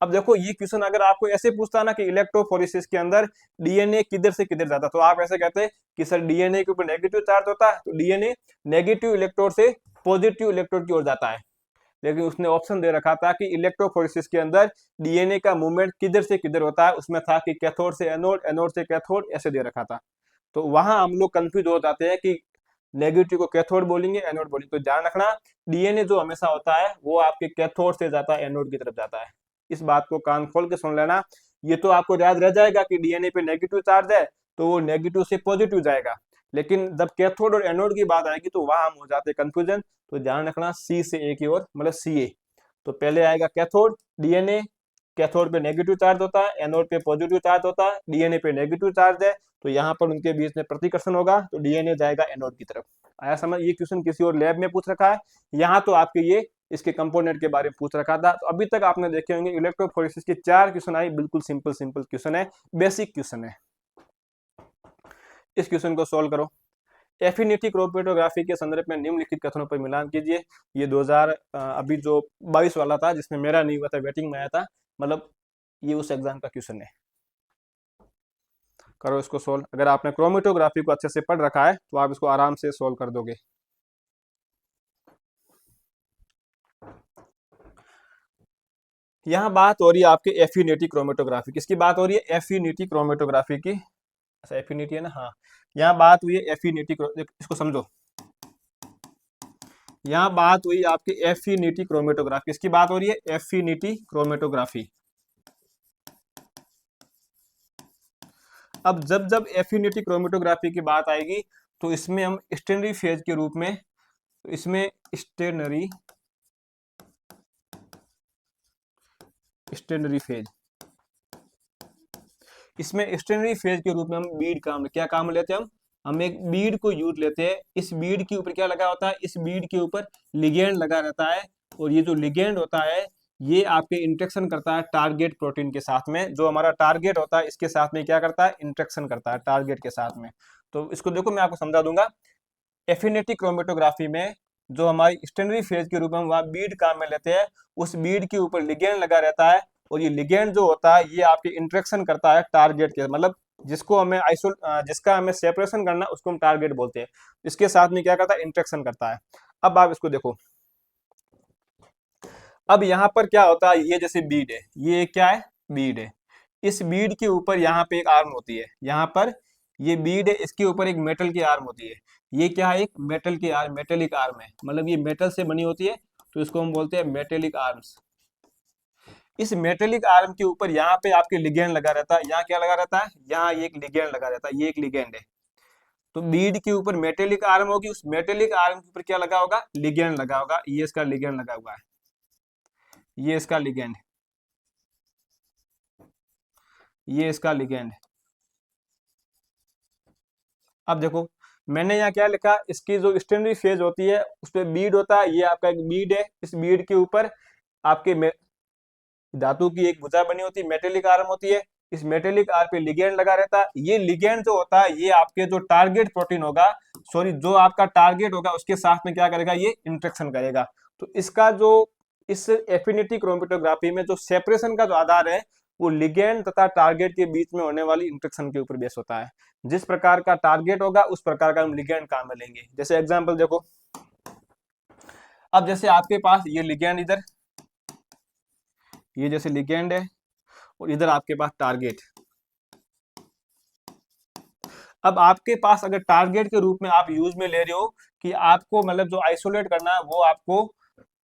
अब देखो ये क्वेश्चन अगर आपको ऐसे पूछता ना कि इलेक्ट्रोफोरेसिस के अंदर डीएनए किधर से किधर जाता, तो आप ऐसे कहते कि सर डीएनए के ऊपर नेगेटिव चार्ज होता है, तो डीएनए नेगेटिव इलेक्ट्रोड से पॉजिटिव इलेक्ट्रोड की ओर जाता है। लेकिन उसने ऑप्शन दे रखा था कि इलेक्ट्रोफोरेसिस के अंदर डीएनए का मूवमेंट किधर से किधर होता है, उसमें था कि कैथोड से एनोड, एनोड से कैथोड, ऐसे दे रखा था। तो वहां हम लोग कंफ्यूज हो जाते हैं कि नेगेटिव को कैथोड बोलेंगे, एनोड बोलेंगे। तो ध्यान रखना, डीएनए जो हमेशा होता है वो आपके कैथोड से जाता है, एनोड की तरफ जाता है। इस बात को कान खोल के सुन लेना। ये तो आपको याद रह जाएगा कि डीएनए पे नेगेटिव चार्ज है तो वो नेगेटिव से पॉजिटिव जाएगा, लेकिन जब कैथोड और एनोड की बात आएगी तो वहां हम हो जाते हैं कंफ्यूजन। तो ध्यान रखना, सी से ए की ओर, मतलब सी ए। तो पहले आएगा कैथोड, डीएनए, कैथोड पे नेगेटिव चार्ज होता है, एनोड पे पॉजिटिव चार्ज होता है, डीएनए पे नेगेटिव चार्ज है, तो यहाँ पर उनके बीच में प्रतिकर्षण होगा, तो डीएनए जाएगा एनोड की तरफ। आया समझ? ये क्वेश्चन किसी और लैब में पूछ रखा है, यहाँ तो आपके ये इसके कंपोनेंट के बारे में पूछ रखा था। तो अभी तक आपने देखे होंगे इलेक्ट्रोफोरेसिस के 4 क्वेश्चन आई, बिल्कुल सिंपल सिंपल क्वेश्चन है, बेसिक क्वेश्चन है। इस क्वेश्चन को सोल्व करो। एफिनिटी क्रोमेटोग्राफी के संदर्भ में निम्नलिखित कथनों पर मिलान कीजिए। ये 2000 अभी जो 22 वाला था जिसमें मेरा नहीं हुआ था, वेटिंग में आया था, मतलब ये उस एग्जाम का क्वेश्चन है। करो इसको सोल्व। अगर आपने क्रोमेटोग्राफी को अच्छे से पढ़ रखा है तो आप इसको आराम से सोल्व कर दोगे। यहाँ बात हो रही है आपके एफिनिटी क्रोमेटोग्राफी। किसकी बात हो रही है? एफिनिटी क्रोमेटोग्राफी की। अच्छा एफिनिटी है ना, हाँ। यहाँ बात हुई है एफिनिटी, इसको समझो। यहाँ बात हुई आपकी एफिनिटी क्रोमेटोग्राफी। किसकी बात हो रही है? Affinity chromatography. अब जब जब एफिनिटी क्रोमेटोग्राफी की बात आएगी तो इसमें हम स्टेनरी फेज के रूप में, तो इसमें स्टेनरी फेज, इसमें स्टेनरी फेज के रूप में हम बीड काम, क्या काम लेते हैं? हम एक बीड को यूज लेते हैं। इस बीड के ऊपर क्या लगा होता है? इस बीड के ऊपर लिगेंड लगा रहता है, और ये जो लिगेंड होता है ये आपके इंटरेक्शन करता है टारगेट प्रोटीन के साथ में। जो हमारा टारगेट होता है इसके साथ में क्या करता है? इंटरेक्शन करता है टारगेट के साथ में। तो इसको देखो मैं आपको समझा दूंगा। एफिनिटी क्रोमेटोग्राफी में जो हमारी स्टेनरी फेज के रूप में हम वहाँ बीड काम में लेते हैं, उस बीड के ऊपर लिगेंड लगा रहता है, और ये लिगेंड जो होता है ये आपके इंटरेक्शन करता है टारगेट के, मतलब जिसको हमें जिसका हमें सेपरेशन करना उसको हम टारगेट बोलते हैं। इसके साथ में क्या करता है? इंटरेक्शन करता है। अब आप इसको देखो। अब यहाँ पर क्या होता है? ये जैसे बीड है, ये क्या है? बीड है। इस बीड के ऊपर यहाँ पे एक आर्म होती है, यहाँ पर ये बीड है, इसके ऊपर एक मेटल की आर्म होती है। ये क्या है? एक मेटल की आर्म, मेटेलिक आर्म है, मतलब ये मेटल से बनी होती है, तो इसको हम बोलते हैं मेटेलिक आर्म्स। इस मेटेलिक आर्म के ऊपर यहाँ पे आपके लिगेंड लगा रहता है। यहाँ क्या लगा रहता है? यहाँ ये एक लिगेंड लगा रहता है, ये एक लिगेंड है। तो बीड के ऊपर मेटेलिक आर्म होगी, उस मेटेलिक आर्म के ऊपर क्या लगा होगा? लिगेंड लगा होगा। ये इसका लिगेंड लगा हुआ है, ये इसका लिगेंड, ये इसका लिगेंड। अब देखो मैंने यहाँ क्या लिखा, इसकी जो स्टेनरी फेज होती है उस पर बीड होता है, ये आपका एक बीड है। इस बीड के ऊपर आपके धातु की एक भुजा बनी होती है, मेटेलिक आर्म होती है। इस मेटेलिक आर्म पे लिगेंड लगा रहता है। ये लिगेंड जो होता है ये आपके जो टारगेट प्रोटीन होगा, सॉरी जो आपका टारगेट होगा उसके साथ में क्या करेगा? ये इंटरेक्शन करेगा। तो इसका जो इस एफिनिटी क्रोमेटोग्राफी में जो सेपरेशन का जो आधार है वो लिगेंड तथा टारगेट के बीच में होने वाली इंटरेक्शन के ऊपर बेस होता है। जिस प्रकार का टारगेट होगा उस प्रकार का हम लिगेंड काम में लेंगे। जैसे एग्जांपल देखो, अब जैसे आपके पास ये लिगेंड इधर, ये जैसे लिगेंड है और इधर आपके पास टारगेट। अब आपके पास अगर टारगेट के रूप में आप यूज में ले रहे हो कि आपको मतलब जो आइसोलेट करना है वो आपको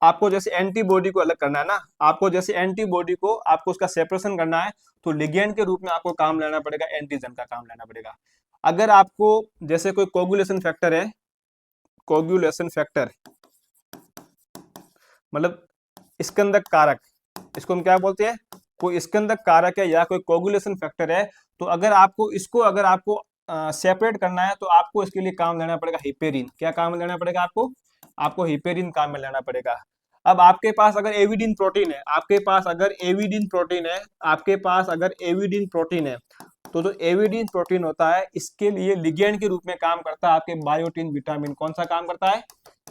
आपको जैसे एंटीबॉडी को अलग करना है ना, आपको जैसे एंटीबॉडी को आपको उसका सेपरेशन करना है, तो लिगेंड के रूप में आपको काम लेना पड़ेगा, एंटीजन का काम लेना पड़ेगा। अगर आपको जैसे कोई कोगुलेशन फैक्टर है, कोगुलेशन फैक्टर मतलब स्कंदक कारक, इसको हम क्या बोलते हैं, कोई स्कंदक कारक है या कोई कोगुलेशन फैक्टर है, तो अगर आपको सेपरेट करना है तो आपको इसके लिए काम लेना पड़ेगा हिपेरिन। क्या काम लेना पड़ेगा आपको? आपको हिपेरिन काम में लेना पड़ेगा। अब आपके पास अगर एविडिन प्रोटीन है, आपके पास अगर एविडिन प्रोटीन है, आपके पास अगर एविडिन प्रोटीन है, तो जो एविडिन प्रोटीन होता है इसके लिए लिगेंड के रूप में काम करता है आपके बायोटिन विटामिन। कौन सा काम करता है?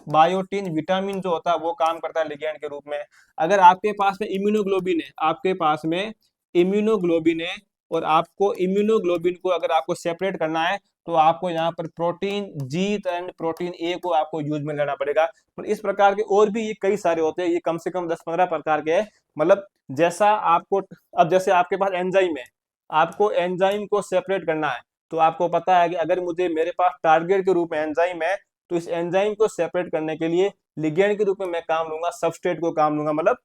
बायोटिन विटामिन जो होता है वो काम करता है लिगेंड के रूप में। अगर आपके पास में इम्यूनोग्लोबिन है, आपके पास में इम्यूनोग्लोबिन है और आपको इम्यूनोग्लोबिन को अगर आपको सेपरेट करना है तो आपको यहाँ पर protein G and protein A को आपको यूज में लेना पड़ेगा। और इस प्रकार के और भी ये कई सारे होते हैं, ये कम से कम 10-15 प्रकार के हैं। मतलब जैसा आपको, अब जैसे आपके पास एंजाइम है, आपको एंजाइम को सेपरेट करना है, तो आपको पता है कि अगर मुझे मेरे पास टारगेट के रूप में एंजाइम है तो इस एंजाइम को सेपरेट करने के लिए लिगेंड के रूप में मैं काम लूंगा, सबस्ट्रेट को काम लूंगा, मतलब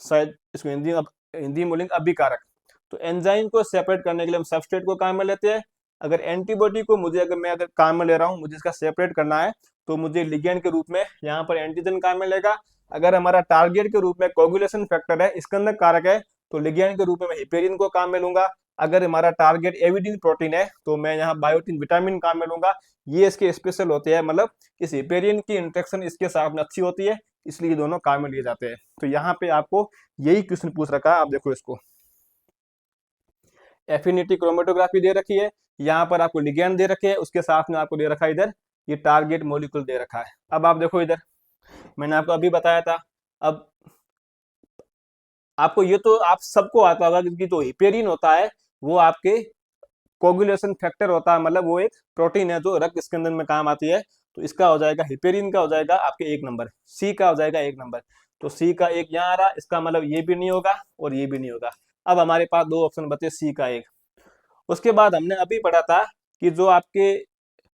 शायद इसको हिंदी में बोलेंगे अभिकारक। तो एंजाइम को सेपरेट करने के लिए हम सबस्ट्रेट को काम में लेते हैं। अगर एंटीबॉडी को अगर काम में ले रहा हूँ, मुझे इसका सेपरेट करना है, तो मुझे लिगेंड के रूप में यहाँ पर एंटीजन काम में लेगा। अगर हमारा टारगेट के रूप में कोगुलेशन फैक्टर है, स्कंदक कारक है, तो लिगेंड के रूप में मैं हिपेरिन को काम में लूंगा। अगर हमारा टारगेट एविडिन प्रोटीन है तो मैं यहाँ बायोटिन विटामिन काम में लूंगा। ये इसके स्पेशल होते हैं, मतलब इस हिपेरिन की इंटरेक्शन इसके साथ में अच्छी होती है, इसलिए दोनों काम में लिए जाते हैं। तो यहाँ पे आपको यही क्वेश्चन पूछ रखा है। आप देखो इसको, एफिनिटी क्रोमेटोग्राफी दे रखी है, यहाँ पर आपको लिगेंड दे रखे है, उसके साथ में आपको दे रखा है इधर ये टारगेट मॉलिक्यूल दे रखा है। अब आप देखो इधर, मैंने आपको अभी बताया था। अब आपको ये तो आप सबको आता होगा क्योंकि जो हिपेरिन होता है वो आपके कोगुलेशन फैक्टर होता है, मतलब वो एक प्रोटीन है जो रक्त स्कंदन में काम आती है। तो इसका हो जाएगा हिपेरिन का हो जाएगा आपके 1 नंबर, सी का हो जाएगा 1 नंबर। तो सी का 1 यहाँ आ रहा, इसका मतलब ये भी नहीं होगा और ये भी नहीं होगा। अब हमारे पास 2 ऑप्शन बचे, सी का 1। उसके बाद हमने अभी पढ़ा था कि जो आपके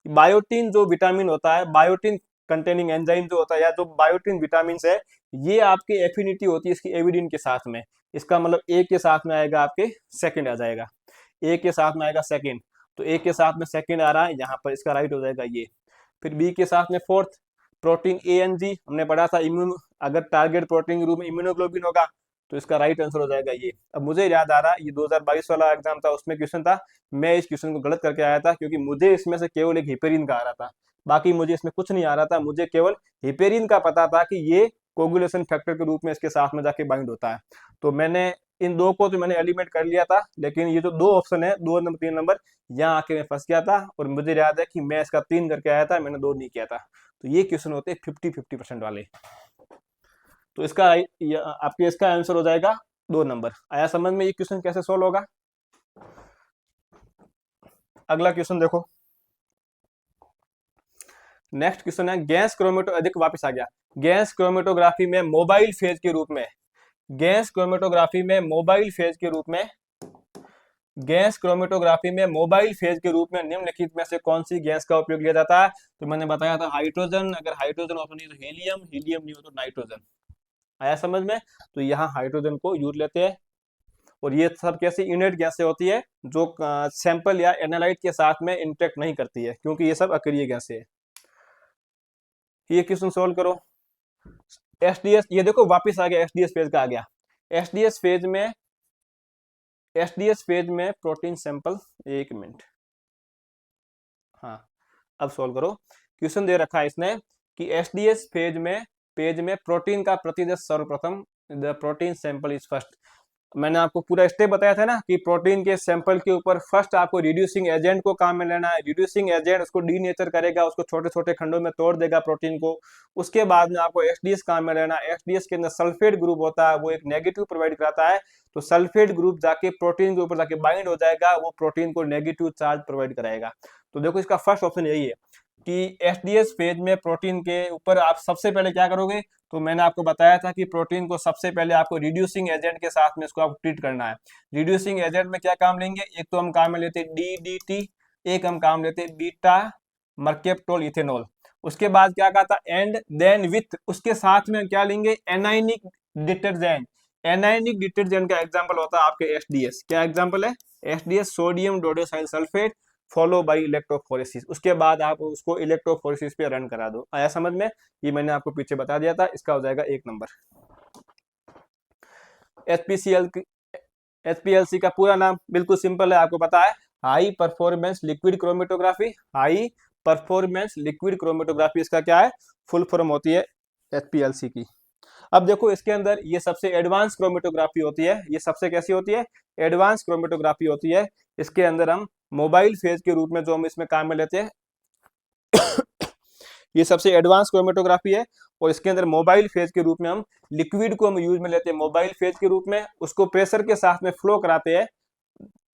बायोटिन जो विटामिन होता है, बायोटिन कंटेनिंग एंजाइम जो होता है या जो बायोटिन विटामिन है, ये आपकी एफिनिटी होती है इसकी एविडिन के साथ में। इसका मतलब ए के साथ में आएगा आपके सेकंड आ जाएगा, ए के साथ में आएगा सेकंड। तो ए के साथ में सेकंड आ रहा है यहाँ पर, इसका राइट हो जाएगा ये। फिर बी के साथ में fourth protein A and G, हमने पढ़ा था इम्यून, अगर टारगेट प्रोटीन के रूप में इम्यूनोग्लोबिन होगा तो इसका राइट आंसर हो जाएगा ये। अब मुझे याद आ रहा है ये 2022 वाला एग्जाम था, उसमें क्वेश्चन था, मैं इस क्वेश्चन को गलत करके आया था क्योंकि मुझे इसमें से केवल एक हिपेरिन का आ रहा था, बाकी मुझे इसमें कुछ नहीं आ रहा था। मुझे केवल हिपेरिन का पता था कि ये कोगुलेशन फैक्टर के रूप में इसके साथ में जाके बाइंड होता है। तो मैंने इन दो को तो मैंने एलिमिनेट कर लिया था, लेकिन ये जो 2 ऑप्शन है 2 नंबर 3 नंबर, यहाँ आके मैं फंस गया था और मुझे याद है कि मैं इसका 3 करके आया था, मैंने 2 नहीं किया था। तो ये क्वेश्चन होते हैं 50-50% वाले। तो आपके इसका आंसर हो जाएगा 2 नंबर। आया समझ में ये क्वेश्चन कैसे सोल्व होगा? अगला क्वेश्चन देखो, नेक्स्ट क्वेश्चन है गैस क्रोमेटो, अधिक वापस आ गया, गैस क्रोमेटोग्राफी में मोबाइल फेज के रूप में, गैस क्रोमेटोग्राफी में मोबाइल फेज के रूप में, गैस क्रोमेटोग्राफी में मोबाइल फेज के रूप में निम्नलिखित में से कौन सी गैस का उपयोग किया जाता है? तो मैंने बताया था हाइड्रोजन, अगर हाइड्रोजन ऑप्शन नहीं तो हीलियम, हीलियम नहीं हो तो नाइट्रोजन। आया समझ में? तो यहाँ हाइड्रोजन को यूज लेते हैं। और ये सब कैसी इनर्ट गैसें होती है जो सैंपल या एनालाइट के साथ में इंटरेक्ट नहीं करती है, क्योंकि ये सब अक्रिय गैसें है। ये क्वेश्चन सोल्व करो। एसडीएस, ये देखो वापस आ गया, एसडीएस फेज का आ गया। एसडीएस फेज में, एसडीएस फेज में प्रोटीन सैंपल, 1 मिनट, हाँ अब सोल्व करो। क्वेश्चन दे रखा है इसने कि एसडीएस फेज में, पेज में प्रोटीन का प्रतिदेश सर्वप्रथम, the protein sample is first. मैंने आपको पूरा स्टेप बताया था ना कि प्रोटीन के सैंपल के ऊपर फर्स्ट आपको रिड्यूसिंग एजेंट को काम में लेना है। रिड्यूसिंग एजेंट उसको डीनेचर करेगा, उसको छोटे छोटे खंडों में तोड़ देगा प्रोटीन को। उसके बाद में आपको एचडीएस काम में लेना है। एचडीएस के अंदर सल्फेट ग्रुप होता है, वो एक नेगेटिव प्रोवाइड कराता है। तो सल्फेट ग्रुप जाके प्रोटीन के ऊपर जाके बाइंड हो जाएगा, वो प्रोटीन को नेगेटिव चार्ज प्रोवाइड कराएगा। तो देखो इसका फर्स्ट ऑप्शन यही है कि एचडीएस फेज में प्रोटीन के ऊपर आप सबसे पहले क्या करोगे। तो मैंने आपको बताया था कि प्रोटीन को सबसे पहले आपको रिड्यूसिंग एजेंट के साथ में इसको आपको ट्रीट करना है। रिड्यूसिंग एजेंट में क्या काम लेंगे, एक तो हम काम में लेते हैं डीडीटी, एक हम काम लेते हैं बीटा मर्केप्टोल इथेनॉल। उसके बाद क्या कहा था, एंड देन विथ, उसके साथ में क्या लेंगे, एनाइनिक डिटर्जेंट। एनाइनिक डिटर्जेंट का एग्जांपल होता है आपके एचडीएस। क्या एग्जांपल है, HDS sodium dodecyl sulphate follow by electrophoresis. उसके बाद आप उसको इलेक्ट्रोफोरेसिस पे रन करा दो। आया समझ में, ये मैंने आपको पीछे बता दिया था। इसका हो जाएगा 1 नंबर। एचपीसीएल, एचपीएलसी का पूरा नाम बिल्कुल सिंपल है, आपको पता है, high performance liquid chromatography. High performance liquid chromatography इसका क्या है, फुल फॉर्म होती है एचपीएलसी की। अब देखो इसके अंदर ये सबसे एडवांस क्रोमेटोग्राफी होती है। ये सबसे कैसी होती है, एडवांस क्रोमेटोग्राफी होती है। इसके अंदर हम मोबाइल फेज के रूप में जो हम इसमें काम में लेते हैं ये सबसे एडवांस क्रोमेटोग्राफी है। और इसके अंदर मोबाइल फेज के रूप में हम लिक्विड को हम यूज में लेते हैं मोबाइल फेज के रूप में, उसको प्रेशर के साथ में फ्लो कराते हैं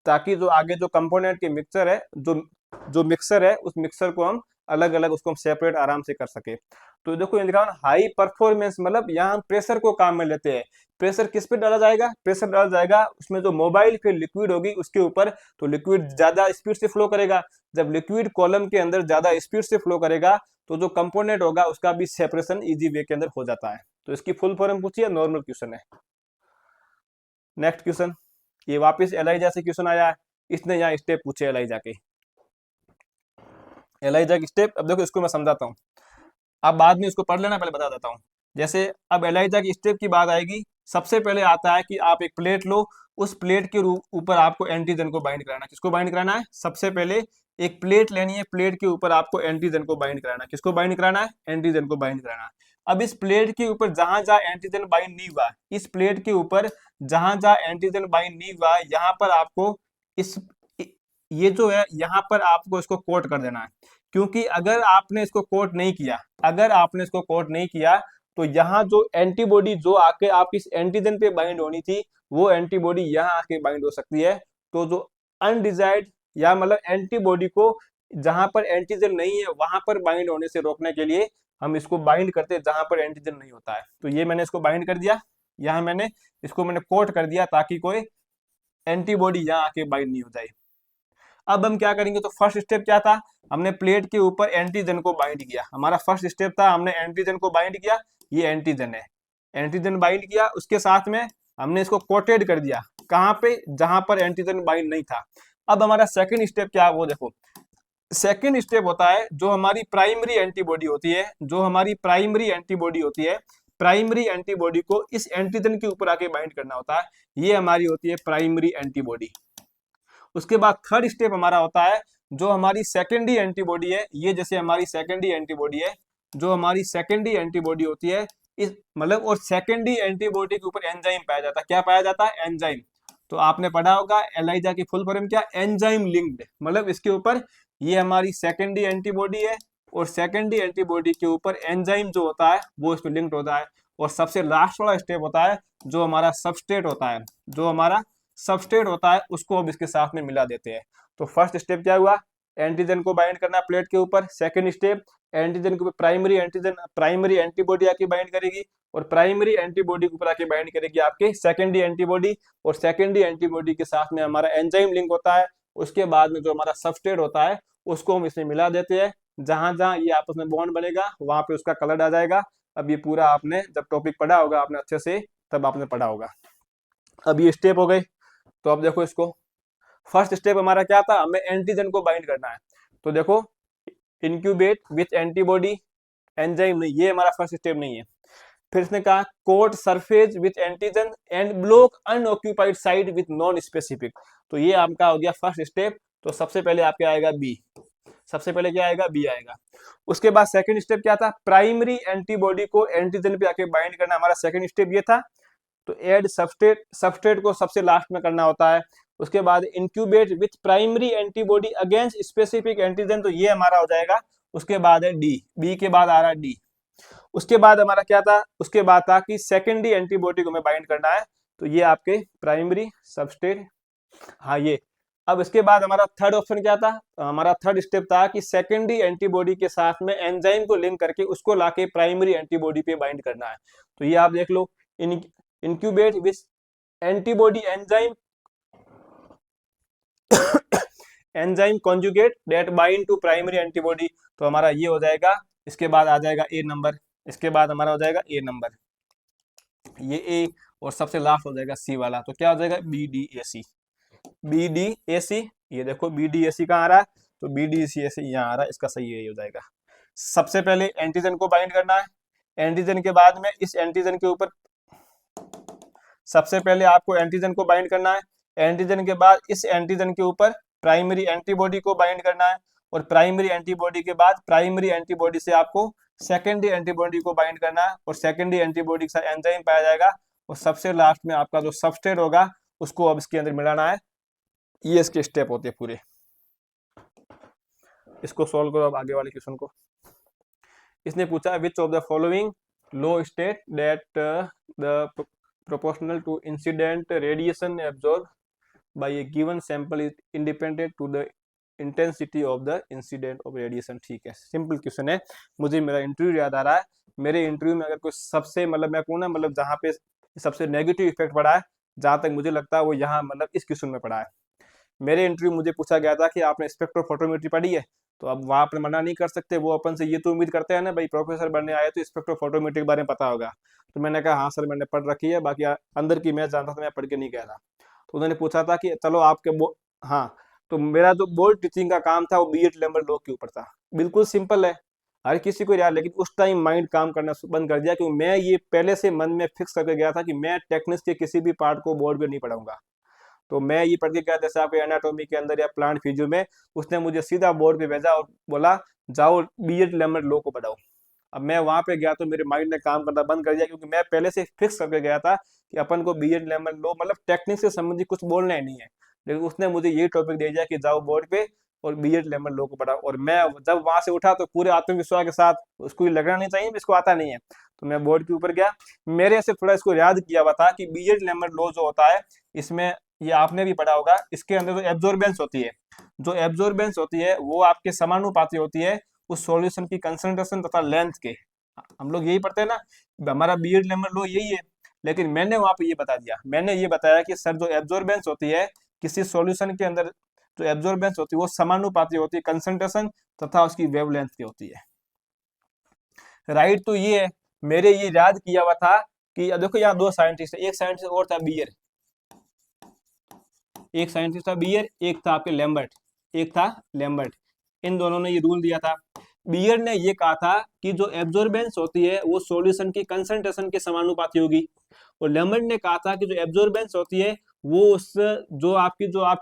ताकि जो आगे जो कंपोनेंट के मिक्सचर है, जो जो मिक्सर है, उस मिक्सर को हम अलग अलग उसको हम सेपरेट आराम से कर सके। तो देखो ये लिखा है हाई परफॉर्मेंस, मतलब यहाँ हम प्रेशर को काम में लेते हैं। प्रेशर किस पे डाला जाएगा, प्रेशर डाला जाएगा उसमें जो मोबाइल फिर लिक्विड होगी उसके ऊपर। तो लिक्विड ज्यादा स्पीड से फ्लो करेगा। जब लिक्विड कॉलम के अंदर ज्यादा स्पीड से फ्लो करेगा तो जो कंपोनेंट होगा उसका भी सेपरेशन इजी वे के अंदर हो जाता है। तो इसकी फुल फॉर्म पूछिए, नॉर्मल क्वेश्चन है। नेक्स्ट क्वेश्चन, ये वापस एलाइजा से क्वेश्चन आया है। इसने यहाँ स्टेप पूछे एलाइजा के, एलाइजा की स्टेप। अब देखो इसको मैं समझाता हूँ, आप बाद में इसको पढ़ लेना, पहले बता देता हूँ। जैसे अब एलाइजा की स्टेप की बात आएगी, सबसे पहले आता है कि आप एक प्लेट लो, उस प्लेट के ऊपर आपको एंटीजन को बाइंड कराना है। किसको बाइंड कराना है, सबसे पहले एक प्लेट लेनी है, प्लेट के ऊपर आपको एंटीजन को बाइंड कराना है। किसको बाइंड कराना है, एंटीजन को बाइंड कराना है। अब इस प्लेट के ऊपर जहां जहां एंटीजन बाइंड नहीं हुआ, इस प्लेट के ऊपर जहां जहां एंटीजन बाइंड नहीं हुआ, यहाँ पर आपको इस ये जो है यहाँ पर आपको इसको कोट कर देना है। क्योंकि अगर आपने इसको कोट नहीं किया, अगर आपने इसको कोट नहीं किया तो यहाँ जो एंटीबॉडी जो आके आपकी इस एंटीजन पे बाइंड होनी थी, वो एंटीबॉडी यहाँ आके बाइंड हो सकती है। तो जो अनडिजायर्ड या मतलब एंटीबॉडी को जहां पर एंटीजन नहीं है वहां पर बाइंड होने से रोकने के लिए हम इसको बाइंड करते हैं जहां पर एंटीजन नहीं होता है। तो ये मैंने इसको बाइंड कर दिया, यहाँ मैंने इसको मैंने कोट कर दिया ताकि कोई एंटीबॉडी यहाँ आके बाइंड नहीं हो जाए। अब हम क्या करेंगे, तो फर्स्ट स्टेप क्या था, हमने प्लेट के ऊपर एंटीजन को बाइंड किया। हमारा फर्स्ट स्टेप था, हमने एंटीजन को बाइंड किया, ये एंटीजन है, एंटीजन बाइंड किया। उसके साथ में हमने इसको कोटेड कर दिया, कहाँ पे, जहां पर एंटीजन बाइंड नहीं था। अब हमारा सेकंड स्टेप क्या है, वो देखो। सेकंड स्टेप होता है जो हमारी प्राइमरी एंटीबॉडी होती है, जो हमारी प्राइमरी एंटीबॉडी होती है, प्राइमरी एंटीबॉडी को इस एंटीजन के ऊपर आके बाइंड करना होता है। ये हमारी होती है प्राइमरी एंटीबॉडी। उसके बाद थर्ड स्टेप हमारा होता है जो हमारी सेकेंडरी एंटीबॉडी है। ये जैसे हमारी सेकेंडरी एंटीबॉडी है, जो हमारी सेकेंडरी एंटीबॉडी होती है, इस मतलब, और सेकेंडरी एंटीबॉडी के ऊपर एंजाइम पाया जाता है। क्या पाया जाता है, एंजाइम। तो आपने पढ़ा होगा एलाइजा की फुल फॉर्म क्या, एंजाइम लिंक्ड, मतलब इसके ऊपर ये हमारी सेकेंडरी एंटीबॉडी है और सेकेंडरी एंटीबॉडी के ऊपर एंजाइम जो होता है वो इसमें लिंक्ड होता है। और सबसे लास्ट वाला स्टेप होता है जो हमारा सबस्ट्रेट होता है, जो हमारा सबस्ट्रेट होता है उसको अब इसके साथ में मिला देते हैं। तो फर्स्ट स्टेप क्या हुआ, एंटीजन को बाइंड करना प्लेट के ऊपर। सेकंड स्टेप, एंटीजन के ऊपर प्राइमरी एंटीबॉडी आके बाइंड करेगी और प्राइमरी एंटीबॉडी के ऊपर आके बाइंड करेगी आपके सेकेंडरी एंटीबॉडी, और सेकेंडरी एंटीबॉडी के साथ में हमारा एंजाइम लिंक होता है। उसके बाद में जो हमारा सबस्ट्रेट होता है उसको हम इसमें मिला देते हैं। जहां जहां ये आपस में बॉन्ड बनेगा वहां पे उसका कलर आ जाएगा। अब ये पूरा आपने जब टॉपिक पढ़ा होगा आपने अच्छे से, तब आपने पढ़ा होगा। अब ये स्टेप हो गए। तो अब देखो इसको, फर्स्ट स्टेप हमारा क्या था, हमें एंटीजन को बाइंड करना है। तो देखो, इनक्यूबेट विथ एंटीबॉडी, एंजाइम नहीं, ये हमारा फर्स्ट स्टेप नहीं है। फिर इसने कहा coat surface with antigen and block unoccupied side with non specific. तो ये आपका हो गया फर्स्ट स्टेप। तो सबसे पहले आपके आएगा बी, सबसे पहले क्या आएगा, बी आएगा। उसके बाद सेकंड स्टेप क्या था, प्राइमरी एंटीबॉडी को एंटीजन पे आके बाइंड करना, हमारा सेकंड स्टेप ये था। तो ऐड सबस्ट्रेट, सबस्ट्रेट को सबसे लास्ट में करना होता है। उसके बाद incubate with primary antibody against specific antigen, तो ये हमारा हो जाएगा। उसके बाद है डी, बी के बाद आ रहा है डी। उसके बाद हमारा क्या था, उसके बाद था कि सेकेंडरी एंटीबॉडी को हमें बाइंड करना है, तो ये आपके प्राइमरी सबस्ट्रेट, हाँ ये। अब इसके बाद हमारा थर्ड ऑप्शन क्या था, हमारा थर्ड स्टेप था कि सेकेंडरी एंटीबॉडी के साथ में एंजाइम को लिंक करके उसको लाके प्राइमरी एंटीबॉडी पे बाइंड करना है। तो ये आप देख लो, incubate with antibody enzyme enzyme conjugate that bind to primary antibody, तो हमारा ये हो जाएगा। इसके बाद आ जाएगा ए नंबर, इसके बाद हमारा हो जाएगा ए नंबर, ये ए, और सबसे लास्ट हो जाएगा सी वाला, तो क्या हो जाएगा B D A C, B D A C. ये देखो बी डी ए सी कहाँ आ रहा है, तो बी डी सी ए सी यहाँ आ रहा है, इसका सही यही हो जाएगा। सबसे पहले एंटीजन को बाइंड करना है, एंटीजन के बाद में इस एंटीजन के ऊपर, सबसे पहले आपको एंटीजन को बाइंड करना है, एंटीजन के बाद इस एंटीजन के ऊपर प्राइमरी एंटीबॉडी को बाइंड करना है, और प्राइमरी एंटीबॉडी के बाद प्राइमरी एंटीबॉडी से आपको सेकेंडरी एंटीबॉडी को बाइंड करना है, और सेकेंडरी एंटीबॉडी के साथ एंजाइम पाया जाएगा, और सबसे लास्ट में आपका जो सबस्ट्रेट होगा उसको अब इसके अंदर मिलाना है। ये इसके स्टेप होते हैं पूरे। इसको सॉल्व करो अब आगे वाले क्वेश्चन को। इसने पूछा विच of the following low state that the proportional to incident radiation absorbed by a given sample is independent to the intensity of the incident of radiation। ठीक है, सिंपल क्वेश्चन है। मुझे मेरा इंटरव्यू याद आ रहा है, मेरे इंटरव्यू में अगर कोई सबसे मतलब मैं कहूँ ना, मतलब जहाँ पे सबसे नेगेटिव इफेक्ट पड़ा है, जहाँ तक मुझे लगता है वो यहाँ मतलब इस क्वेश्चन में पड़ा है। मेरे इंटरव्यू मुझे पूछा गया था कि आपने स्पेक्ट्रोफोटोमेट्री पढ़ी है, तो अब वहाँ पर मना नहीं कर सकते, वो अपन से ये तो उम्मीद करते हैं ना भाई प्रोफेसर बनने आए तो स्पेक्ट्रोफोटोमेट्री के बारे में पता होगा। तो मैंने कहा हाँ सर मैंने पढ़ रखी है, बाकी अंदर की मैं जानता था, मैं पढ़ के नहीं गया था। तो उन्होंने पूछा था कि चलो आपके हाँ, तो मेरा जो बोर्ड टीचिंग का काम था वो बीएड लेवल लॉ के ऊपर था। बिल्कुल सिंपल है, हर किसी को यार, लेकिन उस टाइम माइंड काम करना बंद कर दिया, क्योंकि मैं ये पहले से मन में फिक्स करके गया था कि मैं टेक्निक्स के किसी भी पार्ट को बोर्ड पे नहीं पढ़ाऊंगा। तो मैं ये पढ़ के गया, जैसे आपके एनाटॉमी के अंदर या प्लांट फिजियो में, उसने मुझे सीधा बोर्ड पे भेजा और बोला जाओ बीएड लेवल लॉ को पढ़ाओ। अब मैं वहां पे गया तो मेरे माइंड ने काम करना बंद कर दिया, क्योंकि मैं पहले से फिक्स करके गया था कि अपन को बीएड लेवल लॉ मतलब टेक्निक से संबंधित कुछ बोलना ही नहीं है। लेकिन उसने मुझे ये टॉपिक दे दिया कि जाओ बोर्ड पे और बीएड लेवल लॉ को पढ़ाओ, और मैं जब वहां से उठा तो पूरे आत्मविश्वास के साथ, उसको लगना नहीं चाहिए इसको आता नहीं है, तो मैं बोर्ड के ऊपर गया, मेरे से थोड़ा इसको याद किया हुआ था कि बीएड लेवल लॉ जो होता है, इसमें ये आपने भी पढ़ा होगा, इसके अंदर जो एब्जॉर्बेंस होती है, जो एब्जॉर्बेंस होती है वो आपके समानुपाती होती है उस सॉल्यूशन की कंसंट्रेशन तथा लेंथ के। हम लोग यही पढ़ते हैं ना, हमारा बीएड लेवल लॉ यही है। लेकिन मैंने वहां पे ये बता दिया, मैंने ये बताया कि सर जो एब्जॉर्बेंस होती है किसी सॉल्यूशन के अंदर, जो एब्जॉर्बेंस होती है वो समानुपाती होती है कंसंट्रेशन तथा उसकी वेवलेंथ की होती है। राइट, तो ये है, मेरे ये याद किया हुआ था कि देखो यहाँ दो साइंटिस्ट, एक साइंटिस्ट और था बियर, एक साइंटिस्ट था बियर, एक था आपके लैम्बर्ट, एक था लैम्बर्ट। इन दोनों ने ये रूल दिया था। बियर ने ये कहा था कि जो एब्जॉर्बेंस होती है वो सॉल्यूशन की कंसंट्रेशन के समानुपाती होगी, और लैम्बर्ट ने कहा था कि जो एब्जॉर्बेंस होती है वो उस जो आप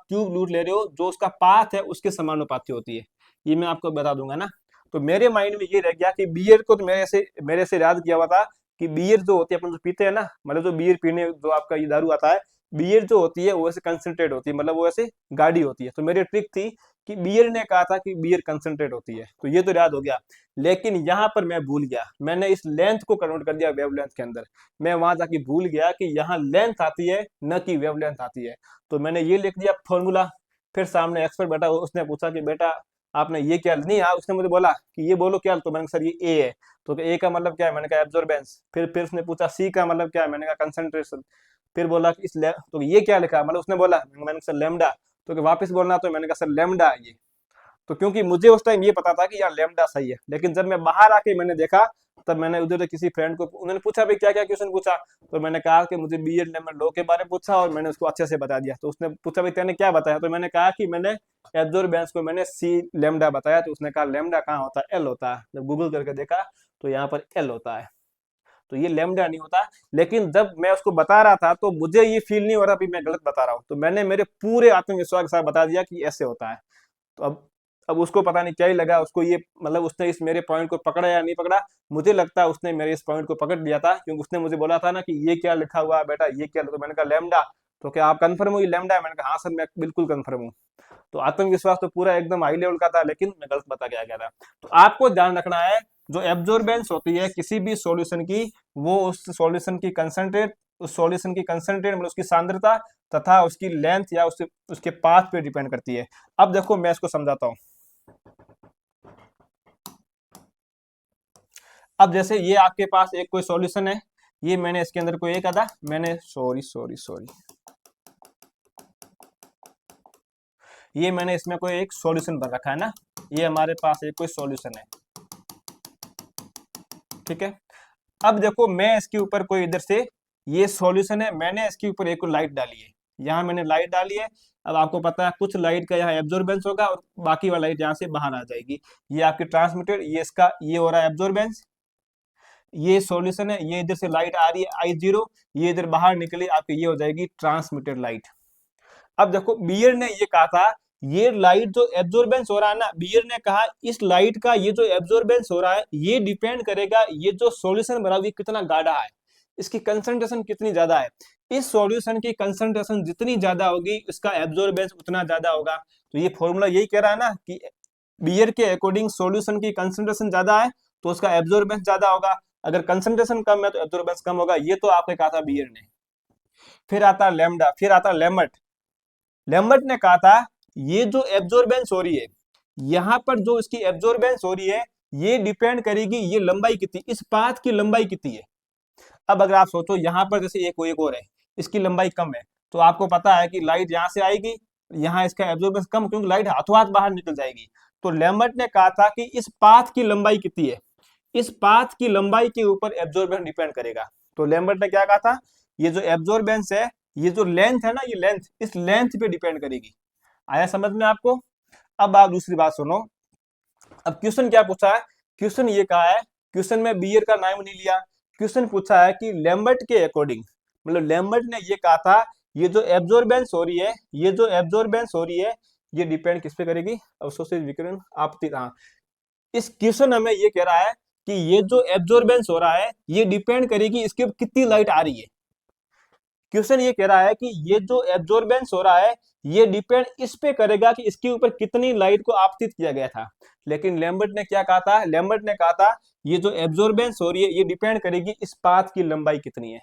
ट्यूब लूट ले रहे हो जो उसका पाथ है उसके समानुपाती होती है। ये मैं आपको बता दूंगा ना। तो मेरे माइंड में ये रह गया कि बियर को तो मेरे से याद किया हुआ था कि बियर जो होती है अपन जो पीते हैं ना, मतलब जो बियर पीने जो आपका ये दारू आता है, बियर जो होती है वो ऐसे कंसंट्रेट होती है, मतलब वो ऐसे गाढ़ी होती है। तो मेरी ट्रिक थी कि बियर ने कहा था कि बियर कंसंट्रेट होती है, तो ये तो याद हो गया। लेकिन यहाँ पर मैं भूल गया, मैंने इस लेंथ को कन्वर्ट कर दिया वेवलेंथ के अंदर। मैं वहां जाके भूल गया कि यहाँ लेंथ आती है न कि वेवलेंथ आती है। तो मैंने ये लिख दिया फॉर्मूला। फिर सामने एक्सपर्ट बैठा, उसने पूछा कि बेटा आपने ये क्या नहीं, हाँ उसने मुझे बोला कि ये बोलो क्या, तो मैंने सर ये ए है। तो ए का मतलब क्या है, मैंने कहा एब्जॉर्बेंस। फिर उसने पूछा सी का मतलब क्या है, मैंने कहा कंसंट्रेशन। फिर बोला कि तो ये क्या लिखा, मतलब उसने बोला, मैंने सर लेमडा। तो वापस बोलना, तो मैंने कहा सर लेमडा ये। तो क्योंकि मुझे उस टाइम ये पता था कि यार लेमडा सही है, लेकिन जब मैं बाहर आके मैंने देखा, तब मैंने उधर किसी फ्रेंड को, उन्होंने पूछा भाई क्या क्या क्वेश्चन पूछा, तो मैंने कहा कि मुझे बीएड लेवल लॉ के बारे में पूछा, और मैंने उसको अच्छे से बता दिया। तो उसने पूछा भाई तेने क्या बताया, तो मैंने कहा कि मैंने एब्जॉर्बेंस को मैंने सी लेमडा बताया। तो उसने कहा लेमडा कहाँ होता है, एल होता है। जब गूगल करके देखा तो यहाँ पर एल होता है, तो ये लेमडा नहीं होता। लेकिन जब मैं उसको बता रहा था तो मुझे ये फील नहीं हो रहा भी मैं गलत बता रहा हूँ, तो मैंने मेरे पूरे आत्मविश्वास के साथ बता दिया कि ऐसे होता है। तो अब अब उसको पता नहीं क्या ही लगा, उसको ये मतलब उसने इस मेरे पॉइंट को पकड़ा या नहीं पकड़ा। मुझे लगता है उसने मेरे इस पॉइंट को पकड़ लिया था, क्योंकि उसने मुझे बोला था ना कि ये क्या लिखा हुआ है बेटा, ये क्या, तो मैंने कहा लैम्डा। तो क्या आप कंफर्म हो ये लैम्डा है? मैंने कहा हाँ सर मैं बिल्कुल कंफर्म हूँ। तो आत्मविश्वास तो पूरा एकदम हाई लेवल का था, लेकिन मैं गलत बता गया था। तो आपको ध्यान रखना है, जो एब्जॉर्बेंस होती है किसी भी सॉल्यूशन की, वो उस सॉल्यूशन की कंसंट्रेट, उस सॉल्यूशन की कंसंट्रेट मतलब उसकी सांद्रता तथा उसकी लेंथ या उसके पाथ पे डिपेंड करती है। अब देखो मैं इसको समझाता हूँ। अब जैसे ये आपके पास एक कोई सॉल्यूशन है, ये मैंने इसके अंदर कोई एक आधा मैंने सॉरी सॉरी सॉरी ये मैंने इसमें कोई एक सॉल्यूशन भर रखा है ना, ये हमारे पास एक कोई सॉल्यूशन है, ठीक है। अब देखो मैं इसके ऊपर कोई इधर से, ये सॉल्यूशन है, मैंने इसके ऊपर एक लाइट डाली है, यहाँ मैंने लाइट डाली है। अब आपको पता है कुछ लाइट का यहाँ एब्जॉर्बेंस होगा और बाकी वाला लाइट यहाँ से बाहर आ जाएगी। ये आपकी ट्रांसमिटेड, ये इसका ये हो रहा है एब्जॉर्बेंस, ये सॉल्यूशन है, ये इधर से लाइट आ रही है I0, ये इधर बाहर निकली आपकी, ये हो जाएगी ट्रांसमिटेड लाइट। अब देखो बियर ने ये कहा था, ये लाइट जो एब्जॉर्बेंस हो रहा है ना, बियर ने कहा इस लाइट का ये जो एब्जॉर्बेंस हो रहा है ये डिपेंड करेगा ये जो सॉल्यूशन बना हुआ कितना गाढ़ा है, इसकी कंसंट्रेशन कितनी ज्यादा है। इस सॉल्यूशन की कंसंट्रेशन जितनी ज्यादा होगी इसका एब्जॉर्बेंस उतना ज्यादा होगा। तो ये फॉर्मूला यही कह रहा है ना कि बियर के अकॉर्डिंग सॉल्यूशन की कंसंट्रेशन ज्यादा है तो उसका एब्जॉर्बेंस ज्यादा होगा, अगर कंसंट्रेशन कम है तो एब्जॉर्बेंस कम होगा। ये तो आपने कहा था बियर ने। फिर आता लैम्डा, फिर आता लेमट। लेम्बर्ट ने कहा था ये जो एब्जॉर्बेंस हो रही है, यहाँ पर जो इसकी एब्जॉर्बेंस हो रही है ये डिपेंड करेगी ये लंबाई कितनी, इस पाथ की लंबाई कितनी है। अब अगर आप सोचो यहाँ पर जैसे एक और है, इसकी लंबाई कम है, तो आपको पता है कि लाइट यहाँ से आएगी, यहाँ इसका एब्जॉर्बेंस कम क्योंकि लाइट हाथों हाथ बाहर निकल जाएगी। तो लेम्बर्ट ने कहा था कि इस पाथ की लंबाई कितनी है, इस पाथ की लंबाई के ऊपर एब्जॉर्बेंस डिपेंड करेगा। तो लेम्बर्ट ने क्या कहा था, ये जो एब्जॉर्बेंस है, ये जो लेंथ है ना, ये लेंथ इस लेंथ पे डिपेंड करेगी। आया समझ में आपको? अब आप दूसरी बात सुनो। अब क्वेश्चन क्या पूछा है, क्वेश्चन ये कहा है, क्वेश्चन में बियर का नाम नहीं लिया, क्वेश्चन पूछा है कि लेम्बर्ट के अकॉर्डिंग, मतलब लेम्बर्ट ने ये कहा था ये जो एब्जॉर्बेंस हो रही है, ये जो एब्जॉर्बेंस हो रही है ये डिपेंड किस पे करेगी, अवशोषित विकिरण आपतित। हाँ, इस क्वेश्चन हमें ये कह रहा है कि ये जो एब्जॉर्बेंस हो रहा है ये डिपेंड करेगी इसके ऊपर कितनी लाइट आ रही है। क्वेश्चन ये कह रहा है कि ये जो एब्जॉर्बेंस हो रहा है ये डिपेंड इस पे करेगा कि इसके ऊपर कितनी लाइट को आपतित किया गया था। लेकिन लेम्बर्ट ने क्या कहा था, लेम्बर्ट ने कहा था ये जो एब्जॉर्बेंस हो रही है ये डिपेंड करेगी इस पाथ की लंबाई कितनी है।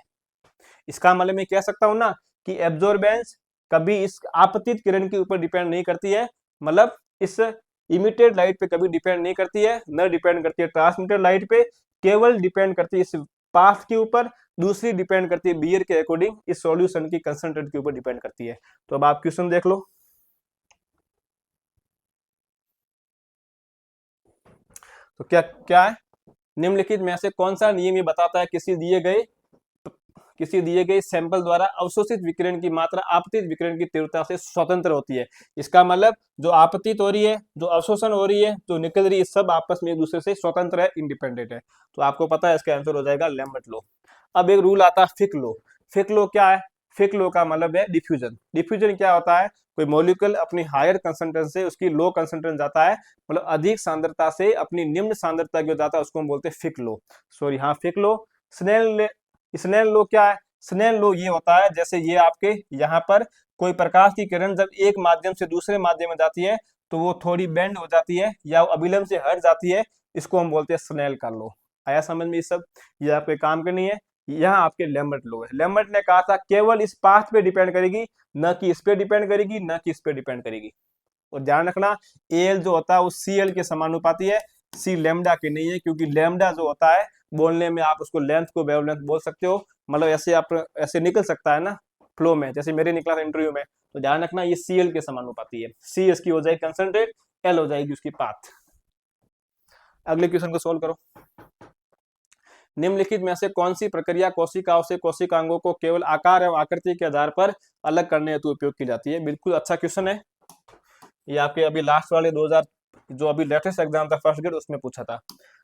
इसका मतलब मैं कह सकता हूं ना कि एब्जॉर्बेंस कभी इस आपतित किरण के ऊपर डिपेंड नहीं करती है, मतलब इस इमिटेड लाइट पे कभी डिपेंड नहीं करती है, न डिपेंड करती है ट्रांसमिटेड लाइट पे, केवल डिपेंड करती है इस पाथ के ऊपर। दूसरी डिपेंड करती है बियर के अकॉर्डिंग इस सॉल्यूशन की कंसंट्रेट के ऊपर डिपेंड करती है। तो अब आप क्वेश्चन देख लो। तो क्या क्या है, निम्नलिखित में से कौन सा नियम ये बताता है किसी दिए गए सैंपल द्वारा अवशोषित विकिरण की मात्रा आपतित विकिरण की तीव्रता से स्वतंत्र होती है। इसका मतलब जो आपतित हो रही है, जो अवशोषण हो रही है, जो निकल रही है, सब आपस में एक दूसरे से स्वतंत्र है, इंडिपेंडेंट है। तो आपको पता है इसका आंसर हो जाएगा लेम्बर्ट लॉ। अब एक रूल आता है फिक लॉ। फिक लॉ क्या है, फिक लॉ का मतलब है डिफ्यूजन। डिफ्यूजन क्या होता है, कोई मॉलिक्यूल अपनी हायर कंसंट्रेशन से उसकी लो कंसंट्रेशन जाता है, मतलब अधिक सांद्रता से अपनी निम्न सांद्रता की जाता है, उसको हम बोलते हैं फिक लॉ। सॉरी हाँ फिक लॉ। स्नेल स्नेल लो क्या है, स्नेल लो ये होता है जैसे ये आपके यहाँ पर कोई प्रकाश की किरण जब एक माध्यम से दूसरे माध्यम में जाती है तो वो थोड़ी बेंड हो जाती है या वो अभिलंब से हट जाती है, इसको हम बोलते हैं स्नेल का लो। आया समझ में ये सब, ये आपके काम करनी है। यहाँ आपके लेम्बर्ट लो है, लेम्बर्ट ने कहा था केवल इस पाथ पे डिपेंड करेगी, न कि इस पे डिपेंड करेगी, न कि इस पे डिपेंड करेगी। और ध्यान रखना एल जो होता है वो सी एल के समानुपाती है, सी लेमडा के नहीं है, क्योंकि लेमडा जो होता है बोलने में आप उसको लेंथ को वेवलेंथ बोल सकते हो, मतलब ऐसे आप ऐसे निकल सकता है ना फ्लो में, जैसे मेरे निकला था इंटरव्यू में। तो ध्यान रखना ये सी एल के समानुपाती है, सी इसकी हो जाएगी कंसंट्रेट, एल हो जाएगी उसकी पाथ। अगले क्वेश्चन को सोल्व करो। निम्नलिखित में से कौन सी प्रक्रिया कोशिकाओं से कोशिकांगों को केवल आकार एवं आकृति के आधार पर अलग करने हेतु उपयोग की जाती है। बिल्कुल अच्छा क्वेश्चन है, ये आपके अभी लास्ट वाले 2000 जो अभी लेटेस्ट एग्जाम था फर्स्ट ग्रेड उसमें पूछा था।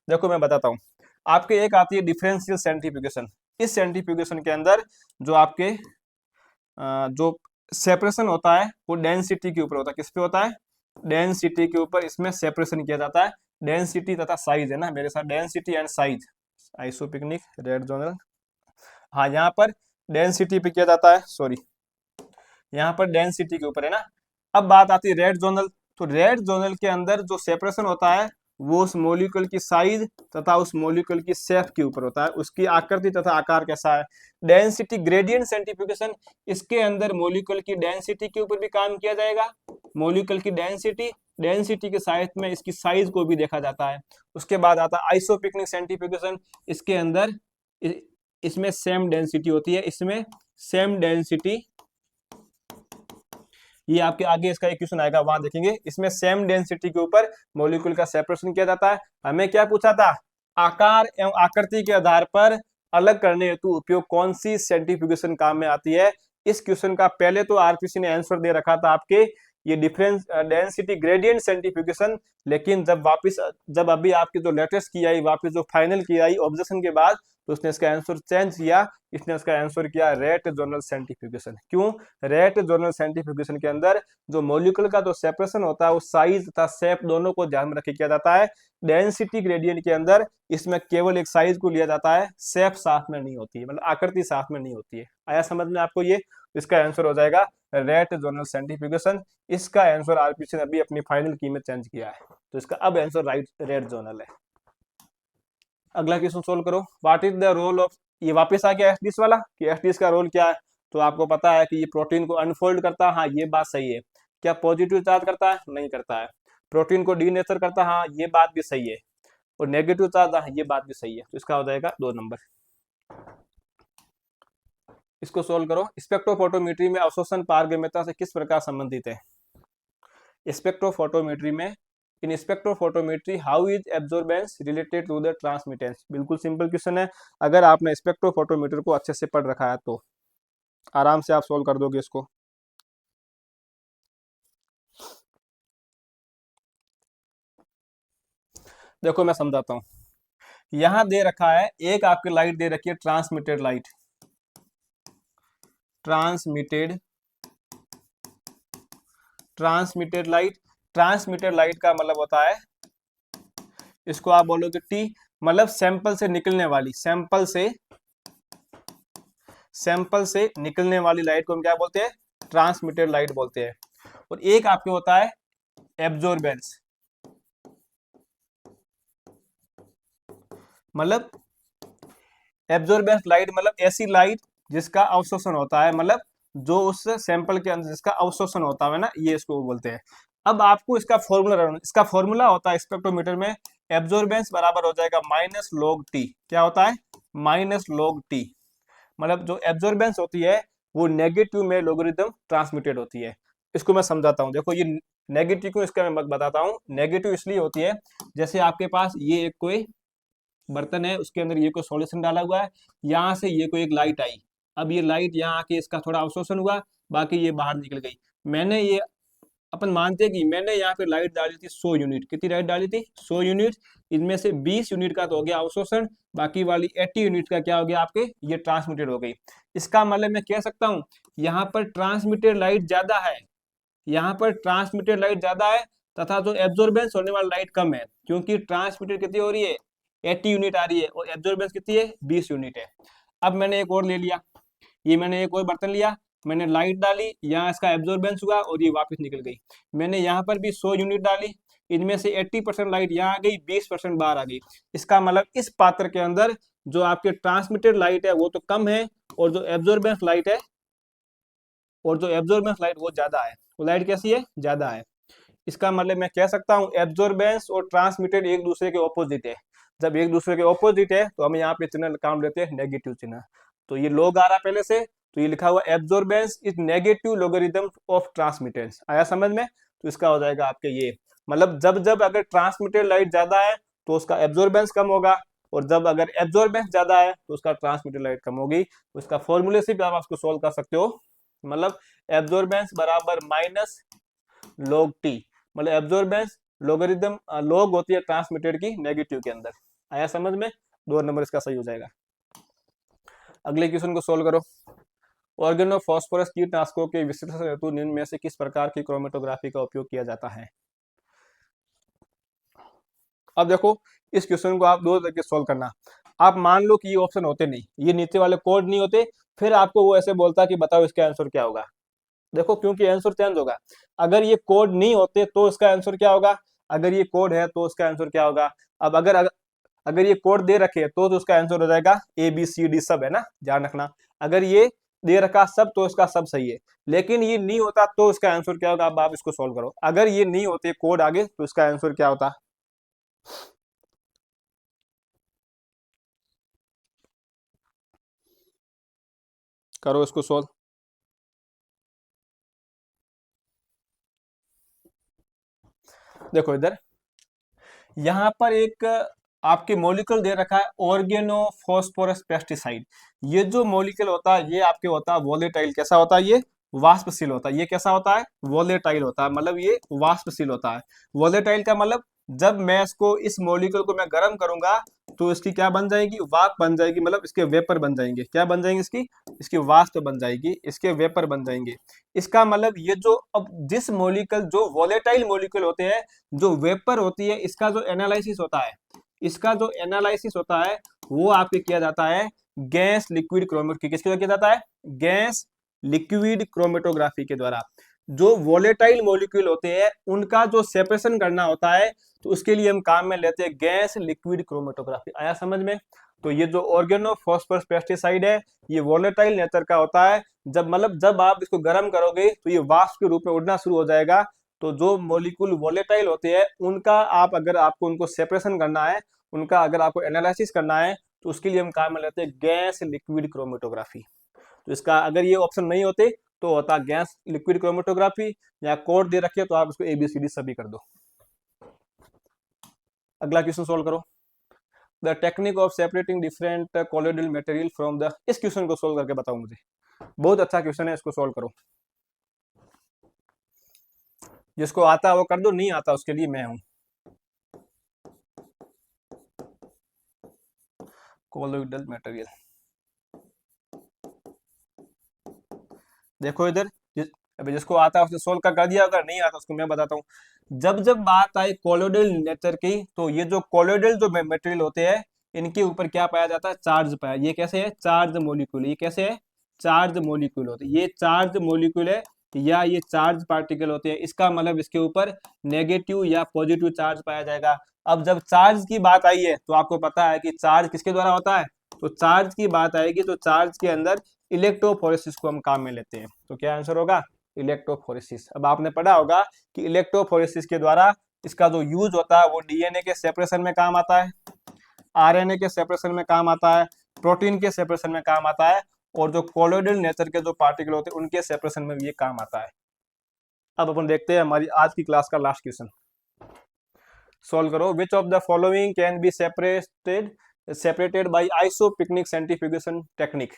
देखो मैं बताता हूँ, आपके एक आती है डिफरेंशियल सेंट्रीफ्यूगेशन। इस सेंट्रीफ्यूगेशन के अंदर जो आपके जो सेपरेशन होता है वो डेंसिटी के ऊपर होता है, किस पे होता है, डेंसिटी के ऊपर इसमें सेपरेशन किया जाता है। डेंसिटी तथा साइज है ना मेरे साथ, density and size, isopycnic rate zonal. हाँ, यहाँ पर डेंसिटी पे किया जाता है, सॉरी, यहाँ पर डेंसिटी के ऊपर है ना। अब बात आती है रेड जोनल। तो रेड जोनल के अंदर जो सेपरेशन होता है वो उस मॉलिक्यूल की साइज तथा उस मॉलिक्यूल की शेप के ऊपर होता है, उसकी आकृति तथा आकार कैसा है। डेंसिटी ग्रेडियंट सेंट्रीफ्यूगेशन, इसके अंदर मॉलिक्यूल की डेंसिटी के ऊपर भी काम किया जाएगा। मॉलिक्यूल की डेंसिटी, डेंसिटी के साथ में इसकी साइज को भी देखा जाता है। उसके बाद आता है आइसोपिकनिक सेंट्रीफ्यूगेशन, इसके अंदर इसमें सेम डेंसिटी होती है, इसमें सेम डेंसिटी, ये आपके आगे इसका एक क्वेश्चन आएगा वहां देखेंगे। इसमें सेम डेंसिटी के ऊपर मॉलिक्यूल का सेपरेशन किया जाता है। हमें क्या पूछा था, आकार एवं आकृति के आधार पर अलग करने हेतु उपयोग कौन सी सेंट्रीफ्यूगेशन काम में आती है। इस क्वेश्चन का पहले तो आरपीसी ने आंसर दे रखा था आपके, ये डिफरेंस डेंसिटी ग्रेडियंट सेंट्रीफ्यूगेशन, लेकिन जब अभी आपकी जो लेटेस्ट की आई, वापस जो फाइनल की आई ऑब्जेक्शन के बाद, तो उसने इसका आंसर चेंज किया, इसने इसका आंसर किया रेट जोनल सेंट्रीफ्यूगेशन। क्यों, रेट जोनल सेंट्रीफ्यूगेशन के अंदर जो मॉलिक्यूल का जो सेपरेशन होता है वो साइज तथा शेप दोनों को ध्यान में रख किया जाता है। डेंसिटी ग्रेडियंट के अंदर इसमें केवल एक साइज को लिया जाता है, शेप साथ में नहीं होती है, मतलब आकृति साथ में नहीं होती है। आया समझ में आपको ये, इसका आंसर हो जाएगा रेट जोनल सेंट्रीफ्यूगेशन। इसका आंसर आरपीसी ने अभी अपनी फाइनल की में चेंज किया है, तो इसका अब आंसर राइट रेट जोनल है। अगला क्वेश्चन सोल्व करो। What is the role of, ये वापस आ गया एसडीएस वाला कि एसडीएस का रोल क्या है। तो आपको पता है कि ये प्रोटीन को अनफोल्ड करता है, हाँ ये बात सही है। क्या पॉजिटिव चार्ज करता है, नहीं करता है। प्रोटीन को डीनेचर करता है, हाँ ये बात भी सही है। और नेगेटिव चार्ज, हाँ ये बात भी सही है। तो इसका हो जाएगा 2 नंबर। इसको सोल्व करो। स्पेक्ट्रोफोटोमेट्री में अवशोषण पारगम्यता से किस प्रकार संबंधित है। स्पेक्ट्रोफोटोमेट्री में, in spectrophotometry how is absorbance related to the transmittance. बिल्कुल सिंपल क्वेश्चन है, अगर आपने स्पेक्ट्रोफोटोमीटर को अच्छे से पढ़ रखा है तो आराम से आप सोल्व कर दोगे इसको। देखो मैं समझाता हूं, यहां दे रखा है एक आपकी लाइट दे रखी है transmitted light, transmitted light. Transmitted light का मतलब होता है, इसको आप बोलोगे टी, मतलब सैंपल से निकलने वाली, सैंपल से निकलने वाली लाइट को हम क्या बोलते हैं, ट्रांसमिटेड लाइट बोलते हैं। और एक आपके होता है एब्जॉर्बेंस, मतलब एब्जॉर्बेंस लाइट मतलब ऐसी लाइट जिसका अवशोषण होता है, मतलब जो उस सैंपल के अंदर जिसका अवशोषण होता है ना, ये इसको बोलते हैं। अब आपको इसका फॉर्मूला होता है स्पेक्ट्रोमीटर में, एब्जॉर्बेंस बराबर हो जाएगा माइनस लॉग टी। क्या होता है, माइनस लॉग टी। मतलब जो एब्जॉर्बेंस होती है वो नेगेटिव में लोगरिथम ट्रांसमिटेड होती है। इसको मैं समझाता हूँ, देखो ये नेगेटिव क्यों, इसका मैं बताता हूँ। नेगेटिव इसलिए होती है, जैसे आपके पास ये एक कोई बर्तन है, उसके अंदर ये कोई सॉल्यूशन डाला हुआ है, यहाँ से ये कोई एक लाइट आई, अब ये लाइट यहाँ आके इसका थोड़ा अवशोषण हुआ, बाकी ये बाहर निकल गई। मैंने ये, अपन मानते हैं कि मैंने यहाँ पे लाइट डाली थी 100 यूनिट, कितनी लाइट डाली थी 100 यूनिट, इनमें से 20 यूनिट का तो हो गया अवशोषण, बाकी वाली 80 यूनिट का क्या हो गया आपके, ये ट्रांसमिटेड हो गई। इसका मतलब मैं कह सकता हूँ यहाँ पर ट्रांसमिटेड लाइट ज्यादा है, यहाँ पर ट्रांसमिटेड लाइट ज्यादा है, तथा जो एब्जॉर्बेंस होने वाली लाइट कम है, क्योंकि ट्रांसमिटेड कितनी हो रही है 80 यूनिट आ रही है, और एब्जॉर्बेंस कितनी है 20 यूनिट है। अब मैंने एक और ले लिया, ये मैंने एक और बर्तन लिया, मैंने लाइट डाली, यहाँ इसका एब्जॉर्बेंस हुआ और ये वापस निकल गई। मैंने यहाँ पर भी 100 यूनिट डाली, इनमें से 80% लाइट यहाँ आ गई, 20% बाहर आ गई। इसका मतलब इस पात्र के अंदर जो आपके ट्रांसमिटेड लाइट है वो तो कम है, और जो एब्जॉर्बेंस लाइट है, वो ज्यादा है। वो लाइट कैसी है, ज्यादा है। इसका मतलब मैं कह सकता हूँ एब्जॉर्बेंस और ट्रांसमिटेड एक दूसरे के ऑपोजिट है। जब एक दूसरे के ऑपोजिट है तो हम यहाँ पे चिन्ह काम लेते हैं नेगेटिव चिन्ह। तो ये लॉग आ रहा पहले से, तो ये लिखा हुआ absorbance is negative logarithm of transmittance. आया समझ में, तो इसका हो जाएगा आपके ये, मतलब जब जब अगर ट्रांसमिटेड लाइट ज्यादा है तो उसका एब्जॉर्बेंस कम होगा, और जब अगर एब्जॉर्बेंस ज्यादा है तो उसका ट्रांसमिटेड लाइट कम होगी। तो इसका फॉर्मूले से भी आप उसको सोल्व कर सकते हो, मतलब एब्जॉर्बेंस बराबर माइनस लॉग टी, मतलब एब्जॉर्बेंस लोगरिथम लॉग होती है ट्रांसमिटेड की नेगेटिव के अंदर। आया समझ में, 2 नंबर इसका सही हो जाएगा। अगले क्वेश्चन को सोल्व करो। ऑर्गेनोफॉस्फोरस कीटनाशकों के विश्लेषण हेतु निम्न में से किस प्रकार की क्रोमेटोग्राफी का उपयोग किया जाता है। अब देखो इस क्वेश्चन को आप दो तरीके सोल्व करना। आप मान लो कि ये ऑप्शन होते नहीं, ये नीचे वाले कोड नहीं होते, फिर आपको वो ऐसे बोलता कि बताओ इसका आंसर क्या होगा। देखो क्योंकि आंसर चेंज होगा, अगर ये कोड नहीं होते तो इसका आंसर क्या होगा, अगर ये कोड है तो उसका आंसर क्या होगा। अब अगर ये कोड दे रखे तो उसका आंसर हो जाएगा ए बी सी डी सब, है ना, ध्यान रखना। अगर ये दे रखा सब तो इसका सब सही है, लेकिन ये नहीं होता तो इसका आंसर क्या होगा। अब आप इसको सोल्व करो, अगर ये नहीं होते कोड आगे तो इसका आंसर क्या होता। करो इसको सोल्व। देखो इधर यहाँ पर एक आपके मॉलिक्यूल दे रखा है ऑर्गेनो फॉस्फोरस पेस्टिसाइड। ये जो मॉलिक्यूल होता है ये आपके होता है वोलेटाइल। कैसा होता है ये, वाष्पशील होता है। ये कैसा होता है, वोलेटाइल होता है, मतलब ये वाष्पशील होता है। वोलेटाइल का मतलब जब मैं इसको इस मॉलिक्यूल को मैं गर्म करूंगा तो इसकी क्या बन जाएगी, वाष्प बन जाएगी, मतलब इसके वेपर बन जाएंगे। क्या बन जाएंगे, इसकी वाष्प बन जाएगी, इसके वेपर बन जाएंगे। इसका मतलब ये जो अब जिस मॉलिक्यूल जो वोलेटाइल मॉलिक्यूल होते हैं, जो वेपर होती है, इसका जो एनालिसिस होता है, इसका जो एनालिसिस होता है वो आपके किया जाता है गैस लिक्विड क्रोमेटोग्राफी। किसके द्वारा किया जाता है, गैस लिक्विड क्रोमेटोग्राफी के द्वारा। जो वोलेटाइल मॉलिक्यूल होते हैं उनका जो सेपरेशन करना होता है तो उसके लिए हम काम में लेते हैं गैस लिक्विड क्रोमेटोग्राफी। आया समझ में। तो ये जो ऑर्गेनो फॉस्फोरस पेस्टिसाइड है ये वोलेटाइल नेचर का होता है। जब आप इसको गर्म करोगे तो ये वाष्प के रूप में उड़ना शुरू हो जाएगा। तो जो मॉलिक्यूल वोलेटाइल होते हैं उनका अगर आपको उनको सेपरेशन करना है, उनका अगर आपको एनालिसिस करना है तो उसके लिए हम काम में लेते हैं गैस लिक्विड क्रोमेटोग्राफी। तो इसका अगर ये ऑप्शन नहीं होते तो होता गैस लिक्विड क्रोमेटोग्राफी, या कोड दे रखिए तो आप इसको ABCD सभी कर दो। अगला क्वेश्चन सोल्व करो। The technique of separating different colloidal material from the, इस क्वेश्चन को सोल्व करके बताओ मुझे। बहुत अच्छा क्वेश्चन है, इसको सोल्व करो। जिसको आता है वो कर दो, नहीं आता उसके लिए मैं हूं। कॉलोइडल मटेरियल, देखो इधर अभी जिसको आता है उसने सोल्व कर दिया, अगर नहीं आता उसको मैं बताता हूँ। जब जब बात आई कॉलोइडल नेचर की तो ये जो कॉलोइडल जो मटेरियल होते हैं इनके ऊपर क्या पाया जाता है, चार्ज पाया। ये कैसे है, चार्ज मॉलिक्यूल। ये कैसे है, चार्ज मॉलिक्यूल होते हैं। ये चार्ज मॉलिक्यूल है या ये चार्ज पार्टिकल होते हैं। इसका मतलब इसके ऊपर नेगेटिव या पॉजिटिव चार्ज पाया जाएगा। अब जब चार्ज की बात आई है तो आपको पता है कि चार्ज किसके द्वारा होता है। तो चार्ज की बात आएगी तो चार्ज के अंदर इलेक्ट्रोफोरेसिस को हम काम में लेते हैं। तो क्या आंसर होगा, इलेक्ट्रोफोरेसिस। अब आपने पढ़ा होगा कि इलेक्ट्रोफोरेसिस के द्वारा इसका जो यूज होता है वो DNA के सेपरेशन में काम आता है, RNA के सेपरेशन में काम आता है, प्रोटीन के सेपरेशन में काम आता है, और जो कॉलोइडल नेचर के जो पार्टिकल होते हैं उनके सेपरेशन में भी ये काम आता है। अब अपन देखते हैं हमारी आज की क्लास का लास्ट क्वेश्चन। सोल्व करो। Which of the following can be separated by isopycnic centrifugation technique.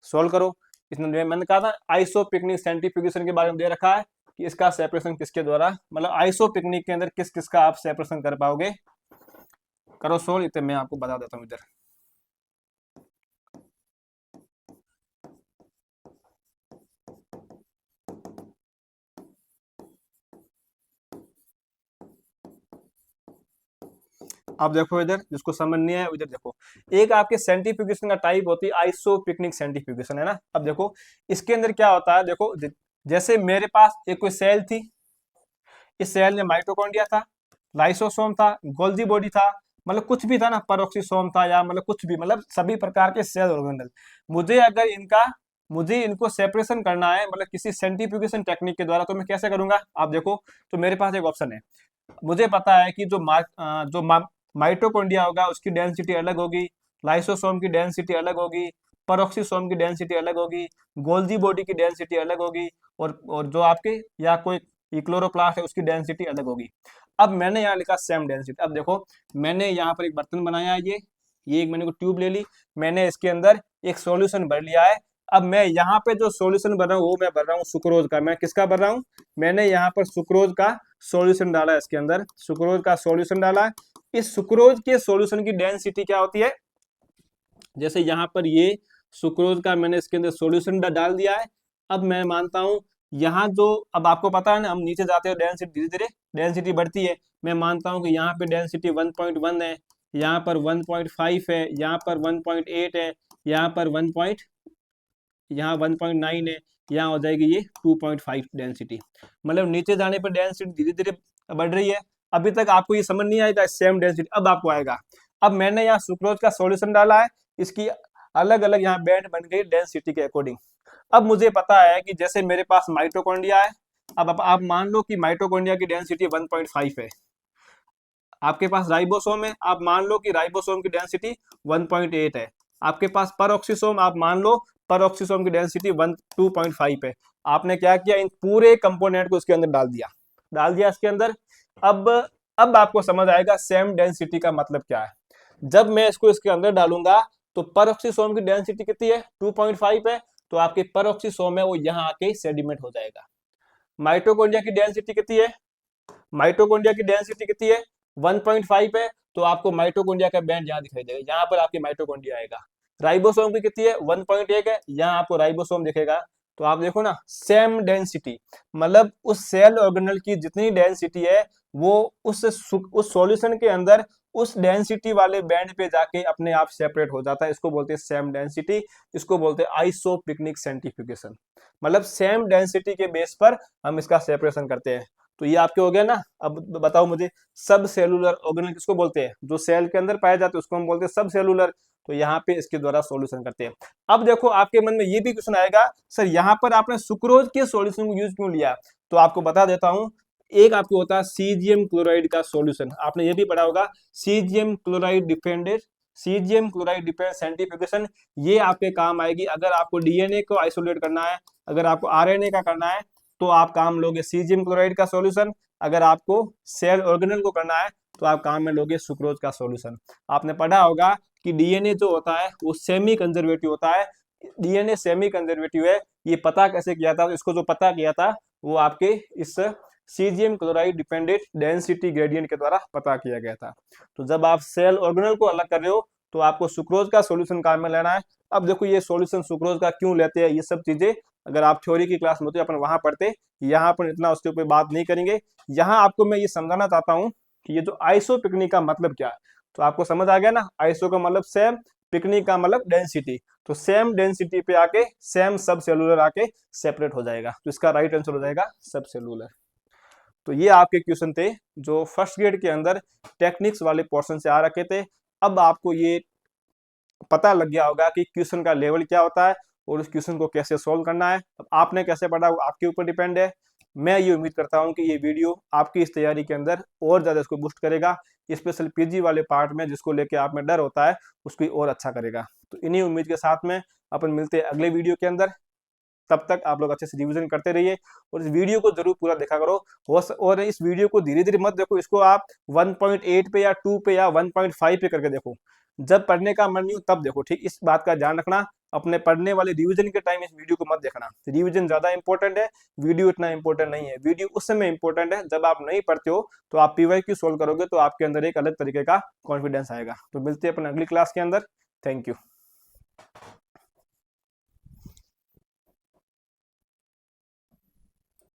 Solve करो। इसमें मैंने कहा था आइसोपिकनिक सेंट्रीफ्यूगेशन के बारे में दे रखा है कि इसका सेपरेशन किसके द्वारा, मतलब आइसोपिकनिक के अंदर किस किस का आप सेपरेशन कर पाओगे। करो सोल्व, इतने मैं आपको बता देता हूँ इधर। अब देखो इधर, जिसको समझ नहीं है इधर देखो। एक आपके सेंट्रीफ्यूगेशन का टाइप होती है आइसोपिकनिक सेंट्रीफ्यूगेशन, है ना। अब देखो इसके अंदर क्या होता है, देखो जैसे मेरे पास एक कोई सेल थी, इस सेल में माइटोकॉन्ड्रिया था, लाइसोसोम था, गोल्जी बॉडी था, मतलब कुछ भी था ना, पेरोक्सिसोम था, या मतलब कुछ भी, मतलब सभी प्रकार के सेल ऑर्गेनेल। मुझे अगर इनको सेपरेशन करना है मतलब किसी सेंट्रीफ्यूगेशन टेक्निक के द्वारा, तो मैं कैसे करूंगा। आप देखो तो मेरे पास एक ऑप्शन है। मुझे पता है कि जो माइटोकॉन्ड्रिया होगा उसकी डेंसिटी अलग होगी, लाइसोसोम की डेंसिटी अलग होगी, पेरोक्सिसोम की डेंसिटी अलग होगी, गोल्जी बॉडी की डेंसिटी अलग होगी, और जो आपके या कोई क्लोरोप्लास्ट है उसकी डेंसिटी अलग होगी। अब मैंने यहाँ लिखा सेम डेंसिटी। अब देखो मैंने यहाँ पर एक बर्तन बनाया है, ये एक मैंने को ट्यूब ले ली, मैंने इसके अंदर एक सॉल्यूशन भर लिया है। अब मैं यहाँ पे जो सॉल्यूशन भर रहा हूँ वो मैं भर रहा हूँ सुक्रोज का। मैं किसका भर रहा हूँ, मैंने यहाँ पर सुक्रोज का सॉल्यूशन डाला है, इसके अंदर सुक्रोज का सॉल्यूशन डाला है। इस सुक्रोज के सॉल्यूशन की डेंसिटी क्या होती है, जैसे यहाँ पर ये सुक्रोज का मैंने इसके अंदर सॉल्यूशन डाल दिया है। अब मैं मानता हूं यहाँ जो, अब आपको पता है ना, हम नीचे जाते हैं डेंसिटी धीरे धीरे डेंसिटी बढ़ती है। मैं मानता हूँ कि यहाँ पे डेंसिटी 1.1 है, यहाँ पर 1.5 है, यहाँ पर 1.8 है, यहाँ पर 1.9 है, यहाँ हो जाएगी ये 2.5 डेंसिटी। मतलब नीचे जाने पर डेंसिटी धीरे धीरे बढ़ रही है। अभी तक आपको ये समझ नहीं आएगा सेम डेंसिटी, अब आपको आएगा। अब मैंने यहाँ सुक्रोज का सॉल्यूशन डाला है, इसकी अलग अलग यहाँ बैंड बन गई डेंसिटी के अकॉर्डिंग। अब मुझे पता है कि जैसे मेरे पास माइटोकॉन्ड्रिया है, अब आप मान लो कि माइटोकॉन्ड्रिया की डेंसिटी 1.5 है। आपके पास राइबोसोम है, आप मान लो कि राइबोसोम की डेंसिटी 1.8 है। आपके पास परऑक्सीसोम, आप मान लो परऑक्सीसोम की डेंसिटी 2.5 है। आपने क्या किया, इन पूरे कंपोनेंट को इसके अंदर डाल दिया इसके अंदर। अब अब आपको समझ आएगा सेम डेंसिटी का मतलब क्या है। जब मैं इसको इसके अंदर डालूंगा तो परऑक्सीसोम की डेंसिटी कितनी है, 2.5 है, तो आपके परऑक्सीसोम है वो यहाँ आके सेडिमेंट हो जाएगा। माइटोकॉन्ड्रिया की डेंसिटी कितनी है, माइटोकॉन्ड्रिया की डेंसिटी कितनी है, 1.5 है, तो आपको माइटोकॉन्ड्रिया का बैंड यहाँ दिखाई देगा, यहाँ पर आपके माइटोकॉन्ड्रिया आएगा। राइबोसोम की कितनी है, 1.1 है, यहाँ आपको राइबोसोम दिखेगा। तो आप देखो ना, सेम डेंसिटी, मतलब उस सेल ऑर्गेनल की जितनी डेंसिटी है वो उस सॉल्यूशन के अंदर उस डेंसिटी वाले बैंड पे जाके अपने आप सेपरेट हो जाता है। इसको बोलते हैं सेम डेंसिटी, इसको बोलते हैं आइसोपिकनिक सेंट्रीफ्यूगेशन। मतलब सेम डेंसिटी के बेस पर हम इसका सेपरेशन करते हैं। तो ये आपके हो गया ना। अब बताओ मुझे, सब सेलुलर ऑर्गेनल किसको बोलते हैं, जो सेल के अंदर पाए जाते हैं उसको हम बोलते हैं सब सेलुलर। तो यहाँ पे इसके द्वारा सॉल्यूशन करते हैं। अब देखो आपके मन में ये भी क्वेश्चन आएगा, सर यहाँ पर आपने सुक्रोज के सॉल्यूशन को यूज क्यों लिया। तो आपको बता देता हूँ, एक आपको होता है सीजियम क्लोराइड का सॉल्यूशन, आपने ये भी पढ़ा होगा, सीजियम क्लोराइड डिपेंडेंट सेंट्रीफ्यूगेशन। ये आपके काम आएगी अगर आपको डीएनए को आइसोलेट करना है, अगर आपको आरएनए का करना है तो आप काम लोगे सीजियम क्लोराइड का सॉल्यूशन। अगर आपको सेल ऑर्गेनल को करना है तो आप काम में लोगे सुक्रोज का सॉल्यूशन। आपने पढ़ा होगा कि डीएनए जो होता है वो सेमी कंजर्वेटिव होता है, डीएनए सेमी कंजर्वेटिव है। ये पता कैसे किया था, इसको जो पता किया था वो आपके इस caesium chloride dependent density gradient के द्वारा पता किया गया था। तो जब आप सेल ऑर्गेनल को अलग कर रहे हो तो आपको सुक्रोज का सॉल्यूशन काम में लेना है। अब देखो ये सॉल्यूशन सुक्रोज का क्यों लेते हैं, ये सब चीजें अगर आप थ्योरी की क्लास में होते अपन वहां पढ़ते, यहाँ पर इतना उसके ऊपर बात नहीं करेंगे। यहाँ आपको मैं ये समझाना चाहता हूँ कि ये जो आइसोपिकनिक का मतलब क्या है। तो आपको समझ आ गया ना, आइसो का मतलब सेम, पिकनिक का मतलब डेंसिटी। तो सेम डेंसिटी पे आके सेम सब सेलुलर आके सेपरेट हो जाएगा, तो इसका राइट आंसर हो जाएगा सब सेलुलर। तो ये आपके क्वेश्चन थे जो फर्स्ट ग्रेड के अंदर टेक्निक्स वाले पोर्शन से आ रखे थे। अब आपको ये पता लग गया होगा कि क्वेश्चन का लेवल क्या होता है और उस क्वेश्चन को कैसे सोल्व करना है। अब आपने कैसे पढ़ा वो आपके ऊपर डिपेंड है। मैं ये उम्मीद करता हूँ कि ये वीडियो आपकी इस तैयारी के अंदर और ज्यादा इसको बूस्ट करेगा, स्पेशल पीजी वाले पार्ट में जिसको लेके आप में डर होता है उसको और अच्छा करेगा। तो इन्हीं उम्मीद के साथ में अपन मिलते हैं अगले वीडियो के अंदर। तब तक आप लोग अच्छे से रिवीजन करते रहिए और इस वीडियो को जरूर पूरा देखा करो। और इस वीडियो को धीरे धीरे मत देखो, इसको आप 1.8 पे या 2 पे या 1.5 पे करके देखो। जब पढ़ने का मन नहीं हो तब देखो, ठीक। इस बात का ध्यान रखना, अपने पढ़ने वाले रिवीजन के टाइम इस वीडियो को मत देखना। रिवीजन ज्यादा इंपॉर्टेंट है, वीडियो इतना इंपॉर्टेंट नहीं है। वीडियो उस समय इंपॉर्टेंट है जब आप नहीं पढ़ते हो, तो आप पीवाईक्यू सोल्व करोगे तो आपके अंदर एक अलग तरीके का कॉन्फिडेंस आएगा। तो मिलते हैं अपन अगली क्लास के अंदर। Thank you.